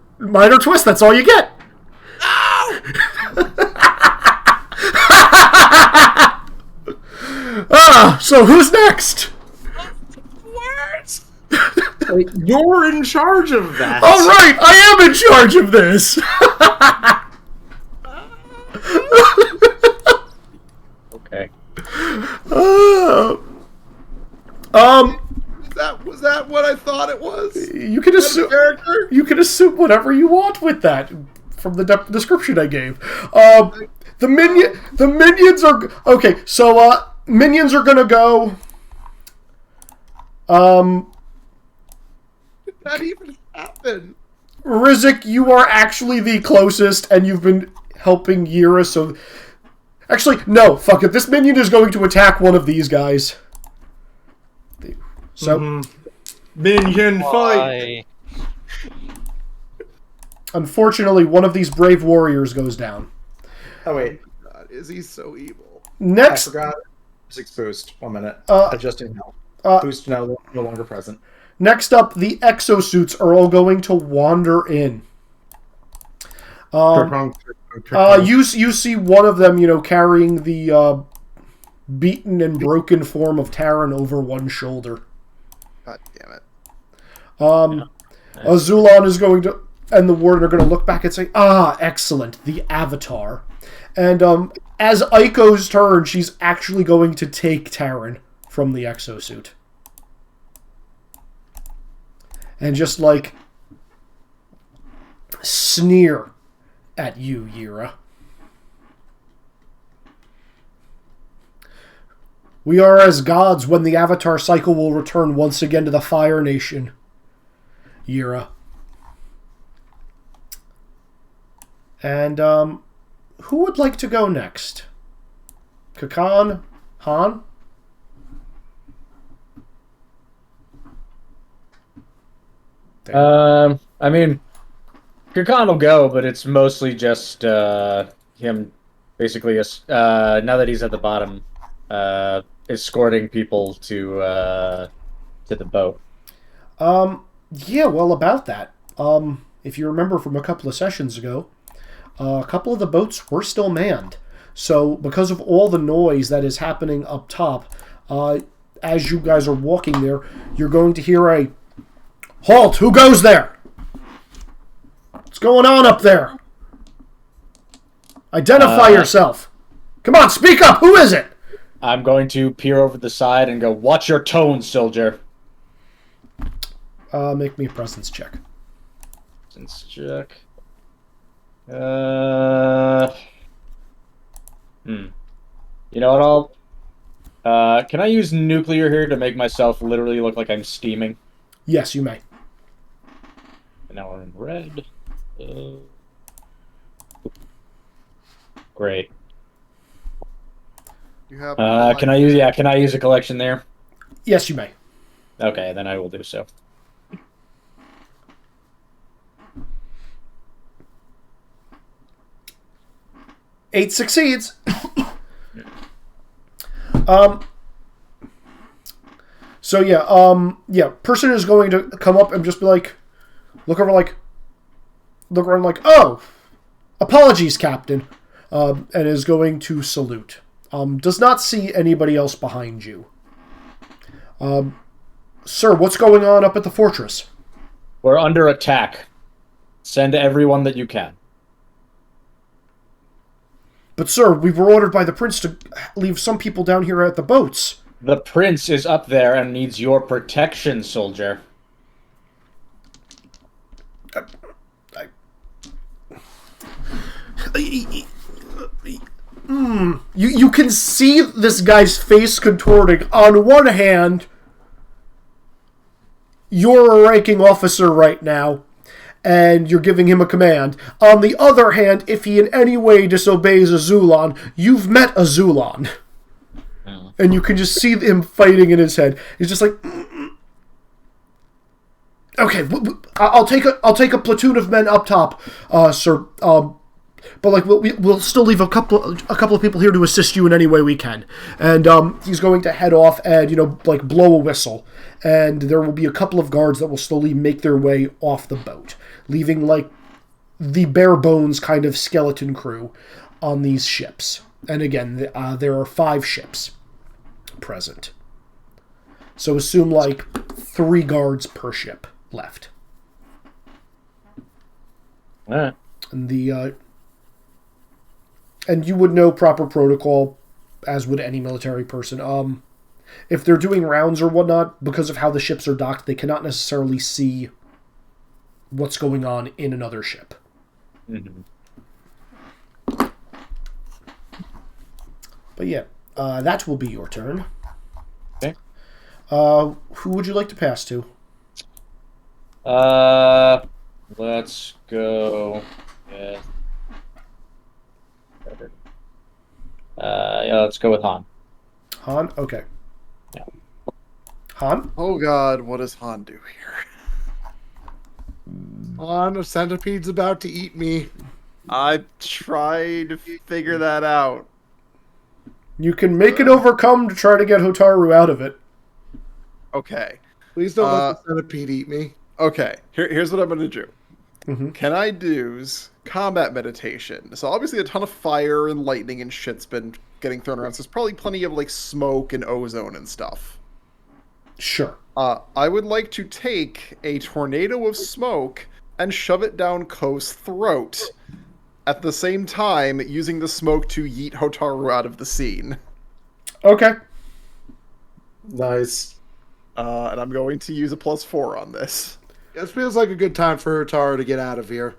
Speaker 1: twist, that's all you get. So who's next?
Speaker 4: Words!
Speaker 3: Wait, you're in charge of that.
Speaker 1: All right, I am in charge of this.
Speaker 5: Okay.
Speaker 4: Was that what I thought it was?
Speaker 1: You can assume.
Speaker 4: Character?
Speaker 1: You can assume whatever you want with that from the description I gave. The minions are okay. So minions are gonna go.
Speaker 4: Did that even happen?
Speaker 1: Rizik, you are actually the closest, and you've been helping Yira. So actually, no. Fuck it. This minion is going to attack one of these guys. So,
Speaker 3: Minion fight.
Speaker 1: unfortunately, one of these brave warriors goes down.
Speaker 3: Oh wait,
Speaker 4: God, Izzy's so evil.
Speaker 1: Next,
Speaker 3: I forgot. Physics boost. 1 minute. Adjusting now. Boost now no longer present.
Speaker 1: next up, the exosuits are all going to wander in. You see one of them, carrying the beaten and broken form of Taran over one shoulder.
Speaker 6: God damn it.
Speaker 1: Azulon is going to, and the warden are going to look back and say, excellent, the Avatar. And as Aiko's turn, she's actually going to take Taran from the exosuit. And just like sneer at you, Yira. We are as gods when the Avatar cycle will return once again to the Fire Nation, Yira. And, who would like to go next? Kakan? Han?
Speaker 5: I mean, Kakan will go, but it's mostly just him, basically, now that he's at the bottom, escorting people to the boat.
Speaker 1: Yeah, well, about that. If you remember from a couple of sessions ago, a couple of the boats were still manned. So, because of all the noise that is happening up top, as you guys are walking there, you're going to hear a, "Halt! Who goes there? What's going on up there? Identify yourself. Come on, speak up! Who is it?"
Speaker 5: I'm going to peer over the side and go, "Watch your tone, soldier."
Speaker 1: Make me a presence check.
Speaker 5: Presence check. You know what, can I use nuclear here to make myself literally look like I'm steaming?
Speaker 1: Yes, you may.
Speaker 5: And now we're in red. Great.
Speaker 6: You have.
Speaker 5: Can I use a collection there?
Speaker 1: Yes, you may.
Speaker 5: Okay, then I will do so.
Speaker 1: Eight succeeds. So yeah, person is going to come up and just be like, look around like, oh, apologies, Captain, and is going to salute. Does not see anybody else behind you. Sir, what's going on up at the fortress?
Speaker 5: We're under attack. Send everyone that you can.
Speaker 1: But, sir, we were ordered by the prince to leave some people down here at the boats.
Speaker 5: The prince is up there and needs your protection, soldier.
Speaker 1: You can see this guy's face contorting. On one hand, you're a ranking officer right now, and you're giving him a command. On the other hand, if he in any way disobeys a Zulon, you've met a Zulon. And you can just see him fighting in his head. He's just like, okay, I'll take a platoon of men up top, sir. But like we'll still leave a couple of people here to assist you in any way we can. And he's going to head off and like blow a whistle, and there will be a couple of guards that will slowly make their way off the boat, leaving like the bare bones kind of skeleton crew on these ships. And again, there are 5 ships present. So assume like 3 guards per ship left.
Speaker 5: All right.
Speaker 1: And and you would know proper protocol, as would any military person. If they're doing rounds or whatnot, because of how the ships are docked, they cannot necessarily see what's going on in another ship.
Speaker 5: Mm-hmm.
Speaker 1: But yeah, that will be your turn.
Speaker 5: Okay.
Speaker 1: Who would you like to pass to?
Speaker 5: Let's go with... yeah, let's go with Han.
Speaker 1: Han? Okay.
Speaker 5: Yeah.
Speaker 1: Han?
Speaker 6: Oh god, what does Han do here?
Speaker 4: On a centipede's about to eat me.
Speaker 6: I tried to figure that out.
Speaker 1: You can make it overcome to try to get Hotaru out of it.
Speaker 6: Okay.
Speaker 4: Please don't let the centipede eat me.
Speaker 6: Okay, here's what I'm going to do.
Speaker 1: Mm-hmm.
Speaker 6: Can I do's combat meditation? So obviously a ton of fire and lightning and shit's been getting thrown around, so there's probably plenty of like smoke and ozone and stuff.
Speaker 1: Sure.
Speaker 6: I would like to take a tornado of smoke and shove it down Ko's throat, at the same time using the smoke to yeet Hotaru out of the scene.
Speaker 1: Okay.
Speaker 3: Nice.
Speaker 6: And I'm going to use a +4 on this.
Speaker 4: This feels like a good time for Hotaru to get out of here.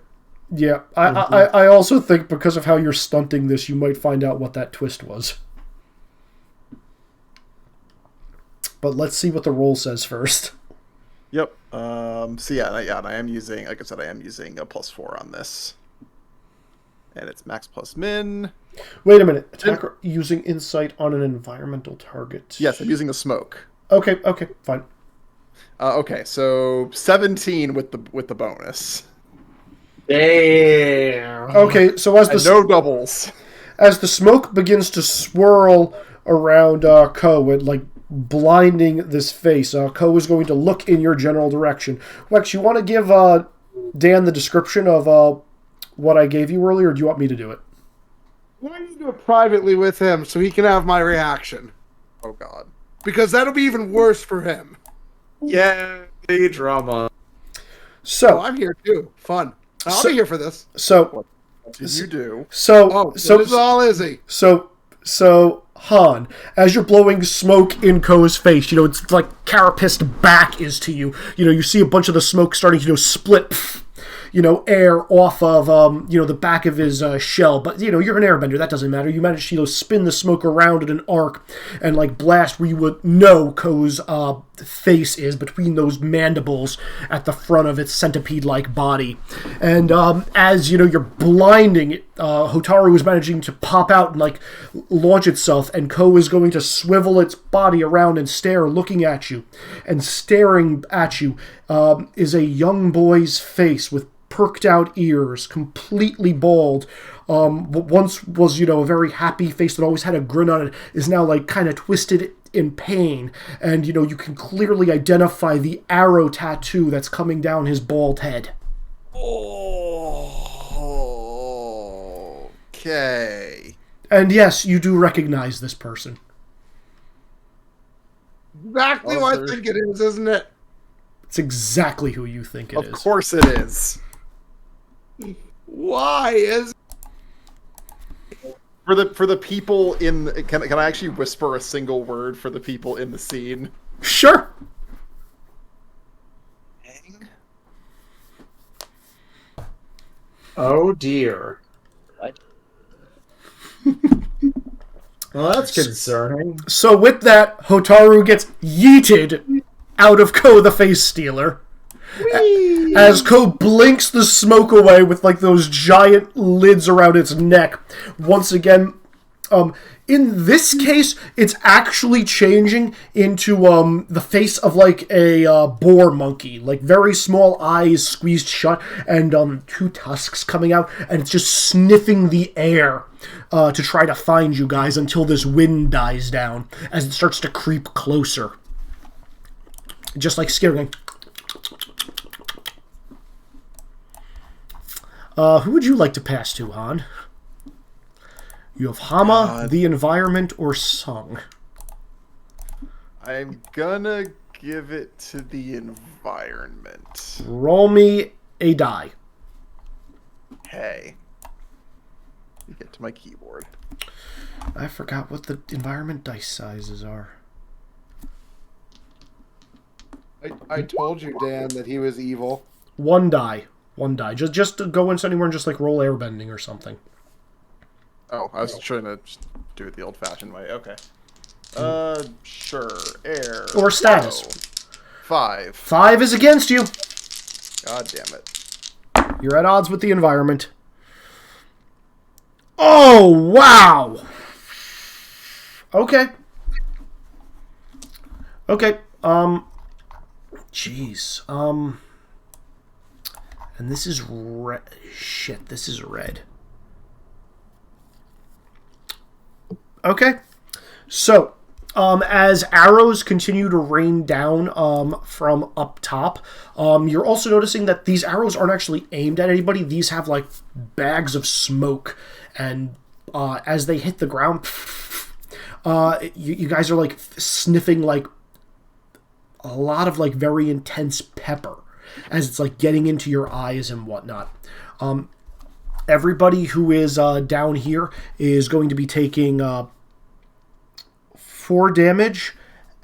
Speaker 1: Yeah, I also think because of how you're stunting this, you might find out what that twist was. But let's see what the roll says first.
Speaker 6: Yep. So yeah, and I am using, like I said, I am using a +4 on this. And it's max plus min.
Speaker 1: Wait a minute. Attacker using insight on an environmental target.
Speaker 6: Yes, I'm using the smoke.
Speaker 1: Okay, fine.
Speaker 6: Okay, so 17 with the bonus.
Speaker 3: Damn.
Speaker 1: Okay, so
Speaker 6: And no doubles.
Speaker 1: as the smoke begins to swirl around Ko and like blinding this face, Ko is going to look in your general direction. Wex, you want to give Dan the description of what I gave you earlier, or do you want me to do it?
Speaker 4: Why don't you do it privately with him so he can have my reaction?
Speaker 6: Oh god.
Speaker 4: Because that'll be even worse for him.
Speaker 3: Yeah, drama.
Speaker 1: So
Speaker 4: I'm here too. Fun. I'll be here for this.
Speaker 1: So
Speaker 6: What did you do?
Speaker 4: So this is all Izzy.
Speaker 1: So Han, as you're blowing smoke in Ko's face, it's like carapaced back is to you. You see a bunch of the smoke starting to split, air off of the back of his shell. But you're an airbender, that doesn't matter. You manage to spin the smoke around in an arc and like blast where you would know Ko's face is, between those mandibles at the front of its centipede-like body. And as you're blinding it, Hotaru is managing to pop out and like launch itself, and Ko is going to swivel its body around and stare, looking at you. And staring at you is a young boy's face with perked out ears, completely bald. What once was, a very happy face that always had a grin on it, is now like kind of twisted in pain, and you can clearly identify the arrow tattoo that's coming down his bald head.
Speaker 6: Oh, okay.
Speaker 1: And yes, you do recognize this person.
Speaker 4: Exactly what I think it is, isn't it?
Speaker 1: It's exactly who you think it is.
Speaker 6: Of course it is.
Speaker 4: Why is
Speaker 6: For the people in can I actually whisper a single word for the people in the scene?
Speaker 1: Sure.
Speaker 3: Oh dear.
Speaker 5: What?
Speaker 3: Well, that's concerning.
Speaker 1: So with that, Hotaru gets yeeted out of Ko the Face Stealer. As Ko blinks the smoke away with like those giant lids around its neck. Once again, in this case, it's actually changing into the face of like a boar monkey, like very small eyes squeezed shut, and 2 tusks coming out, and it's just sniffing the air to try to find you guys until this wind dies down as it starts to creep closer, just like scaring. Who would you like to pass to, Han? You have Hama, the environment, or Sung.
Speaker 6: I'm gonna give it to the environment.
Speaker 1: Roll me a die.
Speaker 6: Hey. You get to my keyboard.
Speaker 1: I forgot what the environment dice sizes are.
Speaker 4: I told you, Dan, that he was evil.
Speaker 1: 1 die. 1 die. Just to go into anywhere and just like roll airbending or something.
Speaker 6: Oh, I was trying to just do it the old-fashioned way. Okay. Sure. Air.
Speaker 1: Or status.
Speaker 6: Go. 5.
Speaker 1: 5 is against you.
Speaker 6: God damn it.
Speaker 1: You're at odds with the environment. Oh, wow. Okay. Okay. Jeez. And this is red. Shit, this is red. Okay. So, as arrows continue to rain down from up top, you're also noticing that these arrows aren't actually aimed at anybody. These have, like, bags of smoke. And as they hit the ground, you guys are, like, sniffing, like, a lot of, like, very intense pepper as it's, like, getting into your eyes and whatnot. Everybody who is down here is going to be taking 4 damage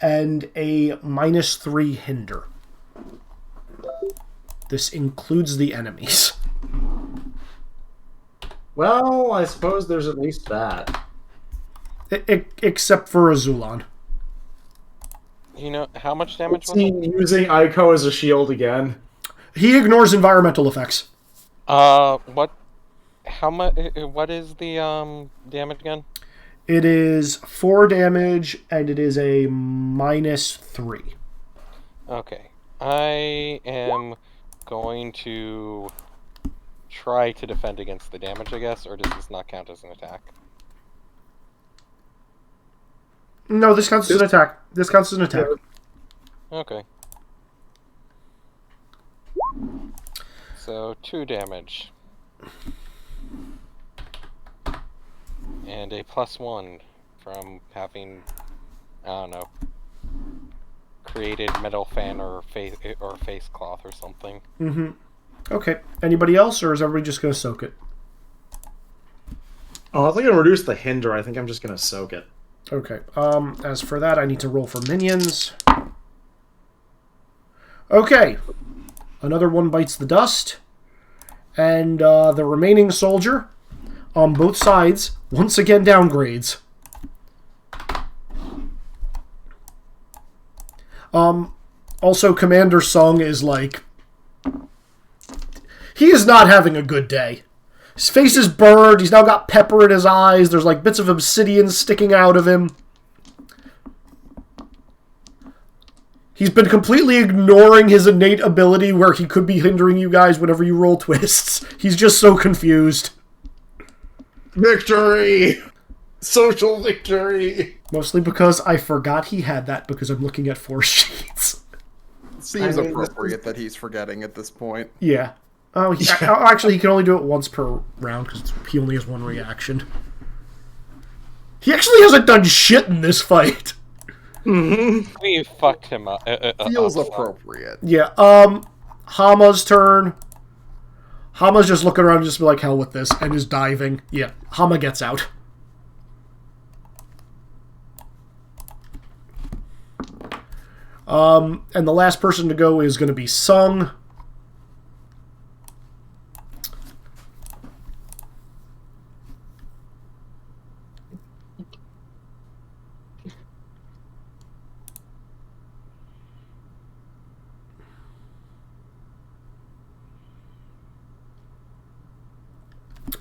Speaker 1: and a -3 hinder. This includes the enemies.
Speaker 3: Well, I suppose there's at least that.
Speaker 1: Except for Azulan.
Speaker 2: You know, how much damage was
Speaker 3: See,
Speaker 2: it?
Speaker 3: using Aiko as a shield again.
Speaker 1: He ignores environmental effects.
Speaker 2: What? How much? What is the damage again?
Speaker 1: It is 4 damage, and it is a -3.
Speaker 2: Okay, I am going to try to defend against the damage, I guess, or does this not count as an attack?
Speaker 1: No, this counts as an attack. This counts as an attack.
Speaker 2: Okay. So 2 damage. And a +1 from having, I don't know, created metal fan or face cloth or something.
Speaker 1: Mm-hmm. Okay. Anybody else, or is everybody just going to soak it?
Speaker 3: Oh, I think I'm gonna reduce the hinder. I think I'm just gonna soak it.
Speaker 1: Okay. As for that, I need to roll for minions. Okay. Another one bites the dust. And the remaining soldier on both sides once again downgrades. Also, Commander Sung is like... He is not having a good day. His face is burned. He's now got pepper in his eyes. There's like bits of obsidian sticking out of him. He's been completely ignoring his innate ability where he could be hindering you guys whenever you roll twists. He's just so confused.
Speaker 3: Victory! Social victory.
Speaker 1: Mostly because I forgot he had that because I'm looking at 4 sheets.
Speaker 6: Seems
Speaker 3: I mean,
Speaker 6: appropriate that he's forgetting at this point.
Speaker 1: Yeah. Oh, actually, he can only do it once per round because he only has 1 reaction. He actually hasn't done shit in this fight.
Speaker 2: We fucked him up.
Speaker 6: Feels
Speaker 2: up.
Speaker 6: appropriate.
Speaker 1: Yeah, Hama's turn. Hama's just looking around, just be like, hell with this, and is diving. Yeah, Hama gets out. And the last person to go is going to be Sung.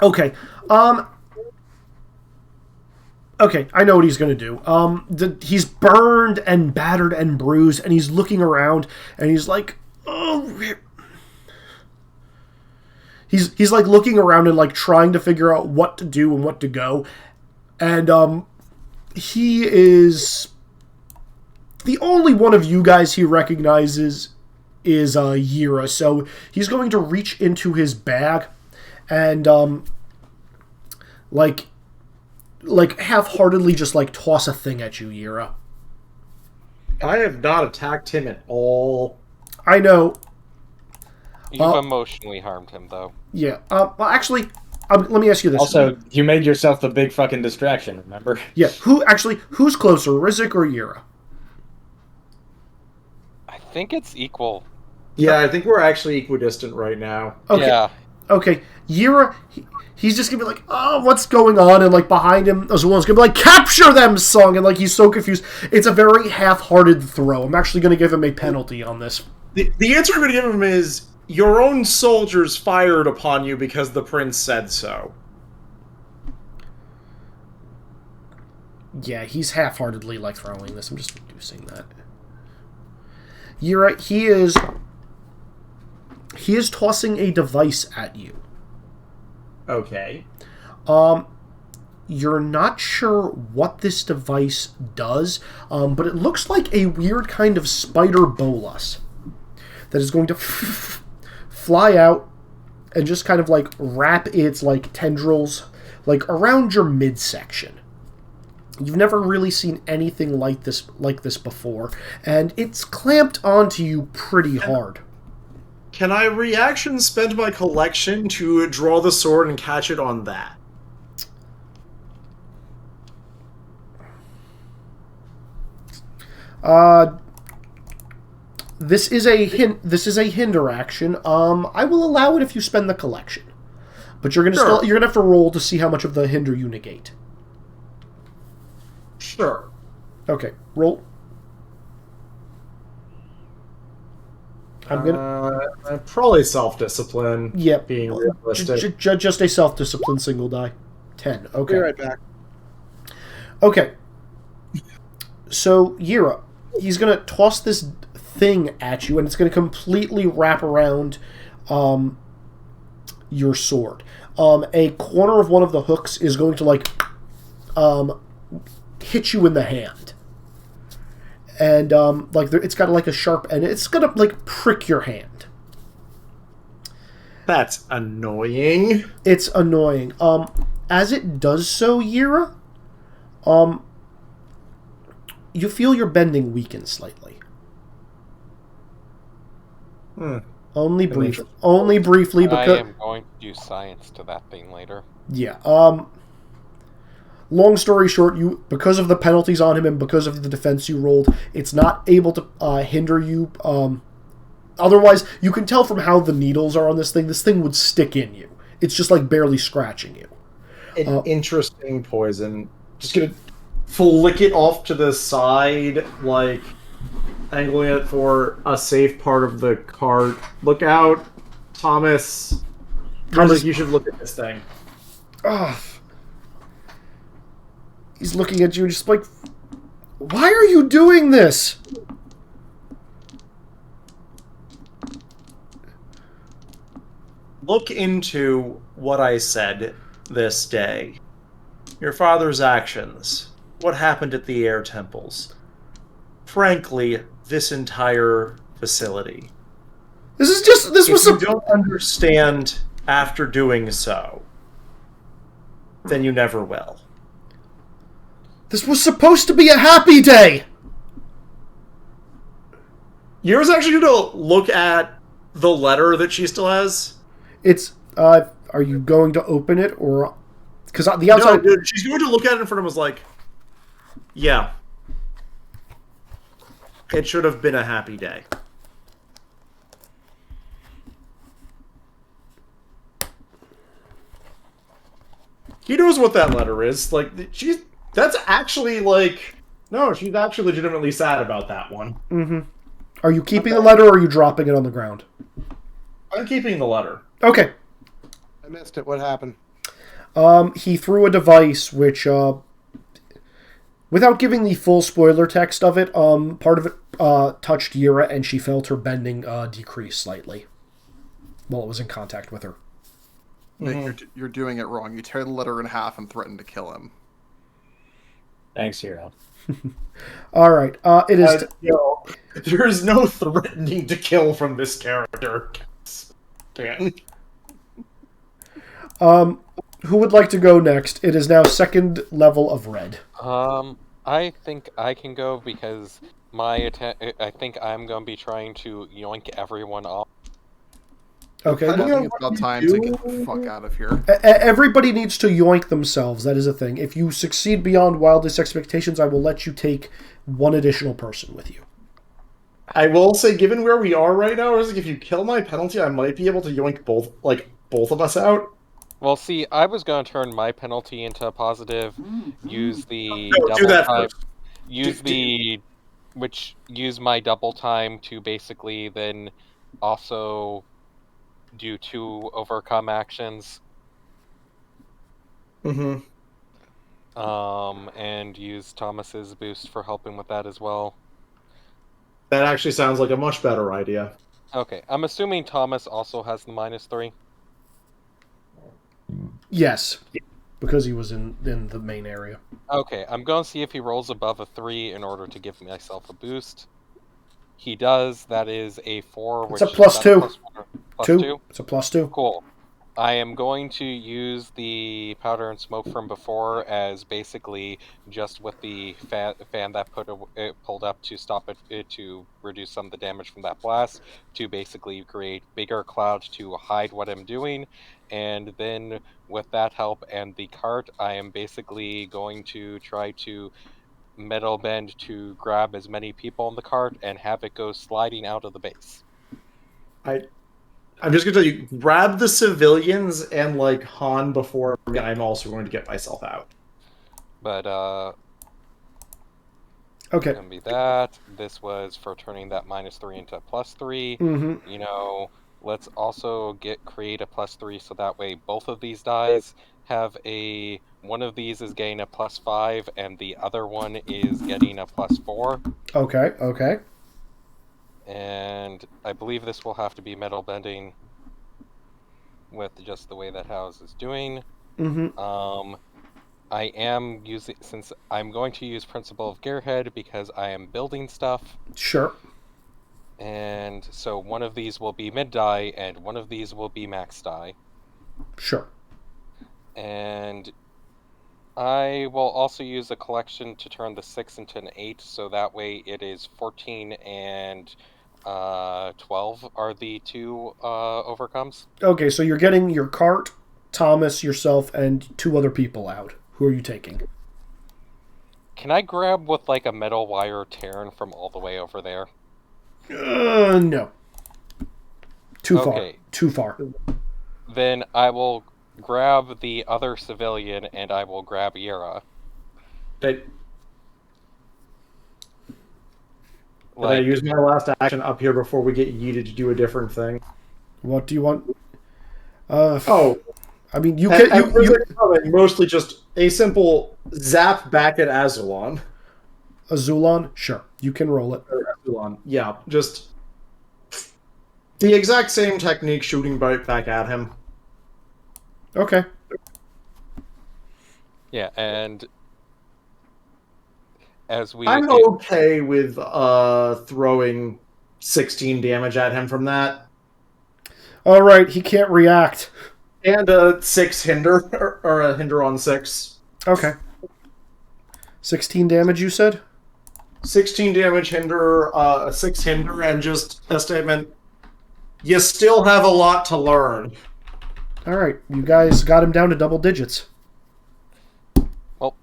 Speaker 1: Okay. Okay, I know what he's going to do. He's burned and battered and bruised, and he's looking around, and he's like, oh. He's like looking around and like trying to figure out what to do and what to go, and he is the only one of you guys he recognizes is Yira, so he's going to reach into his bag and like half-heartedly just like toss a thing at you, Yira.
Speaker 3: I have not attacked him at all.
Speaker 1: I know.
Speaker 2: You've emotionally harmed him, though.
Speaker 1: Yeah. Well, actually, let me ask you this.
Speaker 5: Also, you made yourself the big fucking distraction, remember?
Speaker 1: Yeah. Who's closer, Rizik or Yira?
Speaker 2: I think it's equal.
Speaker 3: Yeah, I think we're actually equidistant right now.
Speaker 1: Okay.
Speaker 2: Yeah.
Speaker 1: Okay. Yira, he's just gonna be like, oh, what's going on? And like behind him, as well, is gonna be like, capture them, Sung! And like he's so confused. It's a very half-hearted throw. I'm actually gonna give him a penalty on this.
Speaker 3: The answer I'm going to give him is, your own soldiers fired upon you because the prince said so.
Speaker 1: Yeah, he's half-heartedly like throwing this. I'm just reducing that. Yira, he is tossing a device at you.
Speaker 3: Okay.
Speaker 1: You're not sure what this device does, but it looks like a weird kind of spider bolus that is going to fly out and just kind of like wrap its like tendrils like around your midsection. You've never really seen anything like this before, and it's clamped onto you pretty hard.
Speaker 3: Can I reaction spend my collection to draw the sword and catch it on that?
Speaker 1: This is a hinder action. I will allow it if you spend the collection, but you're gonna have to roll to see how much of the hinder you negate.
Speaker 3: Sure.
Speaker 1: Okay, roll. I'm gonna
Speaker 3: probably self-discipline.
Speaker 1: Yep.
Speaker 3: Being realistic.
Speaker 1: Just a self-discipline single die. 10. Okay.
Speaker 4: Be right back.
Speaker 1: Okay. So Yira, he's gonna toss this thing at you, and it's gonna completely wrap around your sword. A corner of one of the hooks is going to like hit you in the hand, and it's got like a sharp end. It's gonna like prick your hand.
Speaker 3: That's annoying.
Speaker 1: It's annoying. As it does so, Yira, you feel your bending weaken slightly. Only briefly. Only briefly, because
Speaker 2: I am going to do science to that thing later.
Speaker 1: Yeah. Long story short, because of the penalties on him and because of the defense you rolled, it's not able to hinder you. Otherwise, you can tell from how the needles are on this thing. This thing would stick in you. It's just like barely scratching you.
Speaker 3: An interesting poison. Just gonna flick it off to the side, like angling it for a safe part of the cart. Look out, Thomas. Thomas, you should look at this thing.
Speaker 1: He's looking at you and just like, why are you doing this?
Speaker 3: Look into what I said this day. your father's actions, what happened at the air temples, frankly, this entire facility.
Speaker 1: This
Speaker 3: If
Speaker 1: was
Speaker 3: you don't understand after doing so, then you never will.
Speaker 1: This was supposed to be a happy day.
Speaker 3: Yours actually going to look at the letter that she still has?
Speaker 1: It's are you going to open it or because the outside?
Speaker 3: No, she's going to look at it in front of him was like, yeah. It should have been a happy day. He knows what that letter is. Like, that's actually like, no, she's actually legitimately sad about that one.
Speaker 1: Mm-hmm. Are you keeping the letter or are you dropping it on the ground?
Speaker 3: I'm keeping the letter.
Speaker 1: Okay.
Speaker 4: I missed it. What happened?
Speaker 1: He threw a device which, without giving the full spoiler text of it, part of it touched Yira and she felt her bending decrease slightly while it was in contact with her.
Speaker 6: Nick, you're doing it wrong. You tear the letter in half and threaten to kill him.
Speaker 5: Thanks, Hero.
Speaker 1: All right. It is.
Speaker 3: There is no threatening to kill from this character. Dan.
Speaker 1: Who would like to go next? It is now second level of red.
Speaker 2: I think I can go because I think I'm going to be trying to yoink everyone off.
Speaker 1: Okay.
Speaker 6: I think it's about time to get the fuck out of here.
Speaker 1: Everybody needs to yoink themselves. That is a thing. If you succeed beyond wildest expectations, I will let you take one additional person with you.
Speaker 3: I will say, given where we are right now, if you kill my penalty, I might be able to yoink both of us out.
Speaker 2: Well, see, I was going to turn my penalty into a positive, use the
Speaker 3: No,
Speaker 2: double
Speaker 3: do that
Speaker 2: time,
Speaker 3: first.
Speaker 2: use my double time to basically then also do 2 overcome actions.
Speaker 3: Mm-hmm.
Speaker 2: And use Thomas's boost for helping with that as well.
Speaker 3: That actually sounds like a much better idea.
Speaker 2: Okay, I'm assuming Thomas also has the -3.
Speaker 1: Yes, because he was in the main area.
Speaker 2: Okay, I'm going to see if he rolls above a 3 in order to give myself a boost. He does. That is a 4.
Speaker 1: It's a +2.
Speaker 2: +2?
Speaker 1: It's a +2.
Speaker 2: Cool. I am going to use the powder and smoke from before as basically just with the fan that pulled up to stop it to reduce some of the damage from that blast to basically create bigger clouds to hide what I'm doing. And then with that help and the cart, I am basically going to try to metal bend to grab as many people in the cart and have it go sliding out of the base.
Speaker 3: I'm just gonna tell you, grab the civilians and Han before I'm also going to get myself out.
Speaker 2: But
Speaker 1: Okay.
Speaker 2: gonna be that. This was for turning that -3 into +3.
Speaker 1: Mm-hmm.
Speaker 2: You know, let's also create a +3 so that way both of these dies have one of these is getting a +5 and the other one is getting a +4.
Speaker 1: Okay. Okay.
Speaker 2: And I believe this will have to be metal bending with just the way that house is doing.
Speaker 1: Mm-hmm.
Speaker 2: I am using, since I'm going to use Principle of Gearhead because I am building stuff.
Speaker 1: Sure.
Speaker 2: And so one of these will be mid die and one of these will be max die.
Speaker 1: Sure.
Speaker 2: And I will also use a collection to turn the 6 into an 8, so that way it is 14 and 12 are the 2 overcomes.
Speaker 1: Okay, so you're getting your cart, Thomas, yourself, and 2 other people out. Who are you taking?
Speaker 2: Can I grab with a metal wire Terran from all the way over there?
Speaker 1: No. Too far.
Speaker 2: Okay.
Speaker 1: Too far.
Speaker 2: Then I will grab the other civilian and I will grab Yira.
Speaker 3: Did I use my last action up here before we get yeeted to do a different thing?
Speaker 1: What do you want? I mean, you
Speaker 3: And
Speaker 1: can.
Speaker 3: mostly just a simple zap back at Azulon.
Speaker 1: Azulon? Sure. You can roll it.
Speaker 3: Azulon. Yeah, just the exact same technique shooting back at him.
Speaker 1: Okay.
Speaker 2: Yeah, and as we
Speaker 3: I'm okay with throwing 16 damage at him from that.
Speaker 1: All right, he can't react.
Speaker 3: And a 6 hinder, or a hinder on 6.
Speaker 1: Okay. 16 damage, you said?
Speaker 3: 16 damage hinder, a 6 hinder, and just a statement. You still have a lot to learn.
Speaker 1: All right, you guys got him down to double digits.
Speaker 2: Well,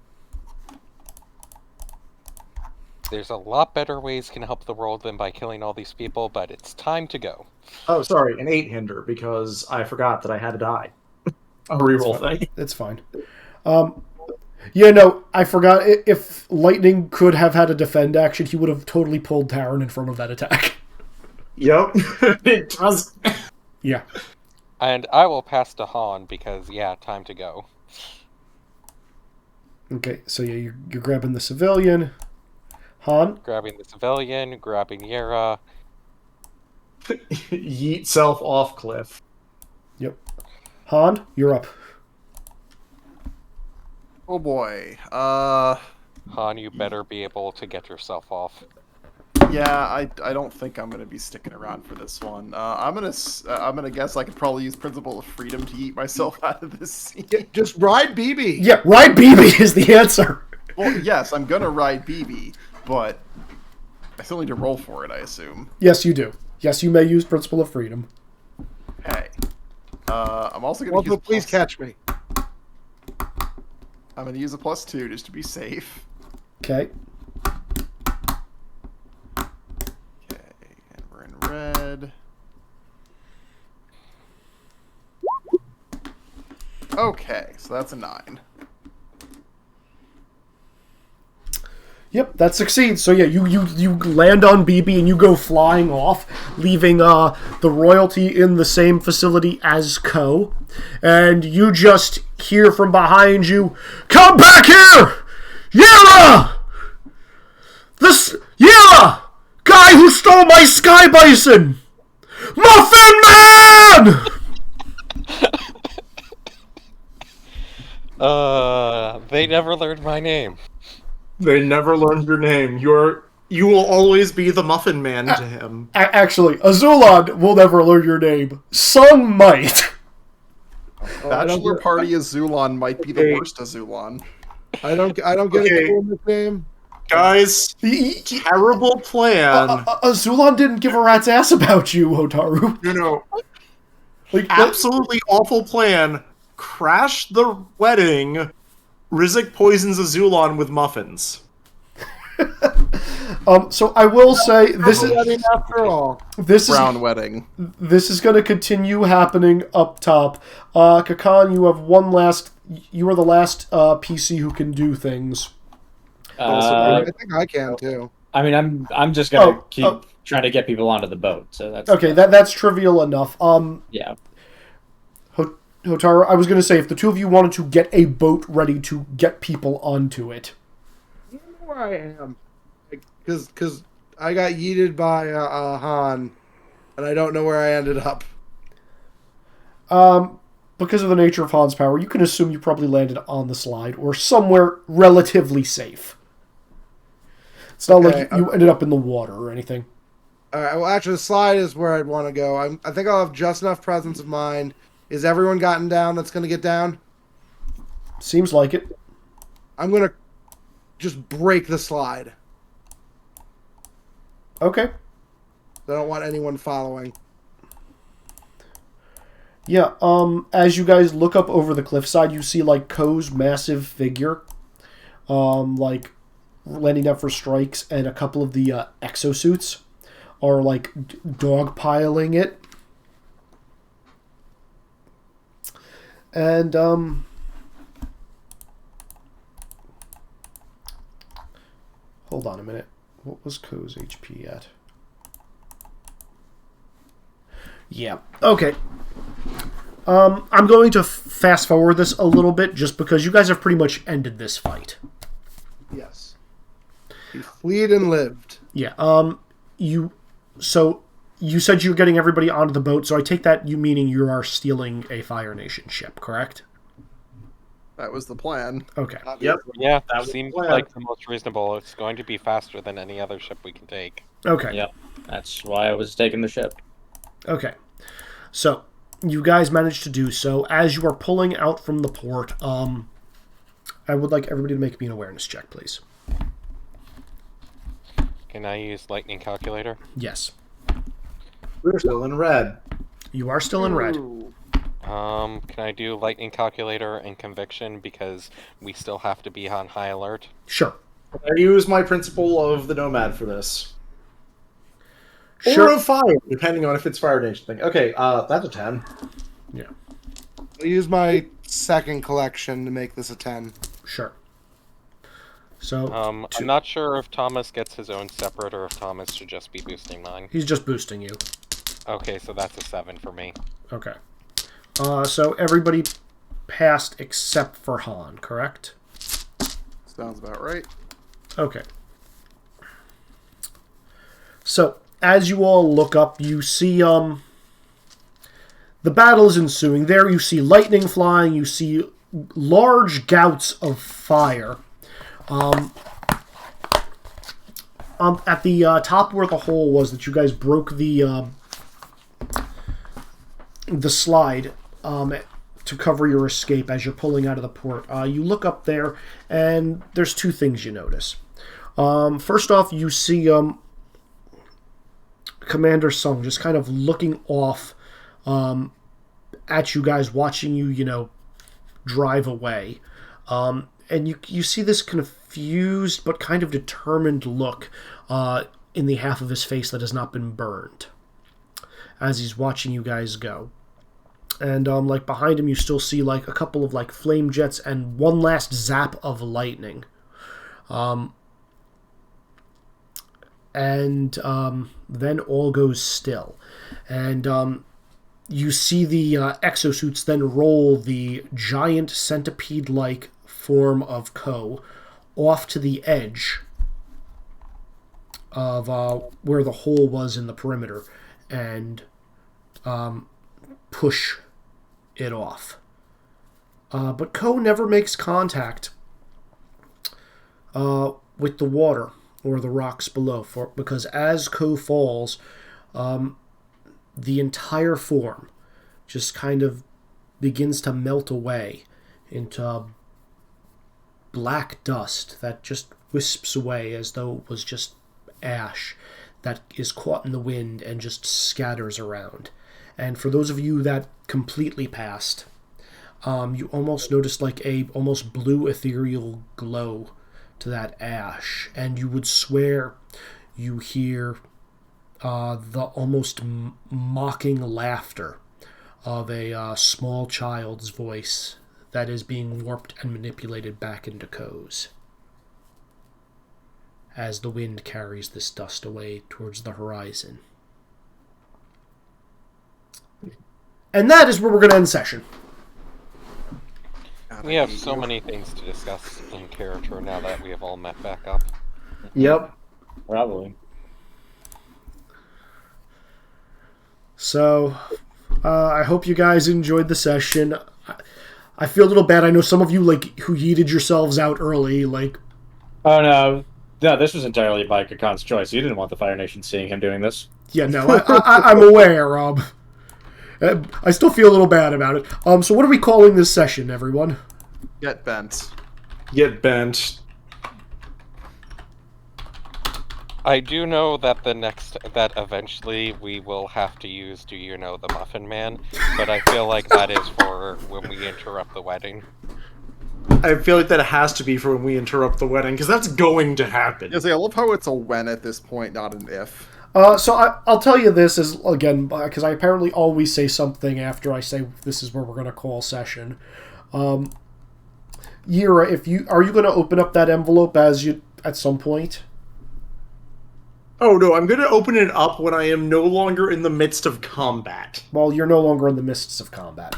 Speaker 2: there's a lot better ways can help the world than by killing all these people, but it's time to go.
Speaker 3: Oh, sorry, an 8 hinder, because I forgot that I had to die. A reroll thing.
Speaker 1: It's fine. Yeah, no, I forgot. If Lightning could have had a defend action, he would have totally pulled Taran in front of that attack.
Speaker 3: Yep, it does.
Speaker 1: Yeah.
Speaker 2: And I will pass to Han because, yeah, time to go.
Speaker 1: Okay, so yeah, you're grabbing the civilian. Han?
Speaker 2: Grabbing the civilian, grabbing Yera.
Speaker 3: Yeet self off cliff.
Speaker 1: Yep. Han, you're up.
Speaker 6: Oh boy.
Speaker 2: Han, you better be able to get yourself off.
Speaker 6: Yeah, I don't think I'm gonna be sticking around for this one. I'm gonna guess I could probably use Principle of Freedom to yeet myself out of this scene.
Speaker 4: Just ride BB.
Speaker 1: Yeah, ride BB is the answer.
Speaker 6: Well, yes, I'm gonna ride BB, but I still need to roll for it, I assume.
Speaker 1: Yes, you do. Yes, you may use Principle of Freedom.
Speaker 6: Hey. I'm also gonna use
Speaker 4: Please catch me.
Speaker 6: I'm gonna use a +2 just to be safe.
Speaker 1: Okay.
Speaker 6: Okay, and we're in red. Okay, so that's a 9.
Speaker 1: Yep, that succeeds. So yeah, you land on BB and you go flying off, leaving the royalty in the same facility as Co. And you just hear from behind you, "Come back here! Yera! Yera! Guy who stole my sky bison! Muffin Man!"
Speaker 2: They never learned my name.
Speaker 3: They never learned your name. You will always be the Muffin Man to him.
Speaker 1: Actually, Azulon will never learn your name. Sung might.
Speaker 6: Bachelor Party Azulon might be the worst Azulon.
Speaker 4: I don't get a cool nickname.
Speaker 3: Guys, terrible plan.
Speaker 1: Azulon didn't give a rat's ass about you, Hotaru. Like,
Speaker 3: Absolutely awful plan. Crash the wedding. Rizek poisons Azulon with muffins.
Speaker 1: So I will say this is
Speaker 4: After all,
Speaker 6: Brown wedding.
Speaker 1: This is going to continue happening up top. Kakan, you have one last. You are the last PC who can do things.
Speaker 4: I think I can too.
Speaker 5: I mean, I'm just gonna keep trying to get people onto the boat. So that's
Speaker 1: okay. That's trivial enough.
Speaker 5: Yeah.
Speaker 1: Hotaru, I was going to say if the two of you wanted to get a boat ready to get people onto it.
Speaker 4: I don't know where I am, because I got yeeted by Han, and I don't know where I ended up.
Speaker 1: Because of the nature of Han's power, you can assume you probably landed on the slide or somewhere relatively safe. It's not like you ended up in the water or anything.
Speaker 4: All right. Well, actually, the slide is where I'd want to go. I think I'll have just enough presence of mind. Is everyone gotten down that's going to get down?
Speaker 1: Seems like it.
Speaker 4: I'm going to just break the slide.
Speaker 1: Okay.
Speaker 4: I don't want anyone following.
Speaker 1: Yeah, as you guys look up over the cliffside, you see, like, Ko's massive figure, like, landing up for strikes, and a couple of the exosuits are, like, dogpiling it. And, hold on a minute. What was Ko's HP at? Yeah, okay. I'm going to fast forward this a little bit just because you guys have pretty much ended this fight.
Speaker 4: Yes. He fled and lived.
Speaker 1: Yeah, so you said you're getting everybody onto the boat, so I take that you meaning you are stealing a Fire Nation ship, correct?
Speaker 6: That was the plan.
Speaker 1: Okay.
Speaker 3: Yep.
Speaker 2: Yeah,
Speaker 3: That was
Speaker 2: seems
Speaker 3: the plan.
Speaker 2: like the most reasonable. It's going to be faster than any other ship we can take.
Speaker 1: Okay.
Speaker 5: Yep. That's why I was taking the ship.
Speaker 1: Okay. So, you guys managed to do so. As you are pulling out from the port, I would like everybody to make me an awareness check, please.
Speaker 2: Can I use lightning calculator?
Speaker 1: Yes.
Speaker 3: We're still in red.
Speaker 1: You are still in red.
Speaker 6: Ooh.
Speaker 2: Can I do lightning calculator and conviction because we still have to be on high alert?
Speaker 1: Sure.
Speaker 3: I use my principle of the nomad for this.
Speaker 1: Sure.
Speaker 3: Or of fire, depending on if it's fire nation thing. Okay, that's a 10.
Speaker 1: Yeah.
Speaker 4: I'll use my second collection to make this a 10.
Speaker 1: Sure. So,
Speaker 2: I'm not sure if Thomas gets his own separate or if Thomas should just be boosting mine.
Speaker 1: he's just boosting you.
Speaker 2: Okay, so that's a 7 for me.
Speaker 1: Okay. So everybody passed except for Han, correct?
Speaker 6: Sounds about right.
Speaker 1: Okay. So, as you all look up, you see, the battle is ensuing. There you see lightning flying, you see large gouts of fire. At the top where the hole was that you guys broke the slide to cover your escape as you're pulling out of the port. You look up there, and there's two things you notice. First off, you see Commander Sung just kind of looking off at you guys, watching you, drive away. And you see this confused but kind of determined look in the half of his face that has not been burned as he's watching you guys go. And behind him you still see a couple of flame jets and one last zap of lightning. And then all goes still. And you see the exosuits then roll the giant centipede-like form of Ko off to the edge of where the hole was in the perimeter and push it off. But Ko never makes contact with the water or the rocks below, because as Ko falls, the entire form just kind of begins to melt away into black dust that just wisps away as though it was just ash that is caught in the wind and just scatters around. And for those of you that completely passed, you almost noticed a almost blue ethereal glow to that ash, and you would swear you hear the almost mocking laughter of a small child's voice that is being warped and manipulated back into Ko's as the wind carries this dust away towards the horizon. And that is where we're going to end session.
Speaker 2: We have so many things to discuss in character now that we have all met back up.
Speaker 3: Yep.
Speaker 5: Probably.
Speaker 1: So, I hope you guys enjoyed the session. I feel a little bad. I know some of you, who yeeted yourselves out early,
Speaker 5: Oh, no. No, this was entirely by Kakan's choice. You didn't want the Fire Nation seeing him doing this.
Speaker 1: Yeah, no, I'm aware. I still feel a little bad about it. So what are we calling this session, everyone?
Speaker 6: Get bent.
Speaker 3: Get bent.
Speaker 2: I do know that that eventually we will have to use Do You Know the Muffin Man, but I feel like that is for when we interrupt the wedding.
Speaker 3: I feel like that has to be for when we interrupt the wedding, because that's going to happen.
Speaker 6: I love how it's a when at this point, not an if.
Speaker 1: So I'll tell you this is again because I apparently always say something after I say this is where we're going to call session. Yira, are you going to open up that envelope at some point?
Speaker 3: Oh no, I'm going to open it up when I am no longer in the midst of combat.
Speaker 1: Well, you're no longer in the midst of combat.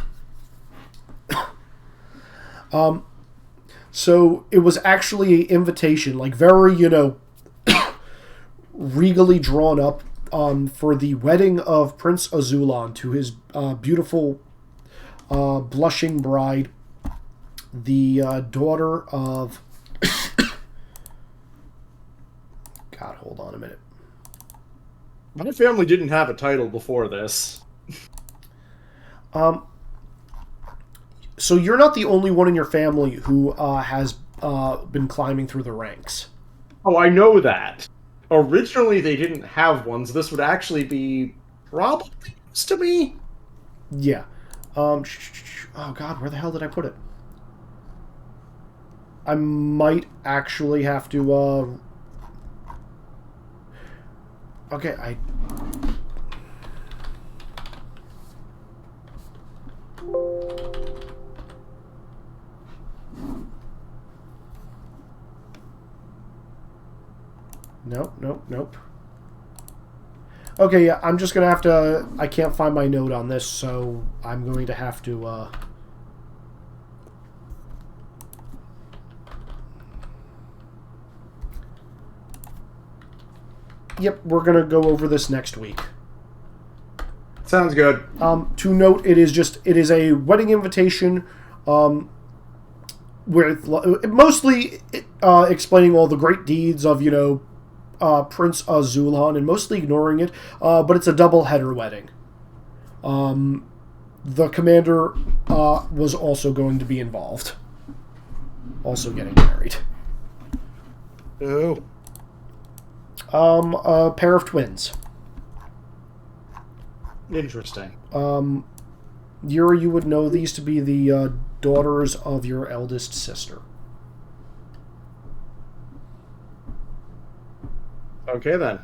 Speaker 1: So it was actually an invitation, very, regally drawn up for the wedding of Prince Azulan to his beautiful, blushing bride, the daughter of... God, hold on a minute.
Speaker 3: My family didn't have a title before this.
Speaker 1: So you're not the only one in your family who has been climbing through the ranks.
Speaker 3: Oh, I know that. Originally, they didn't have one, so this would actually be probably news to me.
Speaker 1: Yeah. Oh, God, where the hell did I put it? I might actually have to... Okay, Nope. Okay, yeah, I'm just gonna have to... I can't find my note on this, so I'm going to have to, Yep, we're gonna go over this next week.
Speaker 3: Sounds good.
Speaker 1: To note, it is a wedding invitation, where mostly explaining all the great deeds of, Prince Azulon, and mostly ignoring it, but it's a double-header wedding. The commander was also going to be involved. Also getting married.
Speaker 4: Oh.
Speaker 1: A pair of twins.
Speaker 3: Interesting.
Speaker 1: Yuri, you would know these to be the daughters of your eldest sister.
Speaker 3: Okay, then.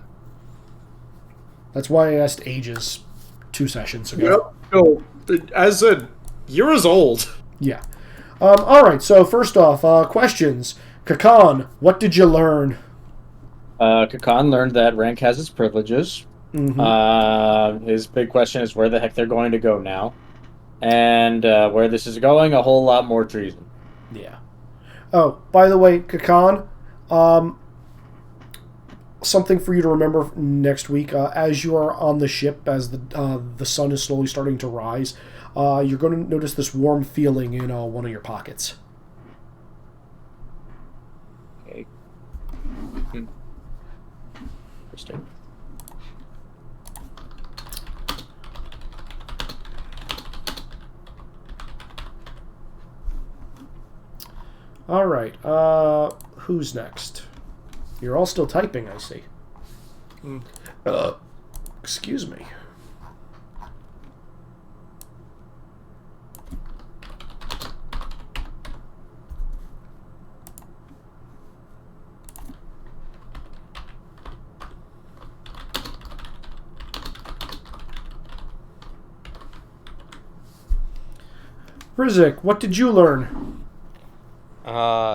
Speaker 1: That's why I asked ages 2 sessions ago.
Speaker 3: Well, no, as a... You're as old.
Speaker 1: Yeah. Alright, so first off, questions. Kakan, what did you learn?
Speaker 5: Kakan learned that rank has its privileges.
Speaker 1: Mm-hmm.
Speaker 5: His big question is where the heck they're going to go now. And where this is going, a whole lot more treason.
Speaker 1: Yeah. Oh, by the way, Kakan, something for you to remember next week. As you are on the ship, as the sun is slowly starting to rise, you're going to notice this warm feeling in one of your pockets.
Speaker 5: Okay. Interesting.
Speaker 1: All right. Who's next? You're all still typing, I see. Excuse me. Rizik, what did you learn?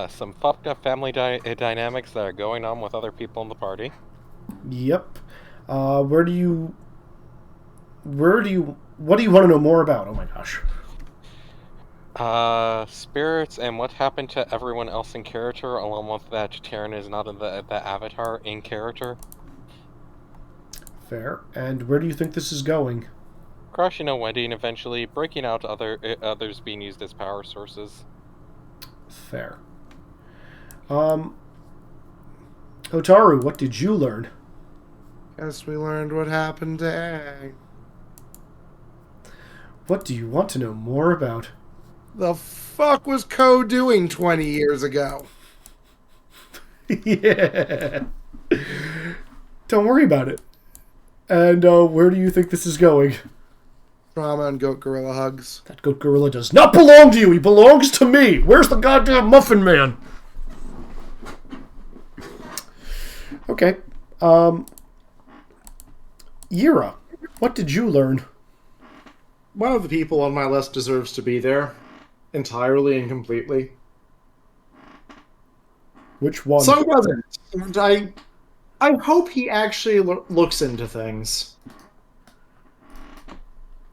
Speaker 2: Some fucked up family dynamics that are going on with other people in the party.
Speaker 1: Yep. What do you want to know more about? Oh my gosh.
Speaker 2: Spirits and what happened to everyone else in character, along with that Terran is not in the avatar in character.
Speaker 1: Fair. And where do you think this is going?
Speaker 2: Crushing a wedding, eventually breaking out others being used as power sources.
Speaker 1: Fair. Otaru, what did you learn?
Speaker 4: Guess we learned what happened to Aang.
Speaker 1: What do you want to know more about?
Speaker 4: The fuck was Ko doing 20 years ago?
Speaker 1: Yeah. Don't worry about it. And where do you think this is going?
Speaker 4: Trauma and goat gorilla hugs.
Speaker 1: That goat gorilla does not belong to you. He belongs to me. Where's the goddamn muffin man? Okay. Yira, what did you learn?
Speaker 3: One of the people on my list deserves to be there. Entirely and completely.
Speaker 1: Which one?
Speaker 3: So doesn't. And I hope he actually looks into things.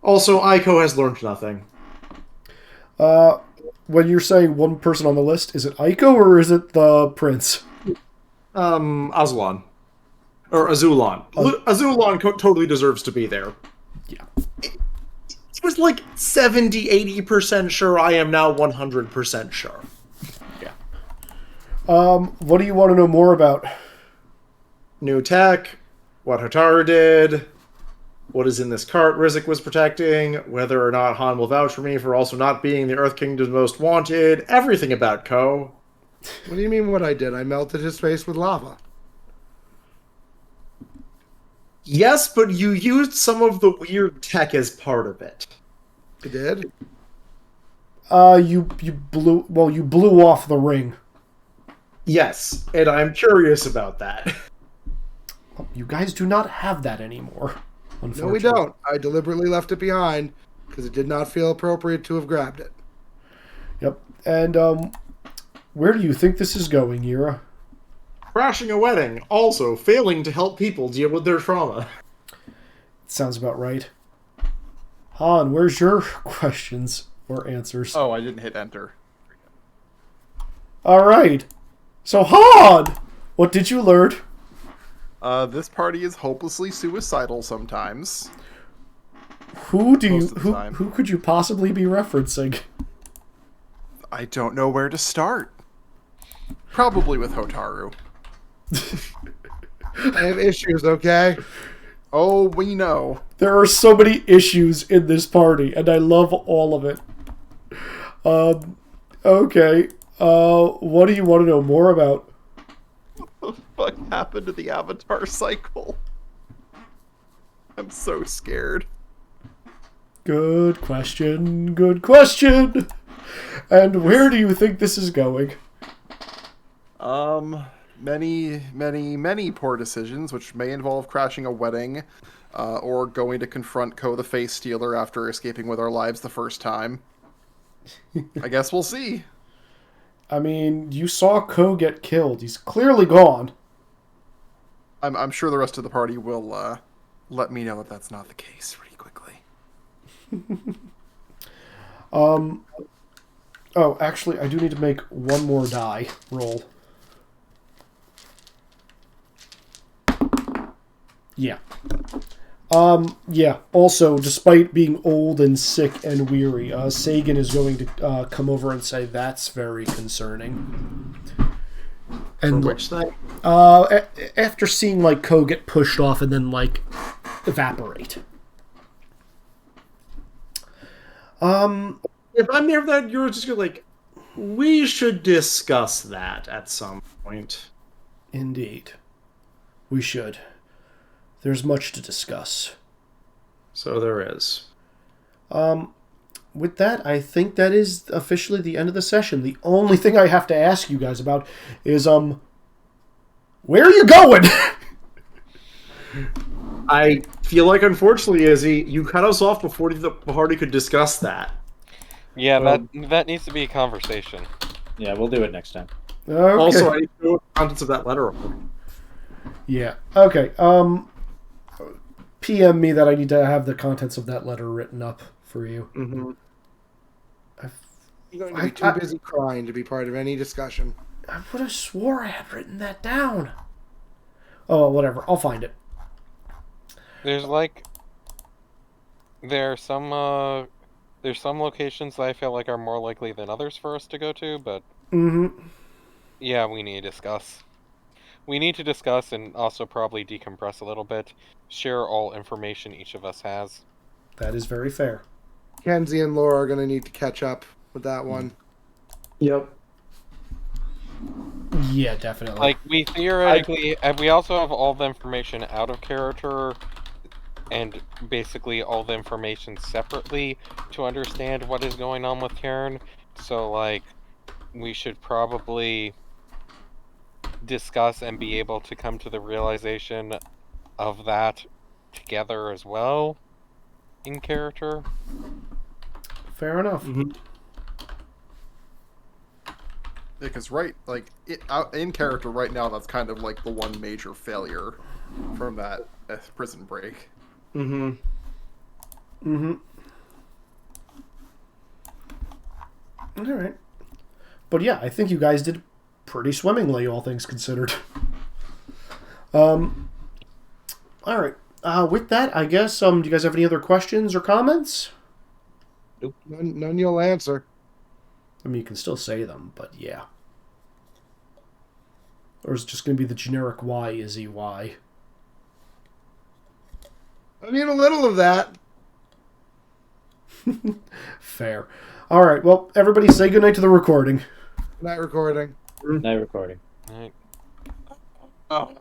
Speaker 3: Also, Aiko has learned nothing.
Speaker 1: When you're saying one person on the list, is it Aiko or is it the prince?
Speaker 3: Azulon. Or Azulon. Azulon totally deserves to be there.
Speaker 1: Yeah.
Speaker 3: was like 70, 80% sure. I am now 100% sure.
Speaker 1: What do you want to know more about?
Speaker 3: New tech, what Hotaru did, what is in this cart Rizek was protecting, whether or not Han will vouch for me for also not being the Earth Kingdom's most wanted, everything about Ko.
Speaker 4: What do you mean what I did? I melted his face with lava.
Speaker 3: Yes, but you used some of the weird tech as part of it.
Speaker 4: I did?
Speaker 1: You blew off the ring.
Speaker 3: Yes, and I'm curious about that.
Speaker 1: You guys do not have that anymore,
Speaker 4: No,
Speaker 1: unfortunately.
Speaker 4: we don't. I deliberately left it behind because it did not feel appropriate to have grabbed it.
Speaker 1: Yep. And, where do you think this is going, Yura?
Speaker 3: Crashing a wedding, also failing to help people deal with their trauma.
Speaker 1: Sounds about right. Han, where's your questions or answers?
Speaker 6: Oh, I didn't hit enter.
Speaker 1: All right. So, Han, what did you learn?
Speaker 6: This party is hopelessly suicidal sometimes.
Speaker 1: Who do you
Speaker 6: Most of the time.
Speaker 1: who could you possibly be referencing?
Speaker 6: I don't know where to start. Probably with Hotaru.
Speaker 4: I have issues, okay?
Speaker 6: Oh, we know.
Speaker 1: There are so many issues in this party, and I love all of it. Okay. What do you want to know more about?
Speaker 6: What the fuck happened to the Avatar cycle? I'm so scared.
Speaker 1: Good question. Good question. And where do you think this is going?
Speaker 6: Many poor decisions, which may involve crashing a wedding, or going to confront Ko the Face Stealer after escaping with our lives the first time. I guess we'll see.
Speaker 1: I mean, you saw Ko get killed. He's clearly gone.
Speaker 6: I'm sure the rest of the party will let me know that that's not the case pretty quickly.
Speaker 1: Oh, actually, I do need to make one more die roll. Yeah. Yeah. Also, despite being old and sick and weary, Sagan is going to come over and say that's very concerning. And
Speaker 3: For which thing?
Speaker 1: after seeing like Ko get pushed off and then like evaporate.
Speaker 3: If I'm near that, you're just gonna like, we should discuss that at some point.
Speaker 1: Indeed, we should. There's much to discuss.
Speaker 3: So there is.
Speaker 1: With that, I think that is officially the end of the session. The only thing I have to ask you guys about is, where are you going?
Speaker 3: I feel like, unfortunately, Izzy, you cut us off before the party could discuss that.
Speaker 2: Yeah, that needs to be a conversation.
Speaker 5: Yeah, we'll do it next time.
Speaker 1: Okay.
Speaker 3: Also, I need to know what the contents of that letter are.
Speaker 1: Yeah. Okay. PM me that I need to have the contents of that letter written up for you.
Speaker 3: Mm-hmm.
Speaker 4: You're going to be too busy crying to be part of any discussion.
Speaker 1: I would have swore I had written that down. Oh, whatever. I'll find it.
Speaker 2: There's some locations that I feel like are more likely than others for us to go to, but yeah, we need to discuss. We need to discuss and also probably decompress a little bit. Share all information each of us has.
Speaker 1: That is very fair.
Speaker 4: Kenzie and Laura are going to need to catch up with that one.
Speaker 3: Yep.
Speaker 1: Yeah, definitely.
Speaker 2: Like, we theoretically... we also have all the information out of character and basically all the information separately to understand what is going on with Karen. So, like, we should probably discuss and be able to come to the realization of that together as well in character.
Speaker 1: Fair enough.
Speaker 3: Mm-hmm.
Speaker 6: Because in character right now, that's kind of like the one major failure from that prison break.
Speaker 3: Mm-hmm.
Speaker 1: All right. But yeah, I think you guys did pretty swimmingly, all things considered. All right. With that, I guess, do you guys have any other questions or comments?
Speaker 4: None you'll answer.
Speaker 1: I mean, you can still say them, but yeah. Or is it just going to be the generic Y, Izzy, Y?
Speaker 4: I need a little of that.
Speaker 1: Fair. All right, well, everybody say goodnight to the recording.
Speaker 4: Night recording.
Speaker 5: Night recording.
Speaker 2: Right.
Speaker 6: Oh.